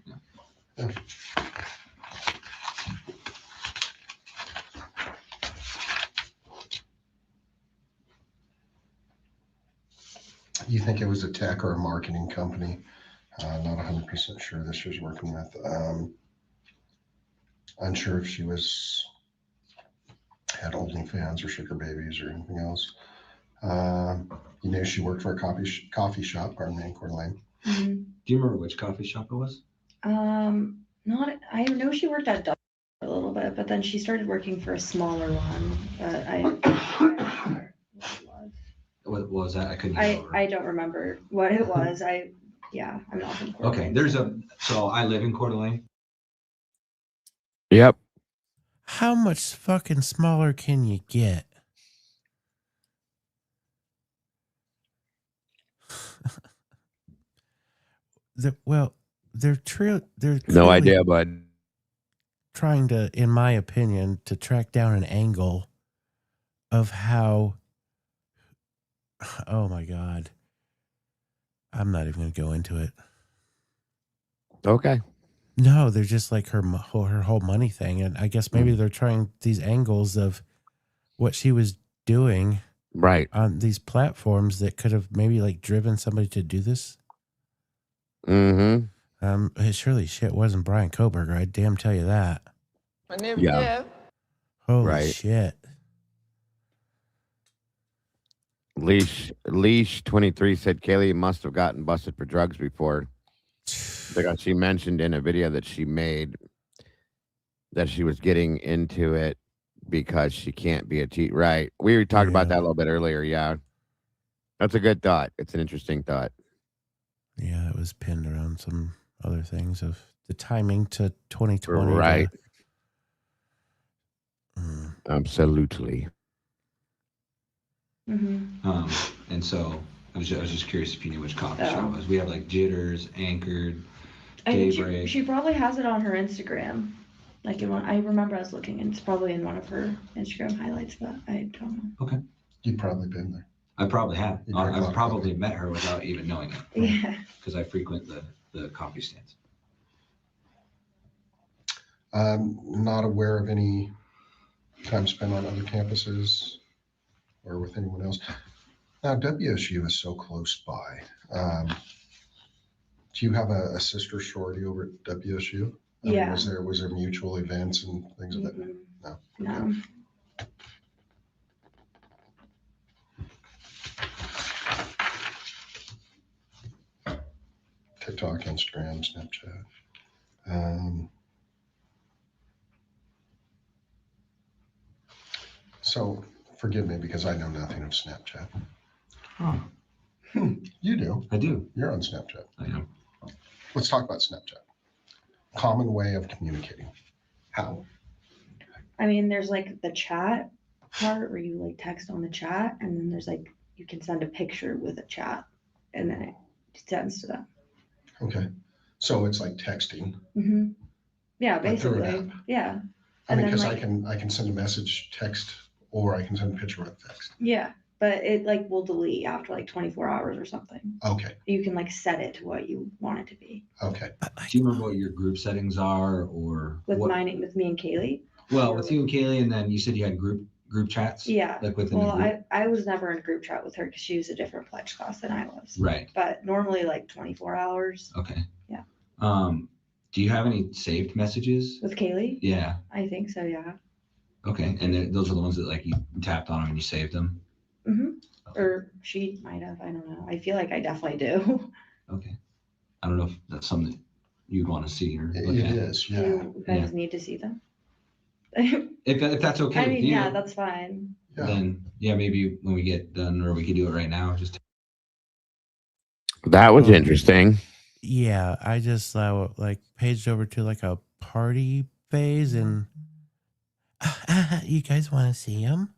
You think it was a tech or a marketing company? Not 100% sure this was working with. Unsure if she had OnlyFans or sugar babies or anything else. You know, she worked for a coffee shop, pardon me, in Coeur d'Alene. Do you remember which coffee shop it was? Not. I know she worked at Dago for a little bit, but then she started working for a smaller one. But I don't remember what it was. What was that? I couldn't. I don't remember what it was. I'm not from Coeur d'Alene. Okay, so I live in Coeur d'Alene. Yep. How much fucking smaller can you get? They're no idea, bud. Trying to, in my opinion, to track down an angle of how. Oh my God. I'm not even going to go into it. Okay. No, they're just like her whole money thing. And I guess maybe they're trying these angles of what she was doing right on these platforms that could have maybe like driven somebody to do this. Mm-hmm. Surely shit wasn't Brian Kohberger. I damn tell you that. My name is Jeff. Holy shit. Leash 23 said Kaylee must have gotten busted for drugs before. Because she mentioned in a video that she made that she was getting into it because she can't be a teacher. Right. We talked about that a little bit earlier. Yeah. That's a good thought. It's an interesting thought. Yeah, it was pinned around some other things of the timing to 2020. Right. Absolutely. And so I was just curious if you knew which coffee shop it was. We have like Jitters, Anchored, Daybreak. She probably has it on her Instagram. Like I remember I was looking, and it's probably in one of her Instagram highlights, but I don't know. Okay. You've probably been there. I probably have. I've probably met her without even knowing it. Yeah. Because I frequent the coffee stands. Not aware of any time spent on other campuses or with anyone else. Now, WSU is so close by. Do you have a sister sorority over at WSU? Yeah. Was there mutual events and things of that? No. No. TikTok, Instagram, Snapchat. So forgive me because I know nothing of Snapchat. Huh. You do. I do. You're on Snapchat. I am. Let's talk about Snapchat. Common way of communicating. How? I mean, there's like the chat part where you like text on the chat, and then there's like you can send a picture with a chat, and then it sends to them. Okay. So it's like texting. Mm-hmm. Yeah, But through basically. an app. Yeah. I mean, And because then, I can send a message text, or I can send a picture with text. Yeah, but it like will delete after like 24 hours or something. Okay. You can like set it to what you want it to be. Okay. Do you remember what your group settings are, or With with me and Kaylee? Well, with you and Kaylee, and then you said you had group chats. Yeah. Like within the group. I was never in a group chat with her because she was a different pledge class than I was. Right. But normally like 24 hours. Okay. Yeah. Do you have any saved messages? With Kaylee? Yeah. I think so, yeah. Okay, and those are the ones that like you tapped on them and you saved them? Mm-hmm. Or she might have. I don't know. I feel like I definitely do. Okay. I don't know if that's something you'd want to see or look It at. is, yeah. You guys need to see them. If that's okay I with mean, you, yeah, that's fine. then maybe when we get done, or we could do it right now. Just That was interesting. Yeah, I just like paged over to like a party phase, and you guys want to see him?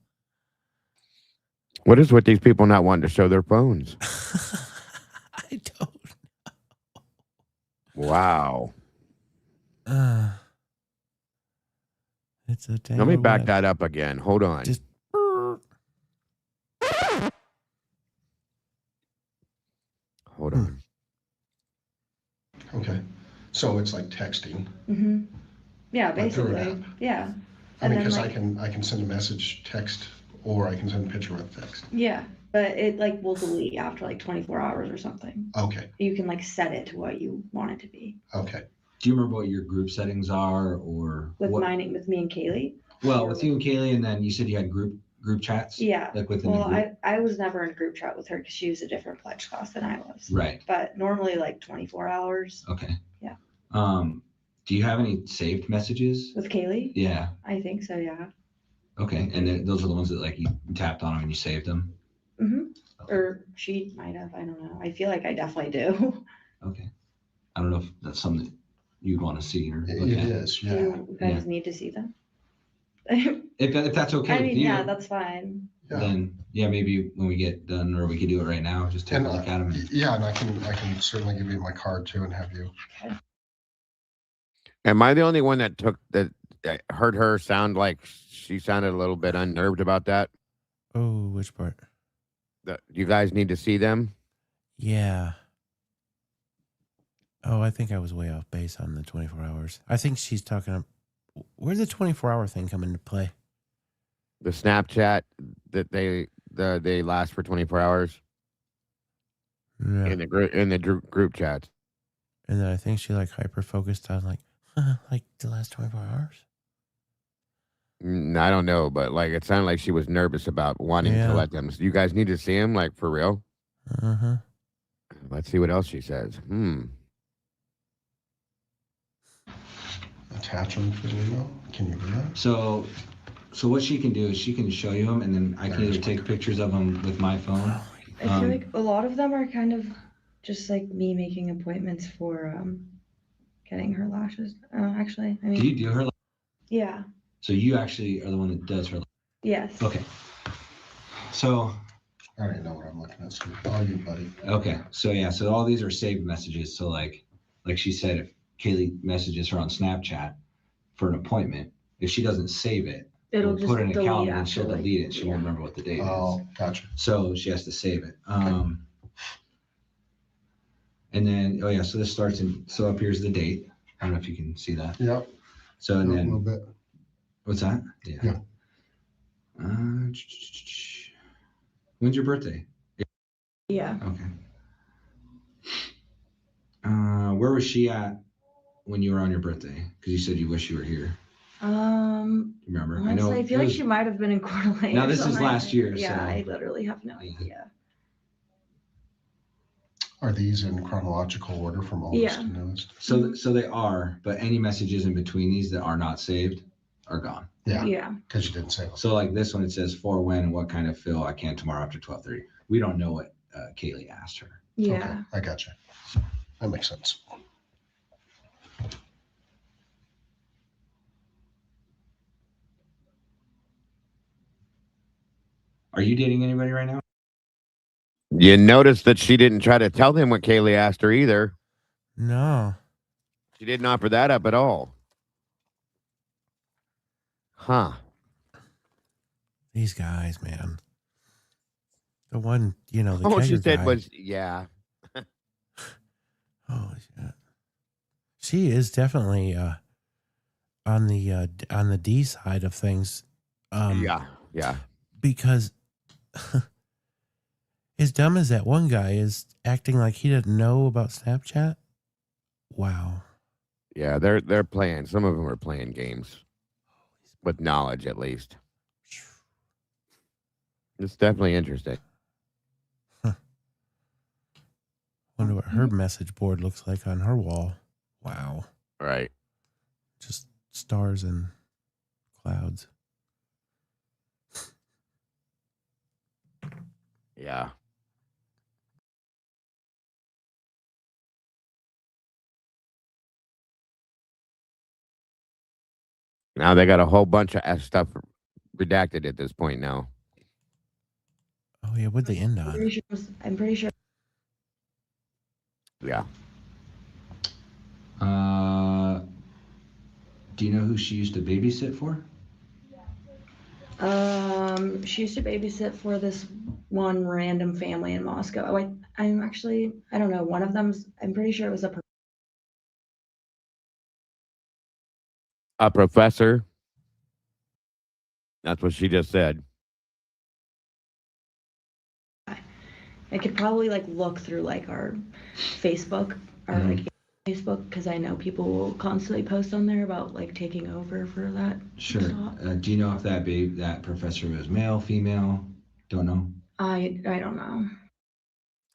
What is with these people not wanting to show their phones? I don't know. Wow. It's a Let me back web. that up again. Hold on. Just hold on. Okay. So it's like texting. Mm-hmm. Yeah, Like through an basically. Yeah. I mean, And then, because like, I can send a message text, or I can send a picture with text. yeah, but it like will delete after like 24 hours or something. Okay. You can like set it to what you want it to be. Okay. do you remember what your group settings are, or With what? with me and Kaylee. Well, with you and Kaylee, and then you said you had group chats. Yeah. Like within Well, the group. I was never in a group chat with her because she was a different pledge class than I was. Right. But normally like 24 hours. Okay. Yeah. Do you have any saved messages? With Kaylee? Yeah. I think so, yeah. Okay, and then those are the ones that like you tapped on them and you saved them. Mm-hmm. Or she might have. I don't know. I feel like I definitely do. Okay. I don't know if that's something you'd want to see or look It at. is, yeah. You guys need to see them. If that's okay I with mean, you, yeah, that's fine. then maybe when we get done, or we could do it right now, just take a look at them. Yeah, and I can certainly give you my card too and have you. Am I the only one that heard her sound like she sounded a little bit unnerved about that? Oh, which part? You guys need to see them? Yeah. Oh, I think I was way off base on the 24 hours. I think she's talking. Where's the 24-hour thing come into play? The Snapchat that they last for 24 hours. Yeah. In the group chats. And then I think she like hyper focused on like the last 24 hours. I don't know, but like it sounded like she was nervous about wanting to let them. You guys need to see him, like for real. Uh-huh. Let's see what else she says. Attach them to the email. Can you do that? So what she can do is she can show you them, and then I can either take pictures of them with my phone. I feel like a lot of them are kind of just like me making appointments for getting her lashes. Actually, I mean. Do you do her? Yeah. So you actually are the one that does her. Yes. Okay. So. I don't even know what I'm looking at. So all you, buddy. Okay. So yeah. So all these are saved messages. So like she said, if Kaylee messages her on Snapchat for an appointment, if she doesn't save it, it'll just put it in a delete calendar and she'll delete it. She won't yeah. remember what the date is. Oh, gotcha. So she has to save it. And then, so this starts so up here's the date. I don't know if you can see that. Yep. So and a then, little bit. What's that? Yeah. When's your birthday? Yeah. Okay. Where was she at when you were on your birthday? Because you said you wish you were here. Remember? Honestly, I feel like she might have been in Coeur d'Alene. Now this is last year. Yeah, so. I literally have no idea. Are these in chronological order from oldest to newest? So they are, but any messages in between these that are not saved are gone. Yeah. Yeah. Because you didn't save them. So like this one, it says for when and what kind of fill I can tomorrow after 12:30. We don't know what Kaylee asked her. Yeah. Okay, I gotcha. That makes sense. Are you dating anybody right now? You notice that she didn't try to tell him what Kaylee asked her either. No. She didn't offer that up at all. Huh. These guys, man. The one, the all she said guy. was, yeah. Oh, shit. She is definitely on the D side of things. Yeah. Because as dumb as that one guy is acting like he didn't know about Snapchat. Wow. Yeah, they're playing. Some of them are playing games with knowledge, at least. It's definitely interesting. Wonder what her message board looks like on her wall. Wow. Right. Just stars and clouds. Yeah. Now they got a whole bunch of stuff redacted at this point now. Oh yeah, what'd they end on? I'm pretty sure. Yeah. Do you know who she used to babysit for? She used to babysit for this one random family in Moscow. Oh, I'm actually, I don't know. One of them's, I'm pretty sure it was A professor. That's what she just said. I could probably like look through like our Facebook or like Facebook because I know people will constantly post on there about like taking over for that. Sure. Do you know if that professor was male, female? Don't know. I don't know.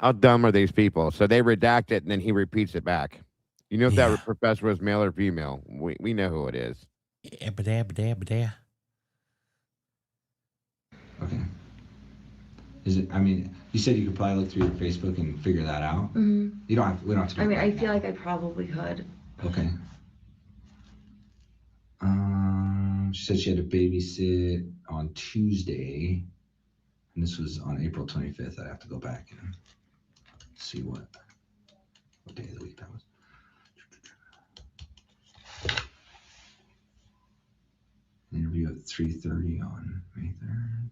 How dumb are these people? So they redact it and then he repeats it back. You know if that professor was male or female? We know who it is. Yeah. Okay. Is it? I mean, you said you could probably look through your Facebook and figure that out. Mm-hmm. You don't have. We don't have to. I mean, I feel like I probably could. Okay. She said she had to babysit on Tuesday, and this was on April 25th. I'd have to go back and see what day of the week that was. Interview at 3:30 on May 3rd.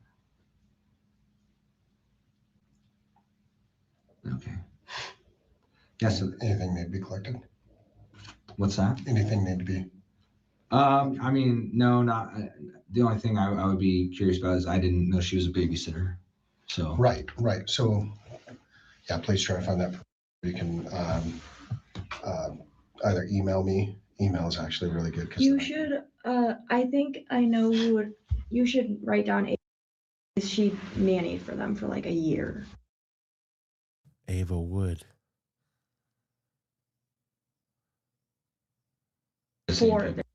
Okay. Yeah, so anything need to be collected? What's that? Anything need to be? I mean, no, not. The only thing I would be curious about is I didn't know she was a babysitter. So Right. So, yeah, please try to find that. You can either email me. Email is actually really good. You should. I think I know who would. You should write down. She nannied for them for like a year. Ava Wood.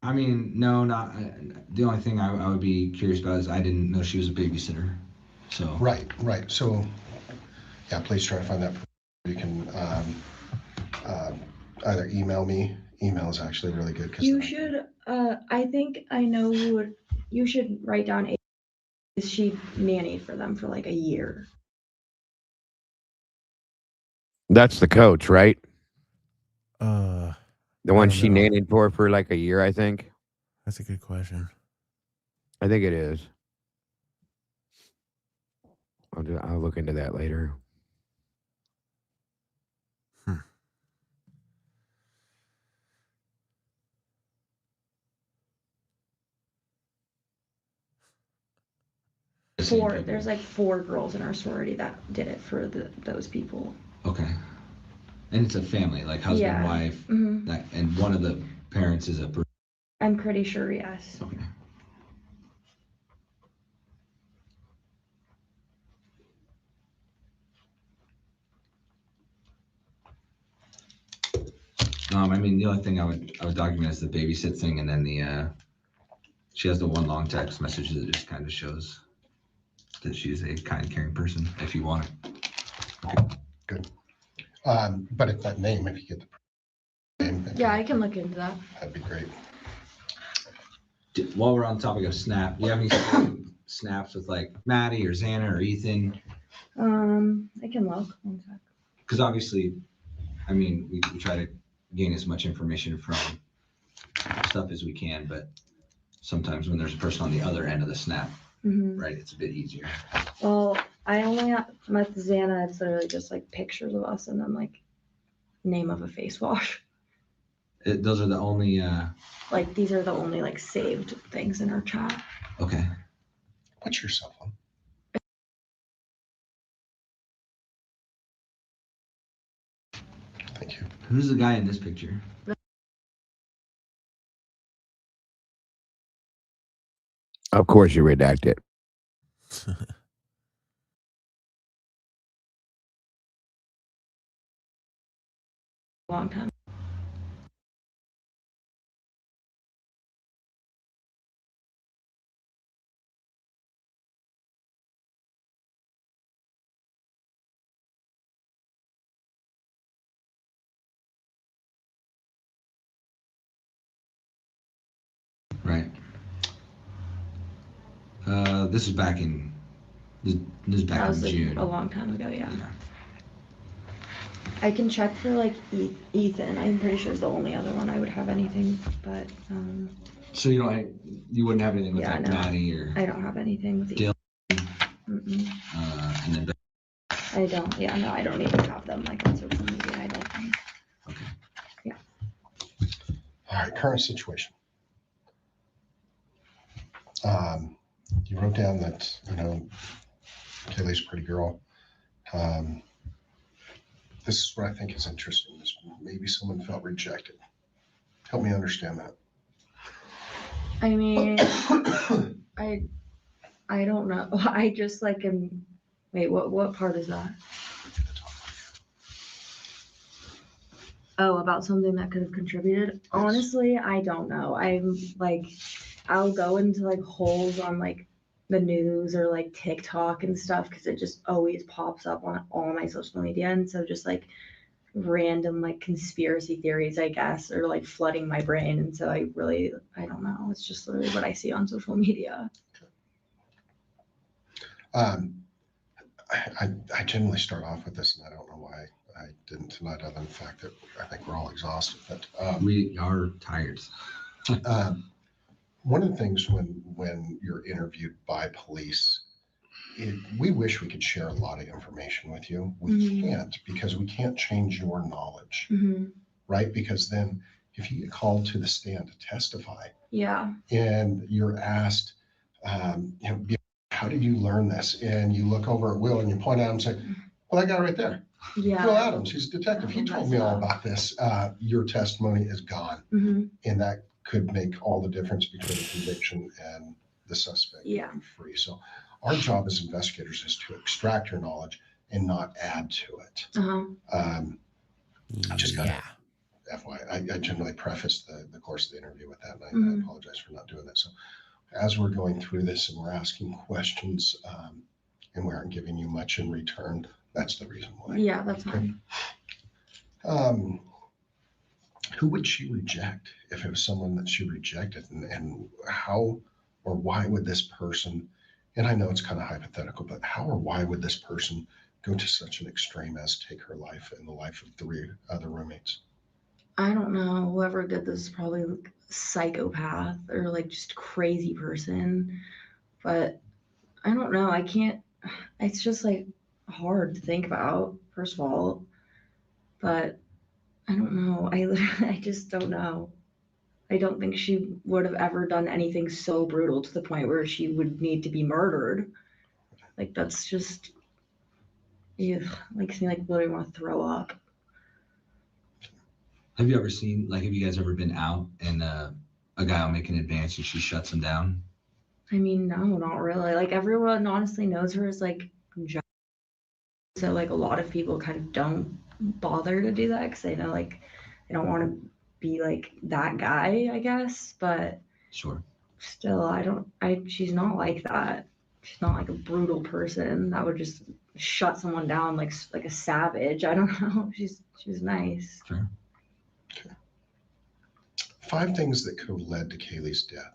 I mean, no, not. The only thing I would be curious about is I didn't know she was a babysitter. So Right. So, yeah, please try to find that. You can either email me. Email is actually really good. You should. I think I know who would. You should write down. She nannied for them for like a year. That's the coach, right? The one she nannied for like a year, I think. That's a good question. I think it is. I'll look into that later. There's like 4 girls in our sorority that did it for those people. Okay. And it's a family, like husband, wife, that, and one of the parents is a. I'm pretty sure, yes. Okay. I mean, the only thing I would document is the babysit thing, and then the she has the one long text message that just kind of shows that she's a kind, caring person. If you want it. Okay, good. But if that name, if you get the name, Yeah, I can look into that. that'd be great. While we're on the topic of Snap, do you have any snaps with like Maddie or Xana or Ethan? I can look. One sec. Because obviously, I mean, we try to gain as much information from stuff as we can, but sometimes when there's a person on the other end of the snap, right, it's a bit easier. Well, I only met Xana. It's literally just like pictures of us and then like name of a face wash. Those are the only. Like these are the only like saved things in our chat. Okay. What's your cell phone? Thank you. Who's the guy in this picture? Of course you redact it. a long time. Right. This is back in this is back That was in like June. a long time ago, yeah. I can check for like Ethan. I'm pretty sure is the only other one I would have anything, but So you wouldn't have anything with yeah, like no, Maddie or I don't have anything with Dylan, Mm-mm. And then I don't. Yeah, no, I don't even have them like on social media. I don't think. Okay. Yeah. All right, current situation. You wrote down that, Kaylee's a pretty girl. This is what I think is interesting. Is maybe someone felt rejected. Help me understand that. I mean, I don't know. I just like am. Wait, what part is that? Oh, about something that could have contributed? Yes. Honestly, I don't know. I'm like, I'll go into like holes on like the news or like TikTok and stuff because it just always pops up on all my social media. And so just like random like conspiracy theories, I guess, are like flooding my brain. And so I don't know. It's just literally what I see on social media. I generally start off with this, and I don't know why I didn't tonight, other than the fact that I think we're all exhausted. But we are tired. One of the things when you're interviewed by police, we wish we could share a lot of information with you. We can't, because we can't change your knowledge, right? Because then if you get called to the stand to testify, yeah, and you're asked, how did you learn this? And you look over at Will and you point at him and say, well, that guy right there, yeah, Will Adams, he's a detective. He told me all about this. Your testimony is gone. And that could make all the difference between the conviction and the suspect being free. So our job as investigators is to extract your knowledge and not add to it. Just kind of FYI, I generally preface the course of the interview with that, and I apologize for not doing that. So as we're going through this and we're asking questions and we aren't giving you much in return, that's the reason why. Yeah, that's fine. Who would she reject if it was someone that she rejected, and how or why would this person, and I know it's kind of hypothetical, but how or why would this person go to such an extreme as take her life and the life of 3 other roommates? I don't know. Whoever did this is probably like a psychopath or like just crazy person, but I don't know. I can't, it's just like hard to think about, first of all, but I don't know. I just don't know. I don't think she would have ever done anything so brutal to the point where she would need to be murdered. Like that's just, makes me like literally want to throw up. Have you ever seen, like, have you guys ever been out and a guy will make an advance and she shuts him down? I mean, no, not really. Like everyone honestly knows her as like Jack. So like a lot of people kind of don't bother to do that because they know like they don't want to be like that guy, I guess. But sure, still, she's not like that. She's not like a brutal person that would just shut someone down like a savage. I don't know. She's nice. Sure. Okay. 5 things that could have led to Kaylee's death.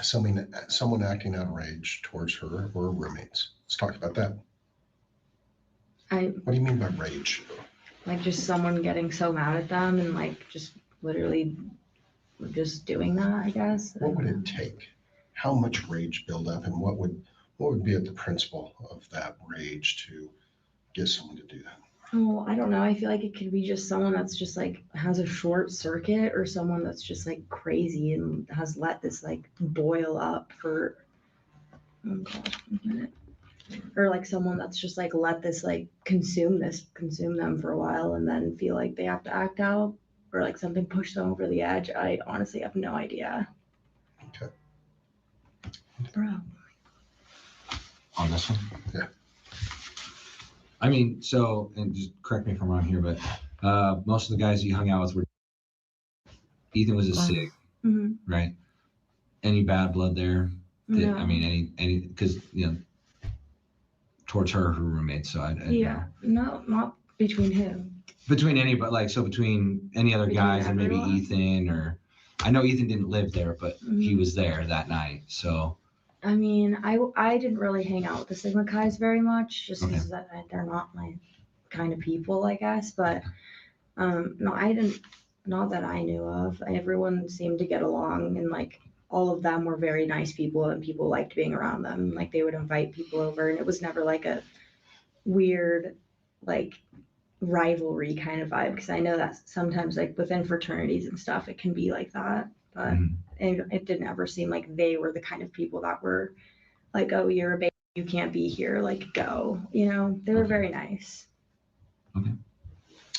Someone acting out of rage towards her or roommates. Let's talk about that. What do you mean by rage? Like just someone getting so mad at them and like just literally just doing that, I guess. What would it take? How much rage build up, and what would be at the principle of that rage to get someone to do that? Oh, I don't know. I feel like it could be just someone that's just like has a short circuit, or someone that's just like crazy and has let this like boil up for, oh gosh, a minute. Or like someone that's just like let this like consume them for a while and then feel like they have to act out, or like something pushed them over the edge. I honestly have no idea. Okay. Bro. On this one? Yeah. I mean, so, and just correct me if I'm wrong here, but most of the guys you hung out with were, Ethan was a SIG, right? Any bad blood there? No. I mean, any, because, towards her roommate, so I Yeah, no, not between him. Between any, but like, so between any other Between guys and maybe everyone? Ethan, or, I know Ethan didn't live there, but he Mhm. was there that night, so. I mean, I didn't really hang out with the Sigma Chi's very much, just Okay. because they're not my kind of people, I guess. But no, I didn't. Not that I knew of. Everyone seemed to get along, and like all of them were very nice people, and people liked being around them. Like they would invite people over, and it was never like a weird, like rivalry kind of vibe. Because I know that sometimes, like within fraternities and stuff, it can be like that. But it didn't ever seem like they were the kind of people that were like, oh, you're a baby, you can't be here, like go. They were very nice.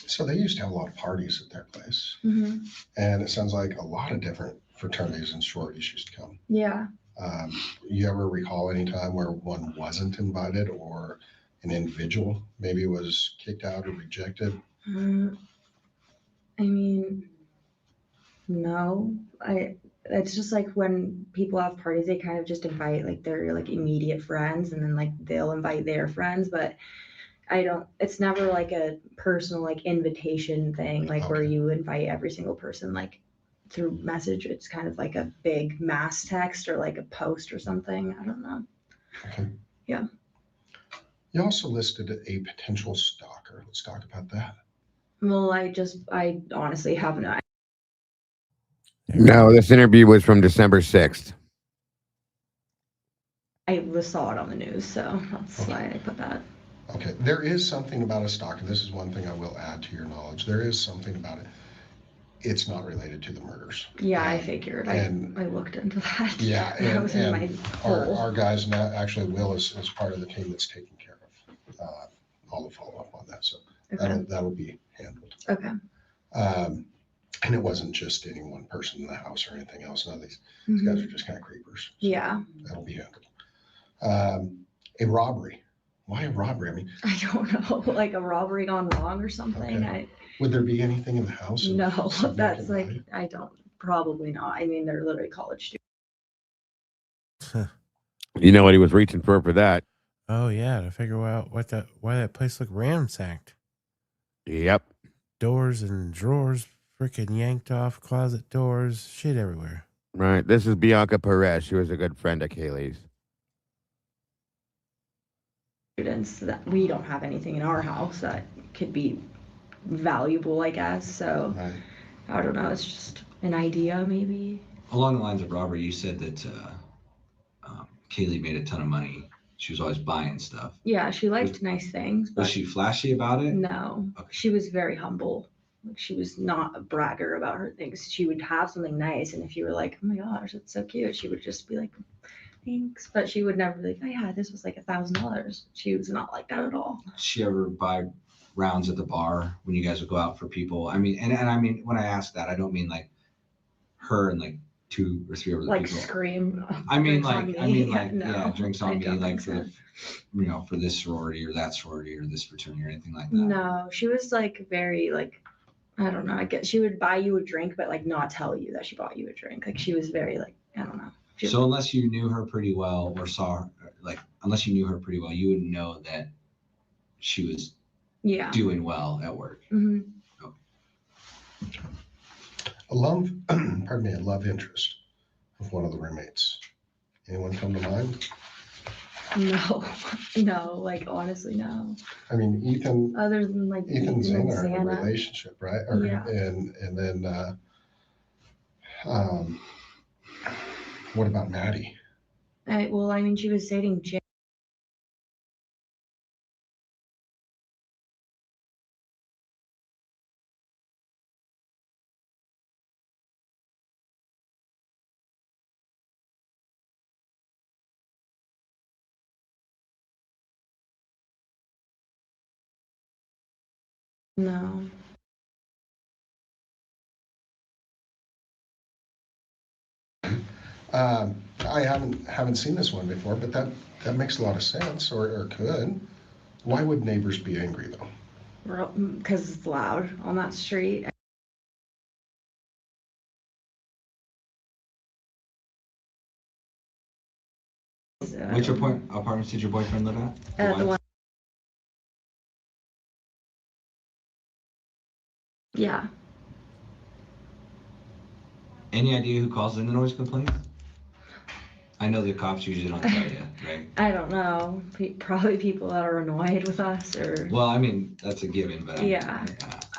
So they used to have a lot of parties at their place. Mm-hmm. And it sounds like a lot of different fraternities and sororities used to come. Yeah. You ever recall any time where one wasn't invited, or an individual maybe was kicked out or rejected? I mean, no. It's just like when people have parties, they kind of just invite like their like immediate friends, and then like they'll invite their friends, but it's never like a personal like invitation thing, like where you invite every single person like through message. It's kind of like a big mass text or like a post or something. I don't know. Okay. Yeah. You also listed a potential stalker. Let's talk about that. Well, I honestly have no. No, this interview was from December 6th. I saw it on the news, so that's why I put that. Okay, there is something about a stalker. This is one thing I will add to your knowledge. There is something about it. It's not related to the murders. Yeah, I figured. I looked into that. Yeah, that was in my hole. Our guys now, actually, Will is part of the team that's taking care of all the follow up on that. So that'll be handled. Okay. And it wasn't just any one person in the house or anything else. None of these guys are just kind of creepers. So yeah. That'll be handled. A robbery. Why a robbery? I mean, I don't know, like a robbery gone wrong or something. Okay. Would there be anything in the house? No, that's like, I don't, probably not. I mean, they're literally college students. You know what he was reaching for that? Oh yeah, to figure out why that place looked ransacked. Yep. Doors and drawers freaking yanked off, closet doors, shit everywhere. Right. This is Bianca Perez. She was a good friend of Kaylee's. Students that we don't have anything in our house that could be valuable, I guess. So I don't know. It's just an idea, maybe. Along the lines of robbery, you said that Kaylee made a ton of money. She was always buying stuff. Yeah, she liked nice things. Was she flashy about it? No, she was very humble. She was not a bragger about her things. She would have something nice, and if you were like, "Oh my gosh, that's so cute," she would just be like, "Thanks," but she would never be like, "Oh yeah, this was like $1,000." She was not like that at all. Did she ever buy rounds at the bar when you guys would go out for people? I mean, and I mean, when I ask that, I don't mean like her and like 2 or 3 other like people. Scream. I mean, like, no, yeah, drinks on me, like so. for this sorority or that sorority or this fraternity or anything like that. No, she was like very like, I don't know. I guess she would buy you a drink, but like not tell you that she bought you a drink. Like she was very like, I don't know. So unless you knew her pretty well or saw her, unless you knew her pretty well, you would know that she was doing well at work. Mm-hmm. Okay. A love interest of one of the roommates. Anyone come to mind? No, like honestly, no. I mean, Ethan. Other than like Ethan and Ethan Zana are in a relationship, right? And then what about Maddie? I mean, she was dating Jay. No. I haven't seen this one before, but that makes a lot of sense, or could. Why would neighbors be angry though? Because it's loud on that street. Which apartments did your boyfriend live at? The one. Yeah. Any idea who calls in the noise complaints? I know the cops usually don't tell you, right? I don't know. Probably people that are annoyed with us, or. Well, I mean, that's a given, but Yeah.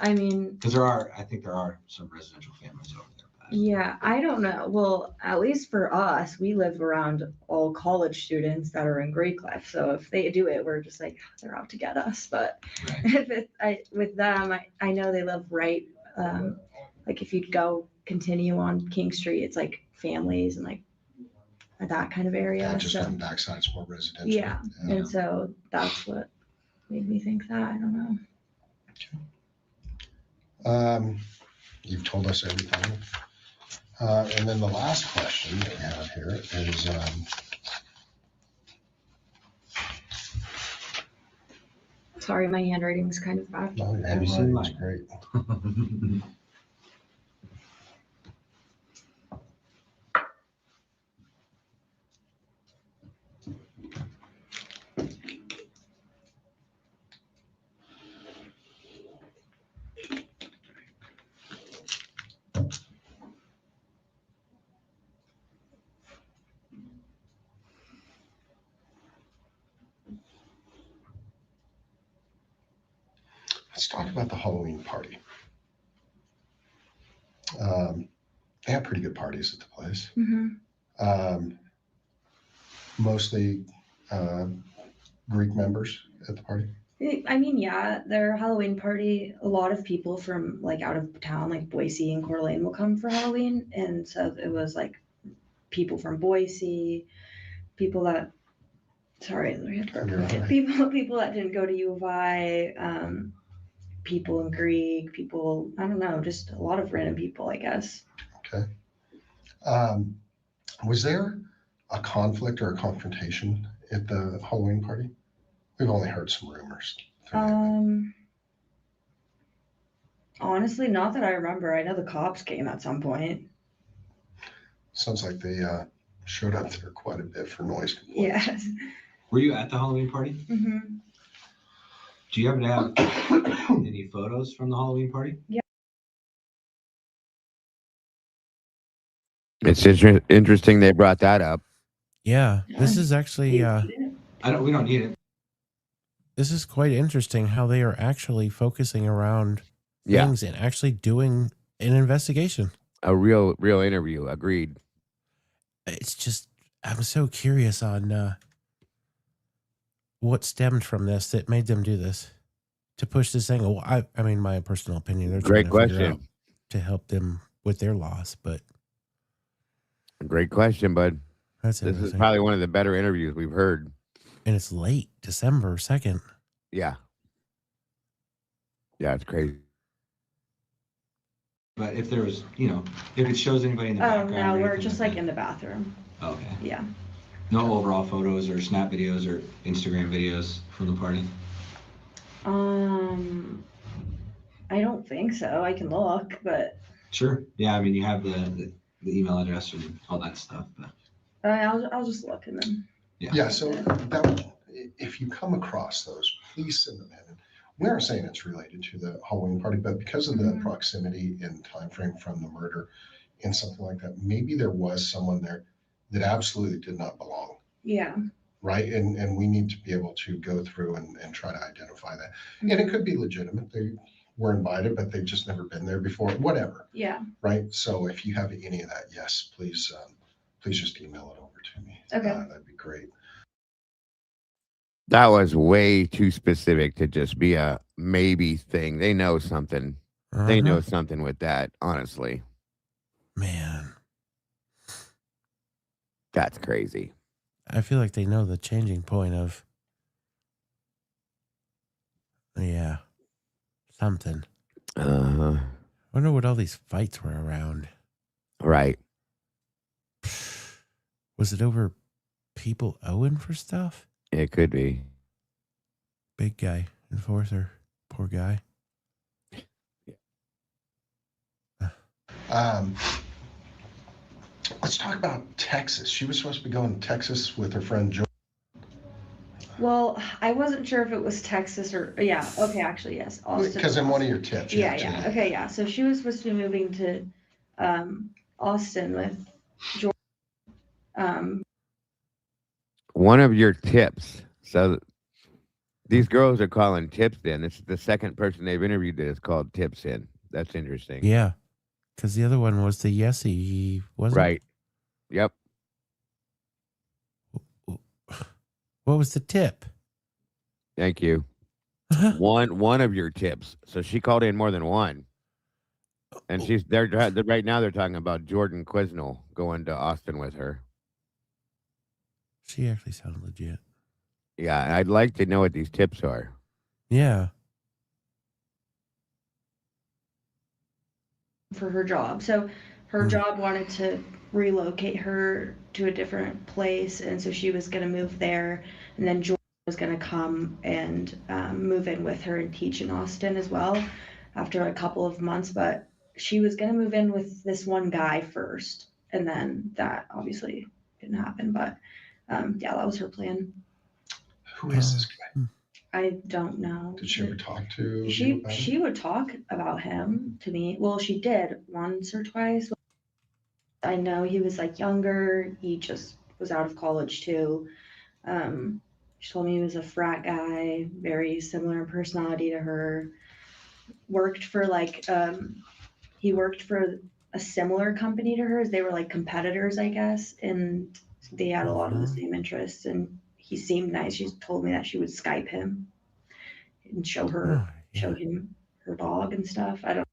I mean. Because I think there are some residential families over there. Yeah, I don't know. Well, at least for us, we live around all college students that are in Great Cliff. So if they do it, we're just like, they're out to get us. But with them, I know they live right. Like if you'd go continue on King Street, it's like families and like that kind of area. Yeah, just on the backside, it's more residential. Yeah. And so that's what made me think that. I don't know. You've told us everything. And then the last question that we have here is, sorry, my handwriting is kind of bad. No, your handwriting is great. Let's talk about the Halloween party. They have pretty good parties at the place. Mm-hmm. Mostly Greek members at the party. I mean, yeah, their Halloween party, a lot of people from like out of town, like Boise and Coeur d'Alene will come for Halloween. And so it was like people from Boise, people that, people that didn't go to U of I, people in Greek, people, I don't know, just a lot of random people, I guess. Okay. Was there a conflict or a confrontation at the Halloween party? We've only heard some rumors. Honestly, not that I remember. I know the cops came at some point. Sounds like they showed up there quite a bit for noise complaints. Yes. Were you at the Halloween party? Mm-hmm. Do you happen to have any photos from the Halloween party? Yeah. It's interesting they brought that up. Yeah, this is actually. We don't need it. This is quite interesting how they are actually focusing around things and actually doing an investigation. A real interview. Agreed. It's just, I'm so curious on what stemmed from this that made them do this to push this angle. I mean, my personal opinion. They're great trying to figure question out to help them with their loss, but great question, bud. This is probably one of the better interviews we've heard. And it's late, December 2nd. Yeah. Yeah, it's crazy. But if there was, if it shows anybody in the background. Oh, no, we're just like in the bathroom. Okay. Yeah. No overall photos or snap videos or Instagram videos from the party? I don't think so. I can look, but. Sure. Yeah, I mean, you have the email address and all that stuff. But. I'll just look and then. Yeah. So if you come across those, please send them in. We aren't saying it's related to the Halloween party, but because of the proximity and time frame from the murder and something like that, maybe there was someone there that absolutely did not belong. Yeah. Right. And we need to be able to go through and try to identify that. And it could be legitimate. They were invited, but they've just never been there before. Whatever. Yeah. Right. So if you have any of that, yes, please just email it over to me. Okay. That'd be great. That was way too specific to just be a maybe thing. They know something. They know something with that, honestly. Man. That's crazy. I feel like they know the changing point of, something. I wonder what all these fights were around. Right. Was it over people owing for stuff? It could be. Big guy, enforcer. Poor guy. Let's talk about Texas. She was supposed to be going to Texas with her friend Joe. Well, I wasn't sure if it was Texas or yeah. Okay, actually yes, Austin. Because in one of your tips. Yeah, yeah. Okay, yeah. So she was supposed to be moving to Austin with George. One of your tips. So these girls are calling tips in. It's the second person they've interviewed that is called tips in. That's interesting. Yeah. Because the other one was the Yessie, wasn't Right. Yep. What was the tip? Thank you. one of your tips. So she called in more than one. And they're right now they're talking about Jordan Quisnell going to Austin with her. She actually sounded legit. Yeah, I'd like to know what these tips are. Yeah. For her job. So her job wanted to relocate her to a different place, and so she was going to move there, and then George was going to come and move in with her and teach in Austin as well after a couple of months, but she was going to move in with this one guy first, and then that obviously didn't happen, but yeah, that was her plan. Who is this guy? I don't know. Did she ever talk to you about him? She would talk about him to me. Well, she did once or twice. I know he was like younger. He just was out of college too. She told me he was a frat guy, very similar in personality to her. Worked for he worked for a similar company to hers. They were like competitors, I guess, and they had a lot of the same interests. And he seemed nice. She told me that she would Skype him and show him her dog and stuff. I don't.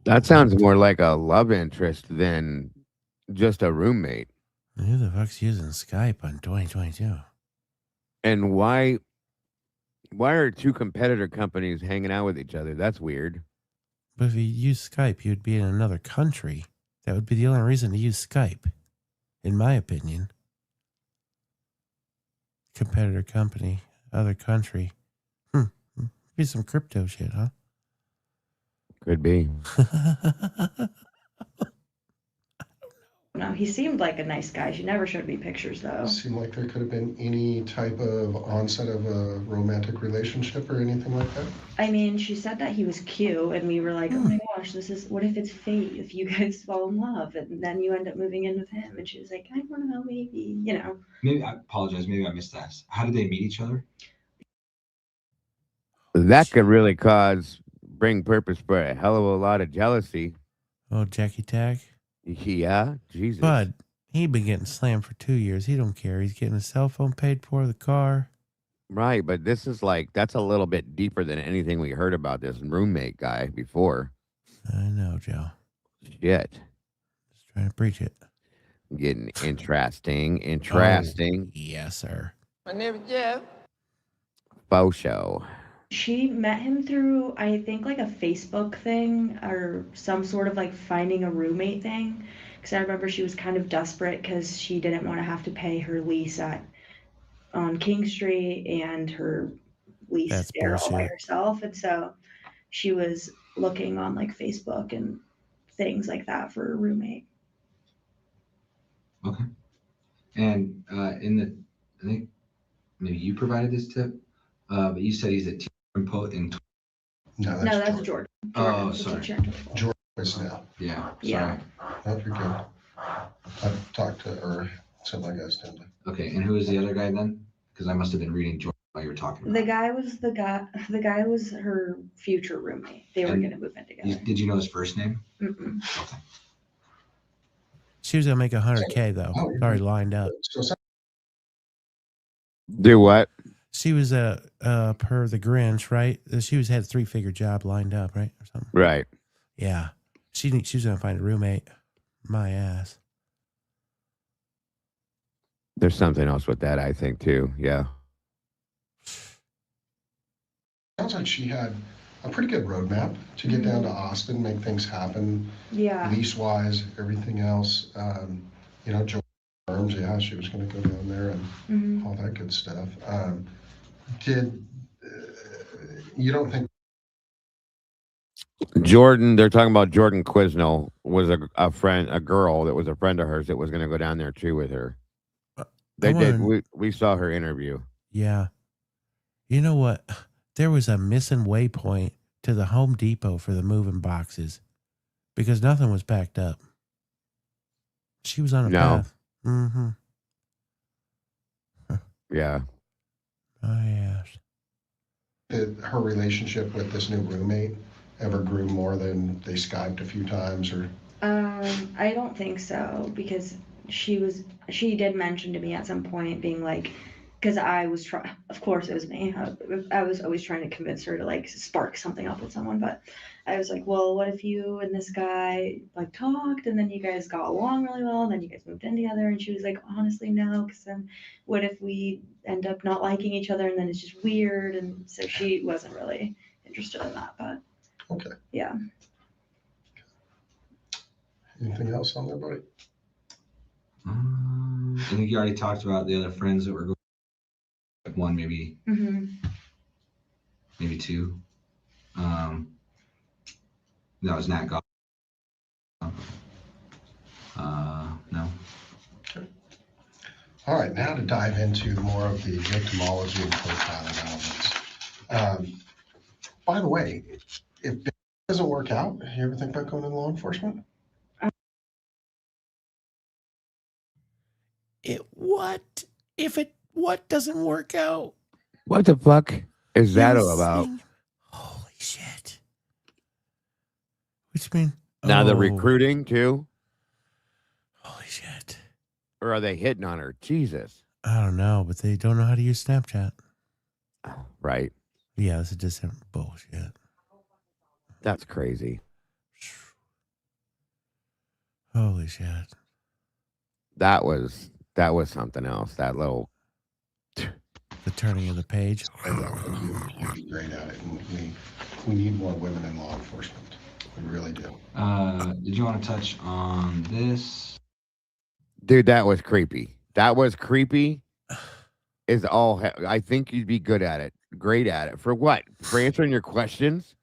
That sounds more like a love interest than just a roommate. Who the fuck's using Skype on 2022? And why are two competitor companies hanging out with each other? That's weird. But if you use Skype, you'd be in another country. That would be the only reason to use Skype, in my opinion. Competitor company, other country. Be some crypto shit, huh? Could be. No, he seemed like a nice guy. She never showed me pictures though. Seemed like there could have been any type of onset of a romantic relationship or anything like that. I mean, she said that he was cute, and we were like, oh my gosh, what if it's fate? If you guys fall in love, and then you end up moving in with him? And she was like, I don't know, maybe, you know. Maybe I apologize. Maybe I missed that. How did they meet each other? That could really bring purpose for a hell of a lot of jealousy. Oh, Jackie Tag? Yeah, Jesus. Bud, he'd been getting slammed for 2 years. He don't care. He's getting his cell phone paid for, the car. Right, but this is that's a little bit deeper than anything we heard about this roommate guy before. I know, Joe. Shit. Just trying to preach it. Getting interesting. Oh, yes, sir. My name is Jeff. Faux show. She met him through, I think, like a Facebook thing or some sort of like finding a roommate thing. Because I remember she was kind of desperate because she didn't want to have to pay her lease on King Street and her lease there all by herself. And so she was looking on like Facebook and things like that for a roommate. Okay. And I think maybe you provided this tip, but you said he's at in. No, that's Jordan. Oh, sorry. Jordan is now. Yeah. Sorry. Yeah. No, you're good. I've talked to her some of my guys tend to. Okay, and who is the other guy then? Because I must have been reading Jordan while you were talking. The guy was her future roommate. They were going to move in together. Did you know his first name? Mm-mm. Okay. She was going to make $100K though. Already lined up. Do what? She was per the Grinch, right? She had a 3-figure job lined up, right? Or something. Right. Yeah. She was going to find a roommate. My ass. There's something else with that, I think, too. Yeah. Sounds like she had a pretty good roadmap to get down to Austin, make things happen. Yeah. Lease-wise, everything else. Joe Firms, yeah, she was going to go down there and all that good stuff. Did you don't think Jordan, they're talking about Jordan Quizno was a friend, a girl that was a friend of hers that was going to go down there too with her. They did. We saw her interview. Yeah. You know what? There was a missing waypoint to the Home Depot for the moving boxes because nothing was packed up. She was on a path. Mm-hmm. Yeah. Oh, yes. did her relationship with this new roommate ever grew more than they Skyped a few times or? I don't think so because she did mention to me at some point being like, because I was trying, of course it was me. I was always trying to convince her to like spark something up with someone, but I was like, well, what if you and this guy like talked and then you guys got along really well and then you guys moved in together? And she was like, honestly, no, because then what if we end up not liking each other and then it's just weird? And so she wasn't really interested in that, but okay. Yeah. Anything else on there, buddy? I think you already talked about the other friends that were going. Like one, maybe, maybe two. That was Nat Goff. No. Okay. All right, now to dive into more of the victimology and profiling elements. By the way, if it doesn't work out, you ever think about going into law enforcement? What doesn't work out? What the fuck is that all about? Holy shit. Which mean Now the recruiting too? Holy shit. Or are they hitting on her? Jesus. I don't know, but they don't know how to use Snapchat. Right. Yeah, this is just bullshit. That's crazy. Holy shit. That was something else. That little the turning of the page. You'd be great at it, and we need more women in law enforcement. We really do. Did you want to touch on this? Dude, that was creepy. That was creepy. Is all. I think you'd be good at it. Great at it. For what? For answering your questions?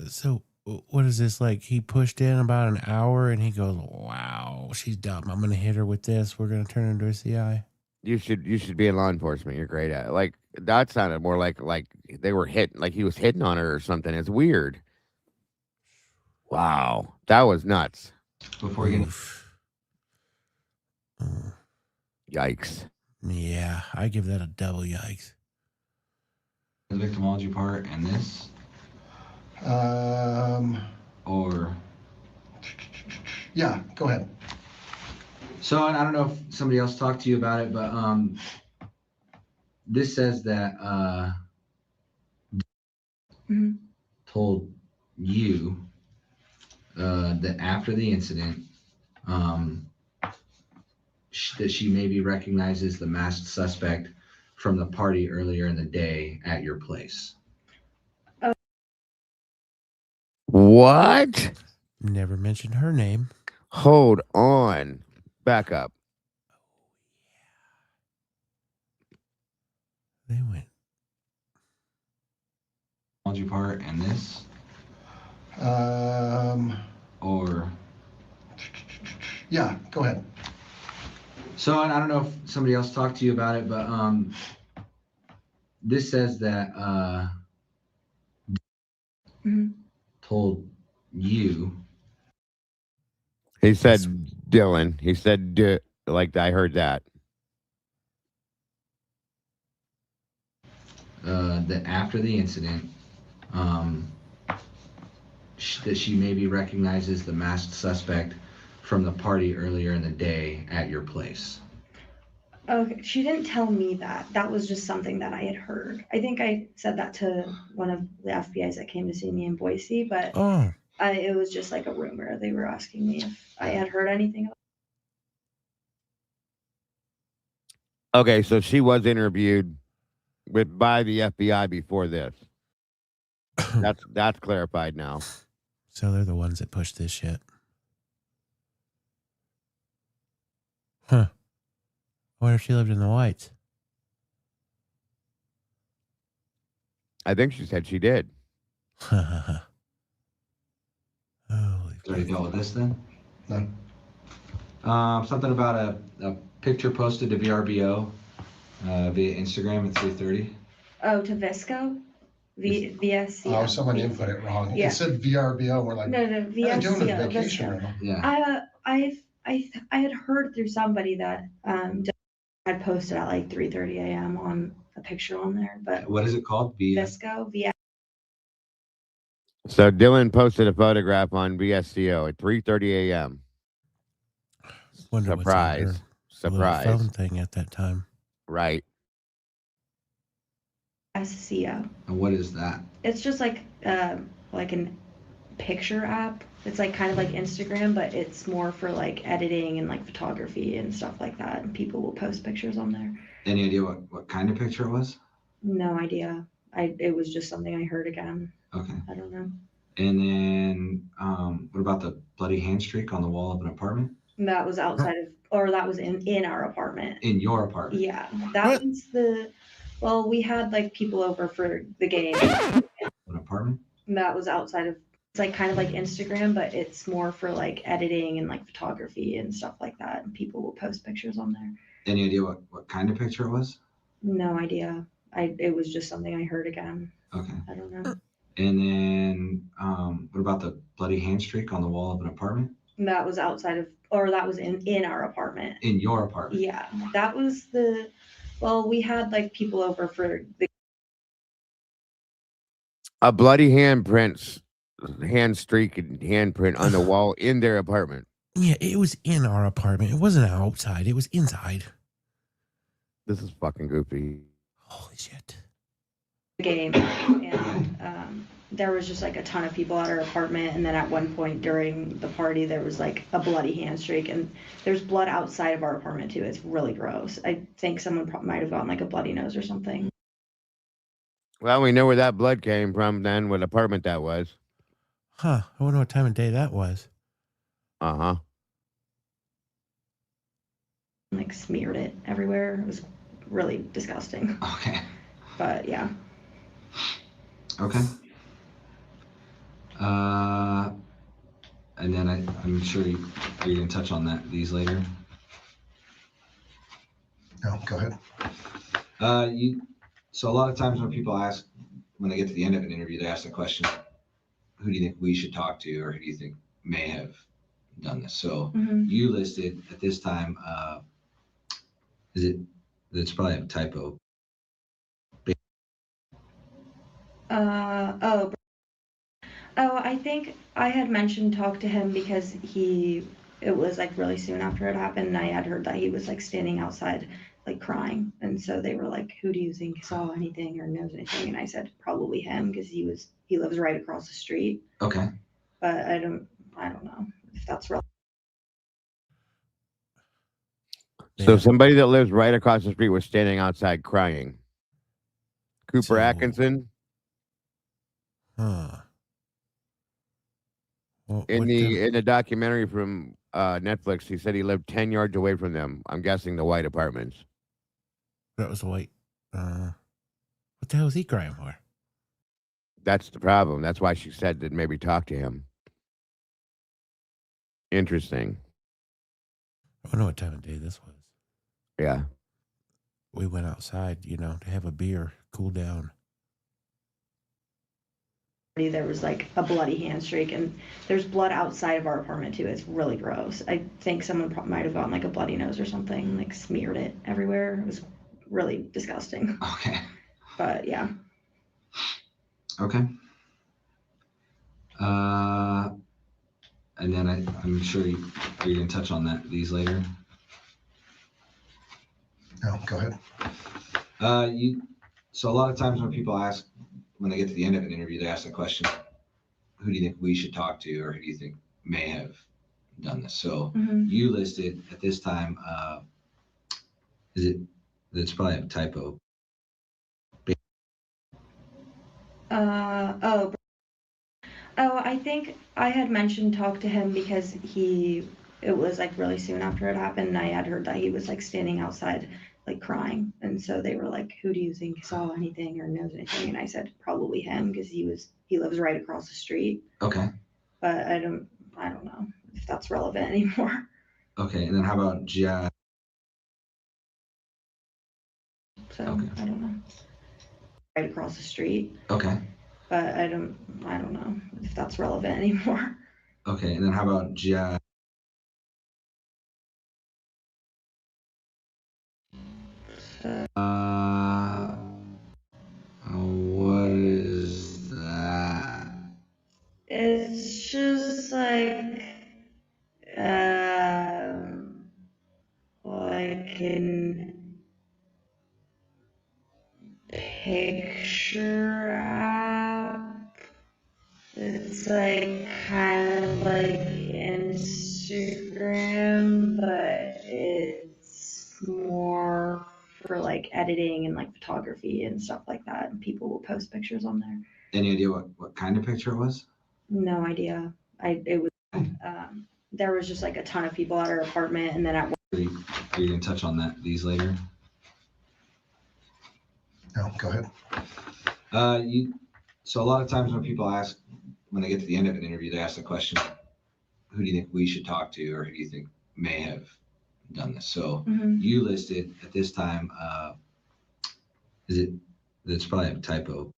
So, what is this like? He pushed in about an hour and he goes, wow, she's dumb. I'm going to hit her with this. We're going to turn her into a CI. You should be in law enforcement. You're great at it. Like, that sounded more like they were hitting, like he was hitting on her or something. It's weird. Wow. That was nuts. Before you Yikes. Yeah, I give that a double yikes. The victimology part and this? Or yeah, go ahead. So I don't know if somebody else talked to you about it, but this says that told you that after the incident that she maybe recognizes the masked suspect from the party earlier in the day at your place. What? Never mentioned her name. Hold on. Back up. They went. Part and this? Or yeah, go ahead. So I don't know if somebody else talked to you about it, but this says that told you. He said Dylan. He said like I heard that. That after the incident, that she maybe recognizes the masked suspect from the party earlier in the day at your place. Okay, she didn't tell me that. That was just something that I had heard. I think I said that to one of the FBI's that came to see me in Boise, but it was just like a rumor. They were asking me if I had heard anything about Okay, so she was interviewed by the FBI before this. That's clarified now. So they're the ones that push this shit. Huh. I wonder if she lived in the Whites. I think she said she did. Holy Already dealt with this then? No. Something about a picture posted to VRBO via Instagram at 3:30. Oh, to Visco? VSCO. Oh, someone input it wrong. Yeah. It said VRBO. We're like, No, they're doing VSCO. a vacation Visco. rental. Yeah. I had heard through somebody that had posted at like 3:30 a.m. on a picture on there, but What is it called? Visco. So Dylan posted a photograph on VSCO at 3:30 a.m. Wonder what's on her Surprise. little Surprise. phone thing at that time. Right. VSCO. And what is that? It's just like an picture app. It's like kind of like Instagram, but it's more for like editing and like photography and stuff like that. And people will post pictures on there. Any idea what kind of picture it was? No idea. It was just something I heard again. Okay. I don't know. And then what about the bloody hand streak on the wall of an apartment? That was outside of, or that was in our apartment. In your apartment? Yeah, that was well, we had like people over for the game. An apartment? That was outside of, it's like kind of like Instagram, but it's more for like editing and like photography and stuff like that. And people will post pictures on there. Any idea what kind of picture it was? No idea. It was just something I heard again. Okay. I don't know. And then what about the bloody hand streak on the wall of an apartment? That was outside of, or that was in our apartment. In your apartment? Yeah, that was well, we had like people over for the. A bloody hand streak and handprint on the wall in their apartment. Yeah, it was in our apartment. It wasn't outside. It was inside. This is fucking goofy. Holy shit. Game, and there was just like a ton of people at our apartment, and then at one point during the party there was like a bloody hand streak, and there's blood outside of our apartment too. It's really gross. I think someone might have gotten like a bloody nose or something. Well, we know where that blood came from then, what apartment that was. Huh. I wonder what time of day that was. Uh-huh. Like smeared it everywhere. It was really disgusting. Okay. But yeah. Okay. And then I'm sure you're going to touch on these later. No, go ahead. So a lot of times when people ask, when they get to the end of an interview, they ask the question, who do you think we should talk to, or who do you think may have done this? So you listed at this time, it's probably a typo. I think I had mentioned talk to him because it was like really soon after it happened, and I had heard that he was like standing outside like crying, and so they were like, who do you think saw anything or knows anything? And I said probably him, because he lives right across the street. Okay. But I don't know if that's real. So somebody that lives right across the street was standing outside crying. Cooper Atkinson. Huh. Well, in the documentary from Netflix, he said he lived 10 yards away from them. I'm guessing the white apartments. That was the white. What the hell is he crying for? That's the problem. That's why she said that maybe talk to him. Interesting. I don't know what time of day this was. Yeah. We went outside, to have a beer, cool down. There was like a bloody hand streak, and there's blood outside of our apartment too. It's really gross. I think someone might have gotten like a bloody nose or something, like smeared it everywhere. It was really disgusting. Okay. But yeah. Okay. And then I'm sure you're going to touch on these later. No, go ahead. So a lot of times when people ask, when they get to the end of an interview, they ask the question, who do you think we should talk to, or who do you think may have done this? So you listed at this time, it's probably a typo. I think I had mentioned talk to him because it was like really soon after it happened, and I had heard that he was like standing outside like crying. And so they were like, who do you think saw anything or knows anything? And I said, probably him, because he lives right across the street. Okay. But I don't know if that's relevant anymore. Okay. And then how about Jack? So I don't know. Right across the street. Okay. But I don't know if that's relevant anymore. Okay. And then how about Jack? What is that? It's just like an picture app. It's like kind of like Instagram, but it's more for like editing and like photography and stuff like that. And people will post pictures on there. Any idea what kind of picture it was? No idea. There was just like a ton of people at her apartment, and then at Are you gonna touch on these later? No, go ahead. So a lot of times when people ask, when they get to the end of an interview, they ask the question, who do you think we should talk to, or who do you think may have done this? So you listed at this time, it's probably a typo.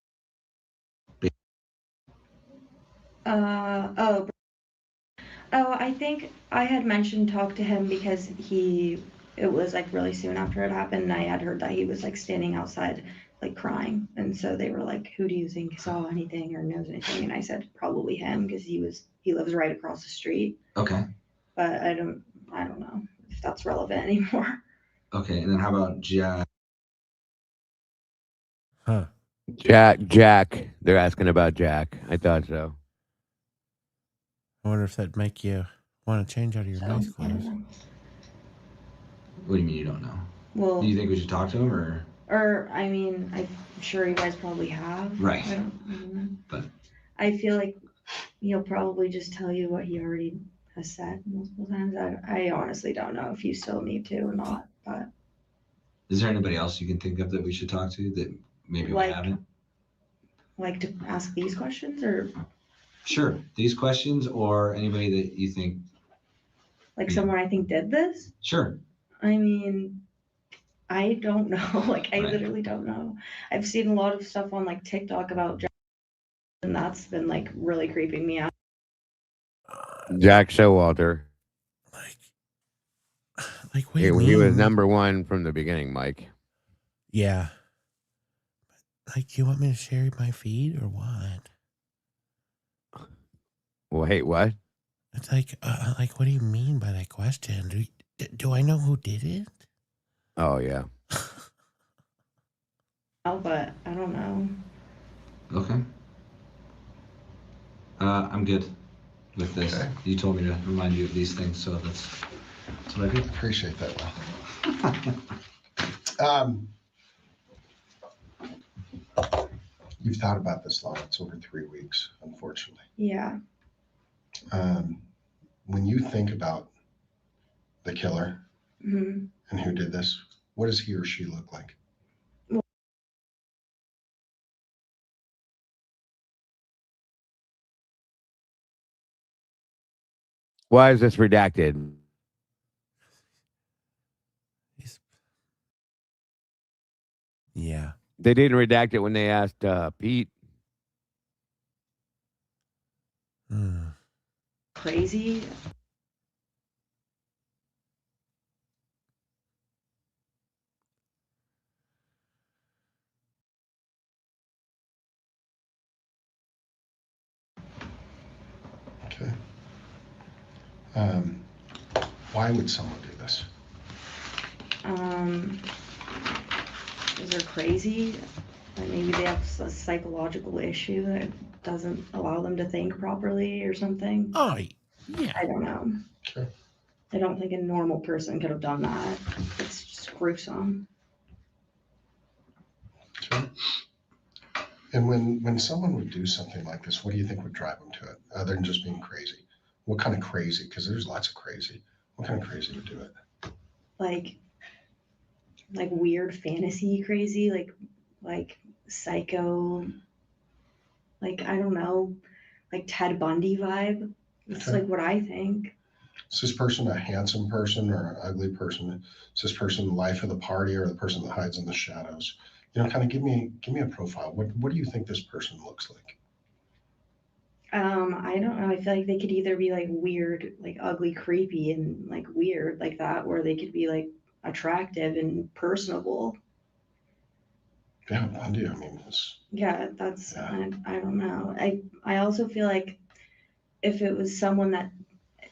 I think I had mentioned talk to him because it was like really soon after it happened, and I had heard that he was like standing outside like crying. And so they were like, who do you think saw anything or knows anything? And I said, probably him, because he lives right across the street. Okay. But I don't know if that's relevant anymore. Okay. And then how about Jack? Huh. Jack. They're asking about Jack. I thought so. I wonder if that'd make you want to change out of your nice clothes. What do you mean you don't know? Well, do you think we should talk to him, or? I mean, I'm sure you guys probably have. Right. I don't know. But I feel like he'll probably just tell you what he already has said multiple times. I honestly don't know if you still need to or not. But is there anybody else you can think of that we should talk to that maybe we haven't? Like to ask these questions, or? Sure, these questions, or anybody that you think. Like someone I think did this? Sure. I mean, I don't know. Like, I literally don't know. I've seen a lot of stuff on like TikTok about Jack, and that's been like really creeping me out. Jack Showalter. Like what do you mean? He was number one from the beginning, Mike. Yeah. Like, you want me to share my feed or what? Wait, what? It's like, what do you mean by that question? Do I know who did it? Oh, yeah. Oh, but I don't know. Okay. I'm good with this. Okay. You told me to remind you of these things, so that's what I do. Appreciate that, Will. You've thought about this long. It's over 3 weeks, unfortunately. Yeah. When you think about the killer and who did this, what does he or she look like? Why is this redacted? Yeah. They didn't redact it when they asked Pete. Crazy. Okay. Why would someone do this? Is they're crazy. Like maybe they have a psychological issue that doesn't allow them to think properly or something. Oh, yeah. I don't know. Okay. I don't think a normal person could have done that. It's just gruesome. Okay. And when someone would do something like this, what do you think would drive them to it, other than just being crazy? What kind of crazy? Because there's lots of crazy. What kind of crazy would do it? Like like weird fantasy crazy, like psycho, like I don't know, like Ted Bundy vibe. It's Okay. like what I think. Is this person a handsome person or an ugly person? Is this person the life of the party or the person that hides in the shadows? Kind of give me a profile. What do you think this person looks like? I don't know. I feel like they could either be like weird, like ugly, creepy, and like weird like that, or they could be like attractive and personable. Yeah, Bundy. I mean, Yeah, that's I don't know. I also feel like if it was someone that,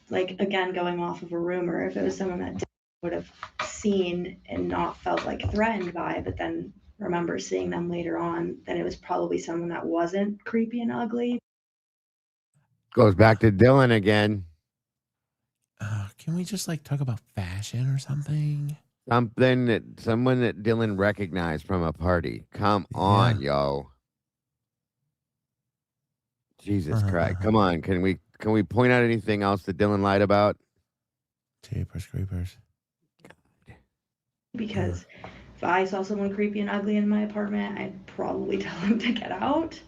like, again, going off of a rumor, if it was someone that would have seen and not felt like threatened by, but then remember seeing them later on, then it was probably someone that wasn't creepy and ugly. Goes back to Dylan again. Can we just like talk about fashion or something? Someone that Dylan recognized from a party. Come on, yo. Jesus Christ. Come on. Can we point out anything else that Dylan lied about? Jeepers creepers. Because if I saw someone creepy and ugly in my apartment, I'd probably tell them to get out.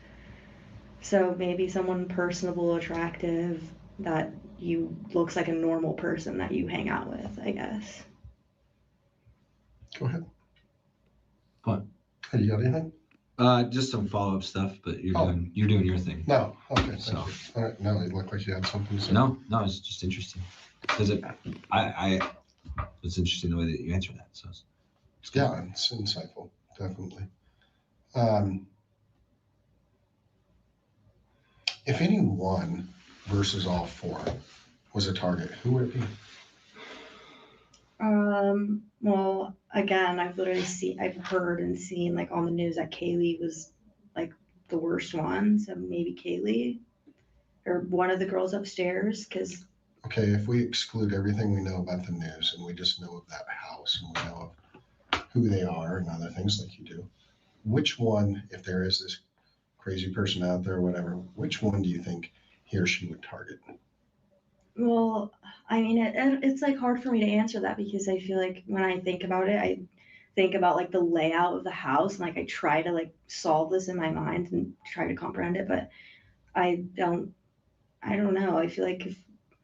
So maybe someone personable, attractive, that you looks like a normal person that you hang out with, I guess. Go ahead. What? Hey, you got anything? Just some follow-up stuff, but you're doing your thing. No. Okay. Thank So. you. All right. No, it looked like you had something to say. No, it's just interesting because it's interesting the way that you answer that. So it's good. Yeah, it's insightful, definitely. If any one versus all four was a target, who would it be? Well, again, I've heard and seen like on the news that Kaylee was like the worst one. So maybe Kaylee or one of the girls upstairs. Cause Okay, if we exclude everything we know about the news and we just know of that house and we know of who they are and other things like you do, which one, if there is this crazy person out there or whatever, which one do you think he or she would target? well, I mean, it's like hard for me to answer that because I feel like when I think about it, I think about like the layout of the house and like I try to like solve this in my mind and try to comprehend it, but I don't know. I feel like if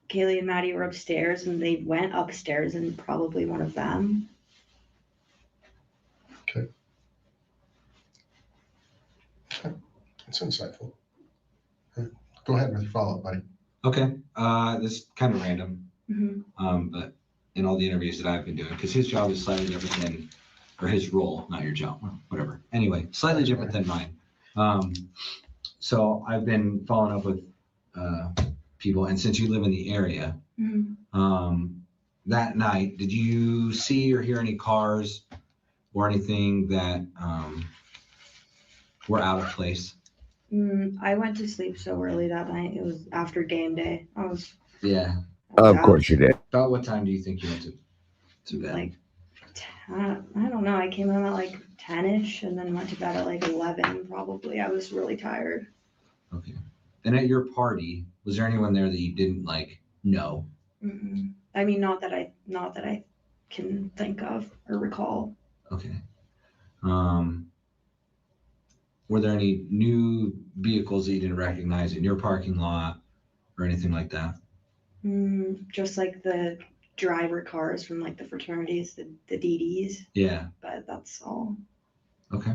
Kaylee and Maddie were upstairs and they went upstairs and probably one of them. Okay. It's insightful. Go ahead with your follow-up, buddy. Okay. This is kind of random. Mm-hmm. But in all the interviews that I've been doing, because his job is slightly different than, or his role, not your job, whatever. Anyway, slightly different than mine. So I've been following up with people, and since you live in the area, that night, did you see or hear any cars or anything that were out of place? I went to sleep so early that night. It was after game day. Yeah. Of course you did. About what time do you think you went to bed? Like, I don't know. I came home at like 10ish and then went to bed at like 11 probably. I was really tired. Okay. And at your party, was there anyone there that you didn't like know? Mm-mm. I mean, not that I can think of or recall. Okay. Were there any new vehicles that you didn't recognize in your parking lot or anything like that? Just like the driver cars from like the fraternities, the DDs. Yeah. But that's all. Okay.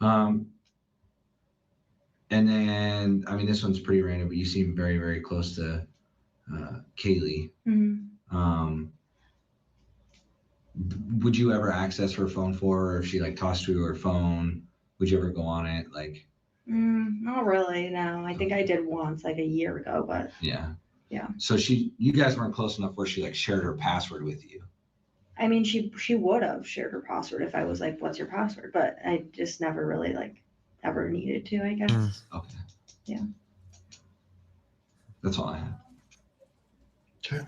And then, I mean, this one's pretty random, but you seem very, very close to Kaylee. Mm-hmm. Would you ever access her phone for her? If she like tossed you her phone, would you ever go on it? Like, not really. No, I think I did once, like a year ago, but yeah. Yeah. So you guys weren't close enough where she like shared her password with you. I mean, she would have shared her password if I was like, "What's your password?" But I just never really like ever needed to, I guess. Okay. Yeah. That's all I have. Okay.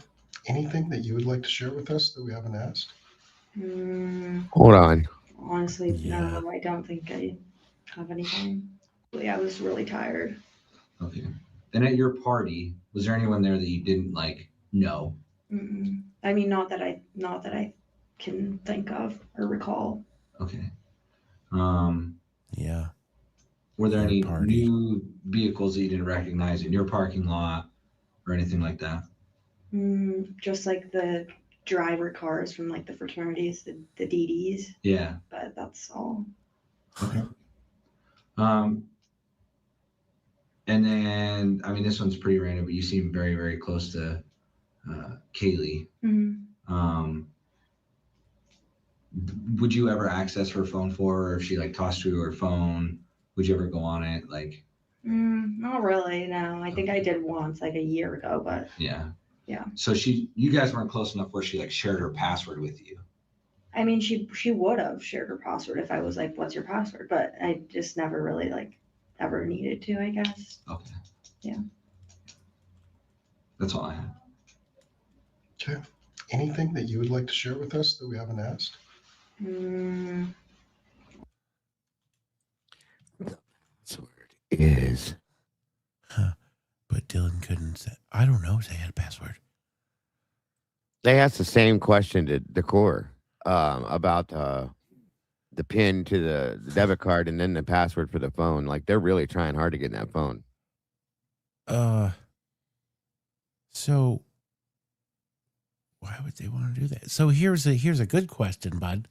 Anything that you would like to share with us that we haven't asked? Hold on. Honestly, no, I don't think I have anything. I was really tired. Okay. And at your party, was there anyone there that you didn't like know? I mean, not that I can think of or recall. Okay. Yeah. Were there any party. new vehicles that you didn't recognize in your parking lot or anything like that? Just like the driver cars from like the fraternities, the DDs. Yeah. But that's all. Okay. And then, I mean, this one's pretty random, but you seem very, very close to Kaylee. Would you ever access her phone for her? If she like tossed you her phone, would you ever go on it? Like, Not really, no. I think I did once, like a year ago, but yeah. Yeah. So you guys weren't close enough where she like shared her password with you. I mean, she would have shared her password if I was like, "What's your password?" But I just never really like ever needed to, I guess. Okay. Yeah. That's all I have. Okay. Anything that you would like to share with us that we haven't asked? Is. But Dylan couldn't say. I don't know if they had a password. They asked the same question to DuCoeur about the PIN to the debit card and then the password for the phone. Like, they're really trying hard to get in that phone. So why would they want to do that? So here's a good question, bud.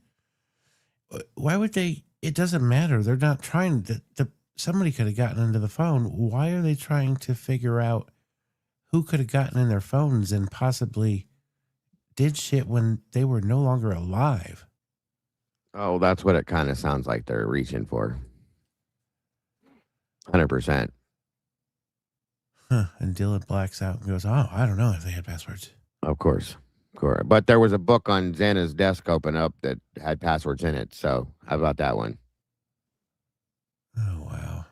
Why would they? It doesn't matter. They're not trying to. Somebody could have gotten into the phone. Why are they trying to figure out who could have gotten in their phones and possibly did shit when they were no longer alive? Oh, that's what it kind of sounds like they're reaching for. 100%. Huh. And Dylan blacks out and goes, "Oh, I don't know if they had passwords." Of course. But there was a book on Xana's desk open up that had passwords in it. So how about that one? Oh, wow.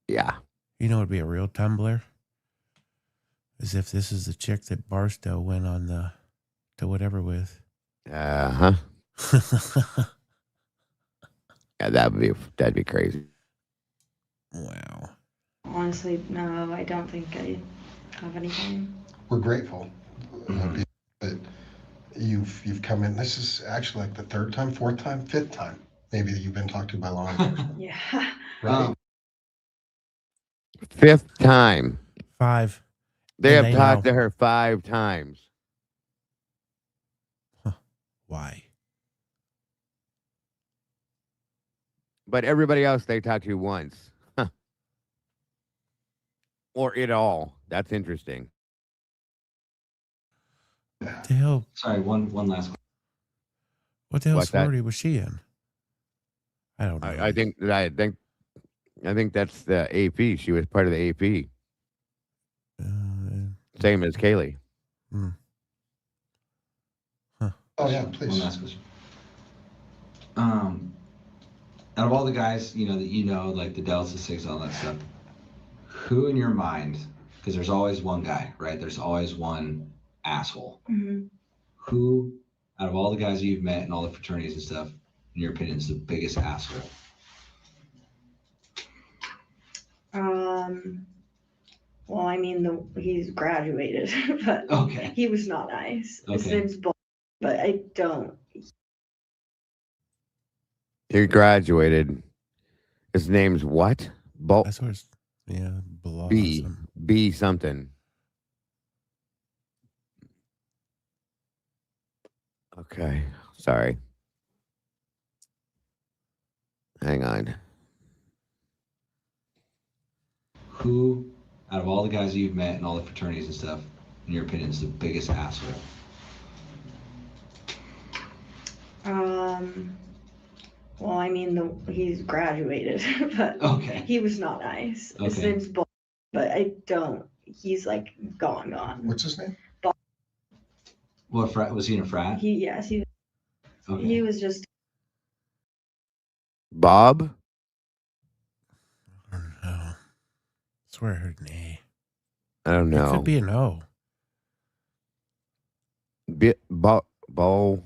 Yeah. You know, it'd be a real Tumblr. As if this is the chick that Barstow went on to whatever with. Yeah, that'd be crazy. Wow. Honestly, no, I don't think I have anything. We're grateful that you've come in. This is actually like the third time, fourth time, fifth time, maybe, that you've been talked to by law enforcement. Yeah. Right? Fifth time. 5. They And have talked to her 5 times. Huh. Why? But everybody else they talked to once. Huh. Or it all. That's interesting. What the hell? Sorry, one last question. What the hell What's that? sorority was she in? I don't know. I think that's the AP. She was part of the AP. Same as Kaylee. Huh. Oh yeah, please. One last question. Out of all the guys, that like the Dells, the Sigs, all that stuff, who in your mind, because there's always one guy, right? There's always one asshole. Who, out of all the guys you've met and all the fraternities and stuff, in your opinion, is the biggest asshole? Well, I mean, he's graduated, but Okay. he was not nice. His Okay. name's Bull, but I don't. He graduated. His name's what? That's what it's, yeah, Blossom. B something. Okay. Sorry. Hang on. Who, out of all the guys you've met and all the fraternities and stuff, in your opinion, is the biggest asshole? Well, I mean, he's graduated, but Okay. he was not nice. His Okay. name's Bull, but I don't. He's like gone. What's his name? What frat was he in a frat? Yes, he was just. Bob? I don't know. I swear I heard an A. I don't know. It could be an O. Bowl.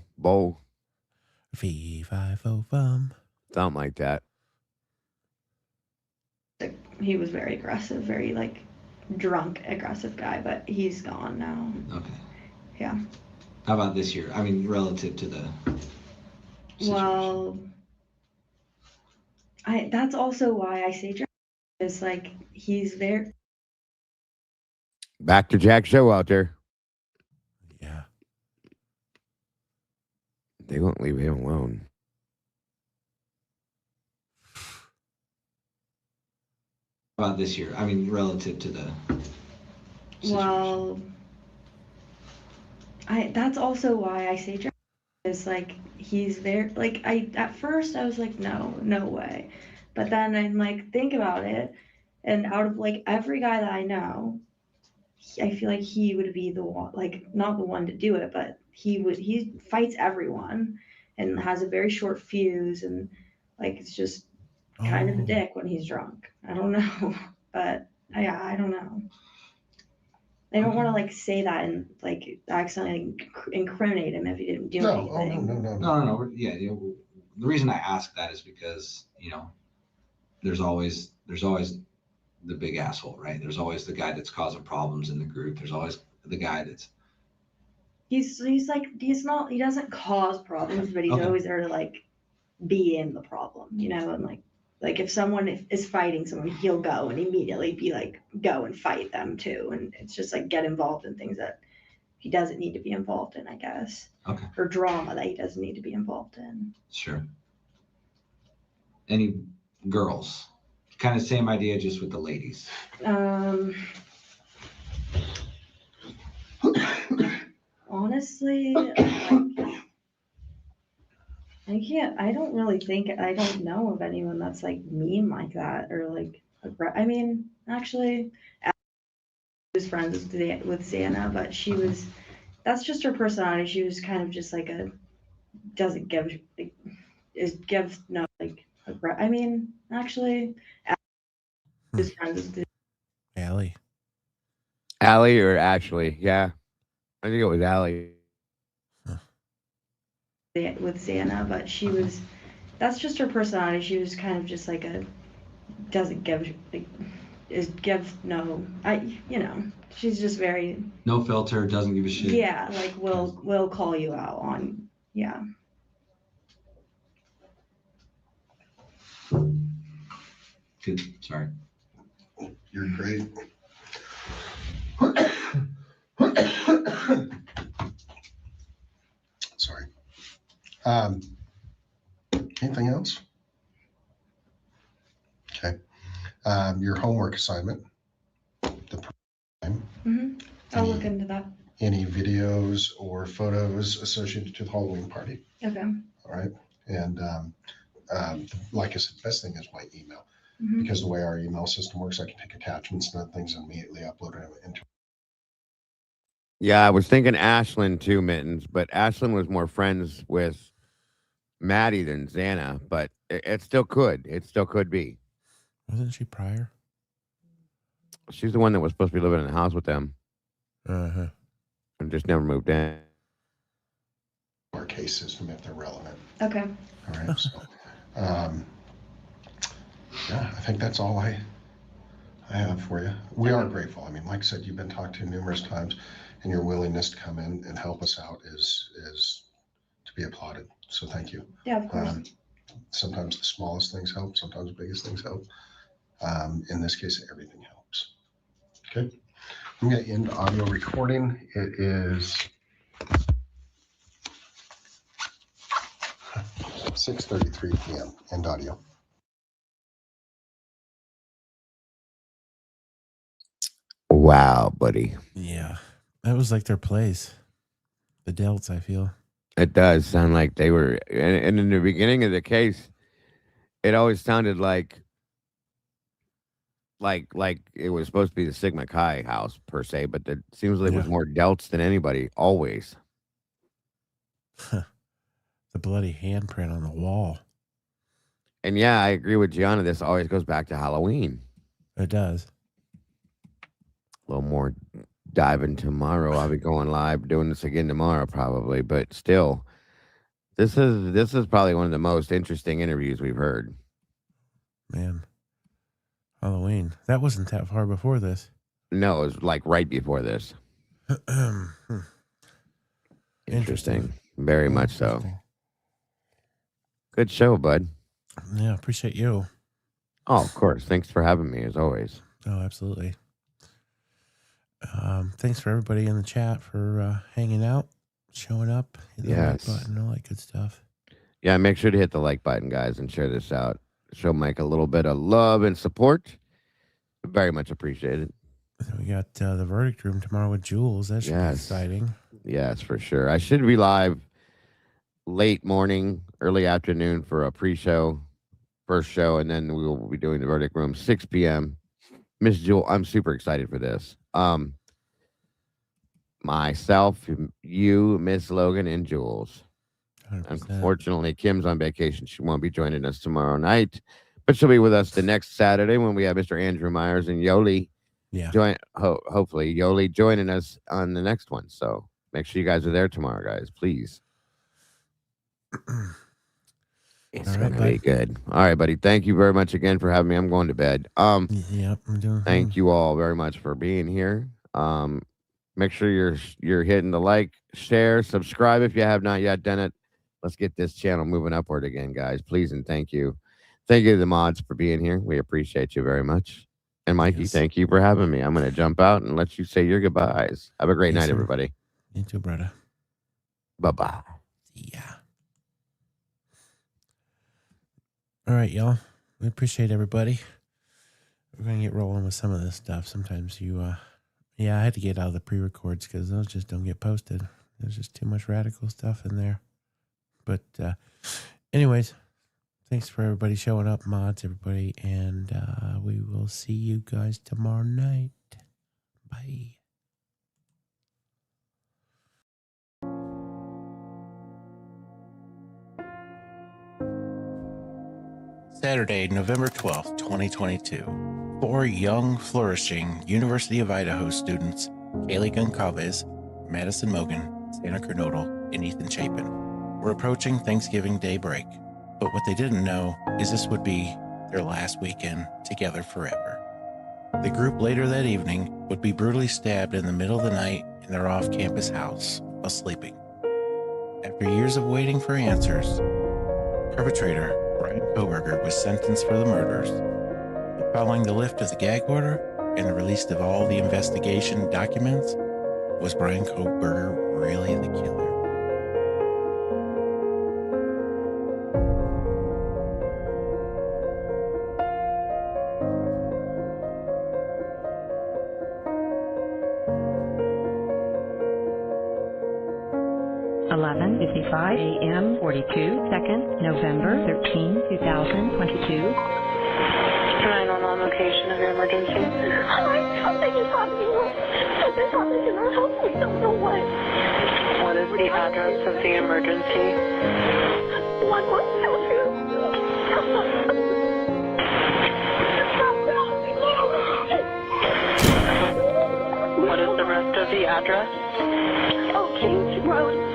V5O. Something like that. He was very aggressive, very like drunk, aggressive guy, but he's gone now. Okay. Yeah. How about this year? I mean, relative to the situation. Well, that's also why I say Jack is like he's there. Back to Jack's show out there. Yeah. They won't leave him alone. How about this year? I mean, relative to the situation. Well, that's also why I say Jack is like he's there. Like at first I was like no way, but then I'm like think about it, and out of like every guy that I know, I feel like he would be the one, like not the one to do it, but he fights everyone and has a very short fuse, and like it's just kind of a dick when he's drunk. I don't know, but I don't know. I don't want to like say that and like accidentally incriminate him if he didn't do anything. No. Yeah, the reason I ask that is because there's always the big asshole, right? There's always the guy that's causing problems in the group. There's always the guy that's he doesn't cause problems, but he's always there to like be in the problem, and like if someone is fighting someone, he'll go and immediately be like go and fight them too, and it's just like get involved in things that he doesn't need to be involved in, I guess. Okay. Or drama that he doesn't need to be involved in. Sure. Any girls? Kind of same idea, just with the ladies. Honestly, I don't really think, I don't know of anyone that's like mean like that or like, I mean, actually, I was friends with Xana, but that's just her personality. She was kind of just like doesn't give, no, like, I mean, actually, I was friends with Allie. Allie or Ashley? Yeah. I think it was Allie. with Xana, but that's just her personality. She was kind of just like doesn't give, like, no, she's just very. No filter, doesn't give a shit. Yeah, like we'll call you out on, yeah. Good, sorry. You're great. Sorry. Anything else? Okay. Your homework assignment. I'll look into that. Any videos or photos associated to the Halloween party. Okay. All right. And like I said, the best thing is my email. Because the way our email system works, I can take attachments and things and immediately upload them into. Yeah, I was thinking Ashlyn too, Mittens, but Ashlyn was more friends with Maddie than Xana, but it still could. It still could be. Wasn't she prior? She's the one that was supposed to be living in the house with them. Uh-huh. And just never moved in. Our case system if they're relevant. Okay. All right. So, yeah, I think that's all I have for you. We are grateful. I mean, like I said, you've been talked to numerous times, and your willingness to come in and help us out is to be applauded. So thank you. Yeah, of course. Sometimes the smallest things help. Sometimes the biggest things help. In this case, everything helps. Okay. I'm going to end audio recording. It is 6:33 p.m. End audio. Wow, buddy. Yeah. That was like their place. The Delts, I feel. It does sound like they were, and in the beginning of the case, it always sounded like it was supposed to be the Sigma Chi house per se, but it seems like it was more Delts than anybody, always. The bloody handprint on the wall. And yeah, I agree with Gianna. This always goes back to Halloween. It does. A little more diving tomorrow. I'll be going live doing this again tomorrow probably, but still, this is probably one of the most interesting interviews we've heard. Man, Halloween. That wasn't that far before this. No, it was like right before this. Interesting. Very much so. Good show, bud. Yeah, appreciate you. Oh, of course. Thanks for having me, as always. Oh, absolutely. Thanks for everybody in the chat for hanging out, showing up, hitting the like button, all that good stuff. Yeah, make sure to hit the like button, guys, and share this out. Show Mike a little bit of love and support. Very much appreciated. We got the verdict room tomorrow with Jules. That should be exciting. Yes, for sure. I should be live late morning, early afternoon for a pre-show, first show, and then we will be doing the verdict room 6 p.m. Miss Jewel, I'm super excited for this. Myself, you, Miss Logan, and Jules. 100%. Unfortunately, Kim's on vacation. She won't be joining us tomorrow night, but she'll be with us the next Saturday when we have Mr. Andrew Myers and Yoli. Yeah. Hopefully, Yoli joining us on the next one. So make sure you guys are there tomorrow, guys, please. It's going to be good. All right, buddy. Thank you very much again for having me. I'm going to bed. Yep, I'm doing. Thank you all very much for being here. Make sure you're hitting the like, share, subscribe if you have not yet done it. Let's get this channel moving upward again, guys. Please and thank you. Thank you to the mods for being here. We appreciate you very much. And Mikey, thank you for having me. I'm going to jump out and let you say your goodbyes. Have a great night, everybody. You too, brother. Bye-bye. Yeah. All right, y'all. We appreciate everybody. We're going to get rolling with some of this stuff. Sometimes I had to get out of the pre-records because those just don't get posted. There's just too much radical stuff in there. But anyways, thanks for everybody showing up, mods, everybody. And we will see you guys tomorrow night. Bye. Saturday, November 12th, 2022. 4 young, flourishing University of Idaho students, Kaylee Goncalves, Madison Mogan, Santa Kernodle, and Ethan Chapin, were approaching Thanksgiving Day break. But what they didn't know is this would be their last weekend together forever. The group later that evening would be brutally stabbed in the middle of the night in their off-campus house while sleeping. After years of waiting for answers, perpetrator Brian Kohberger was sentenced for the murders. But following the lift of the gag order and the release of all the investigation documents, was Brian Kohberger really the killer? a.m. 42 seconds, November 13, 2022. 911 location of your emergency. Something is happening. Something's happening in our house. We don't know what. What is the address of the emergency? 1122. What is the rest of the address? Oh, Kings Road.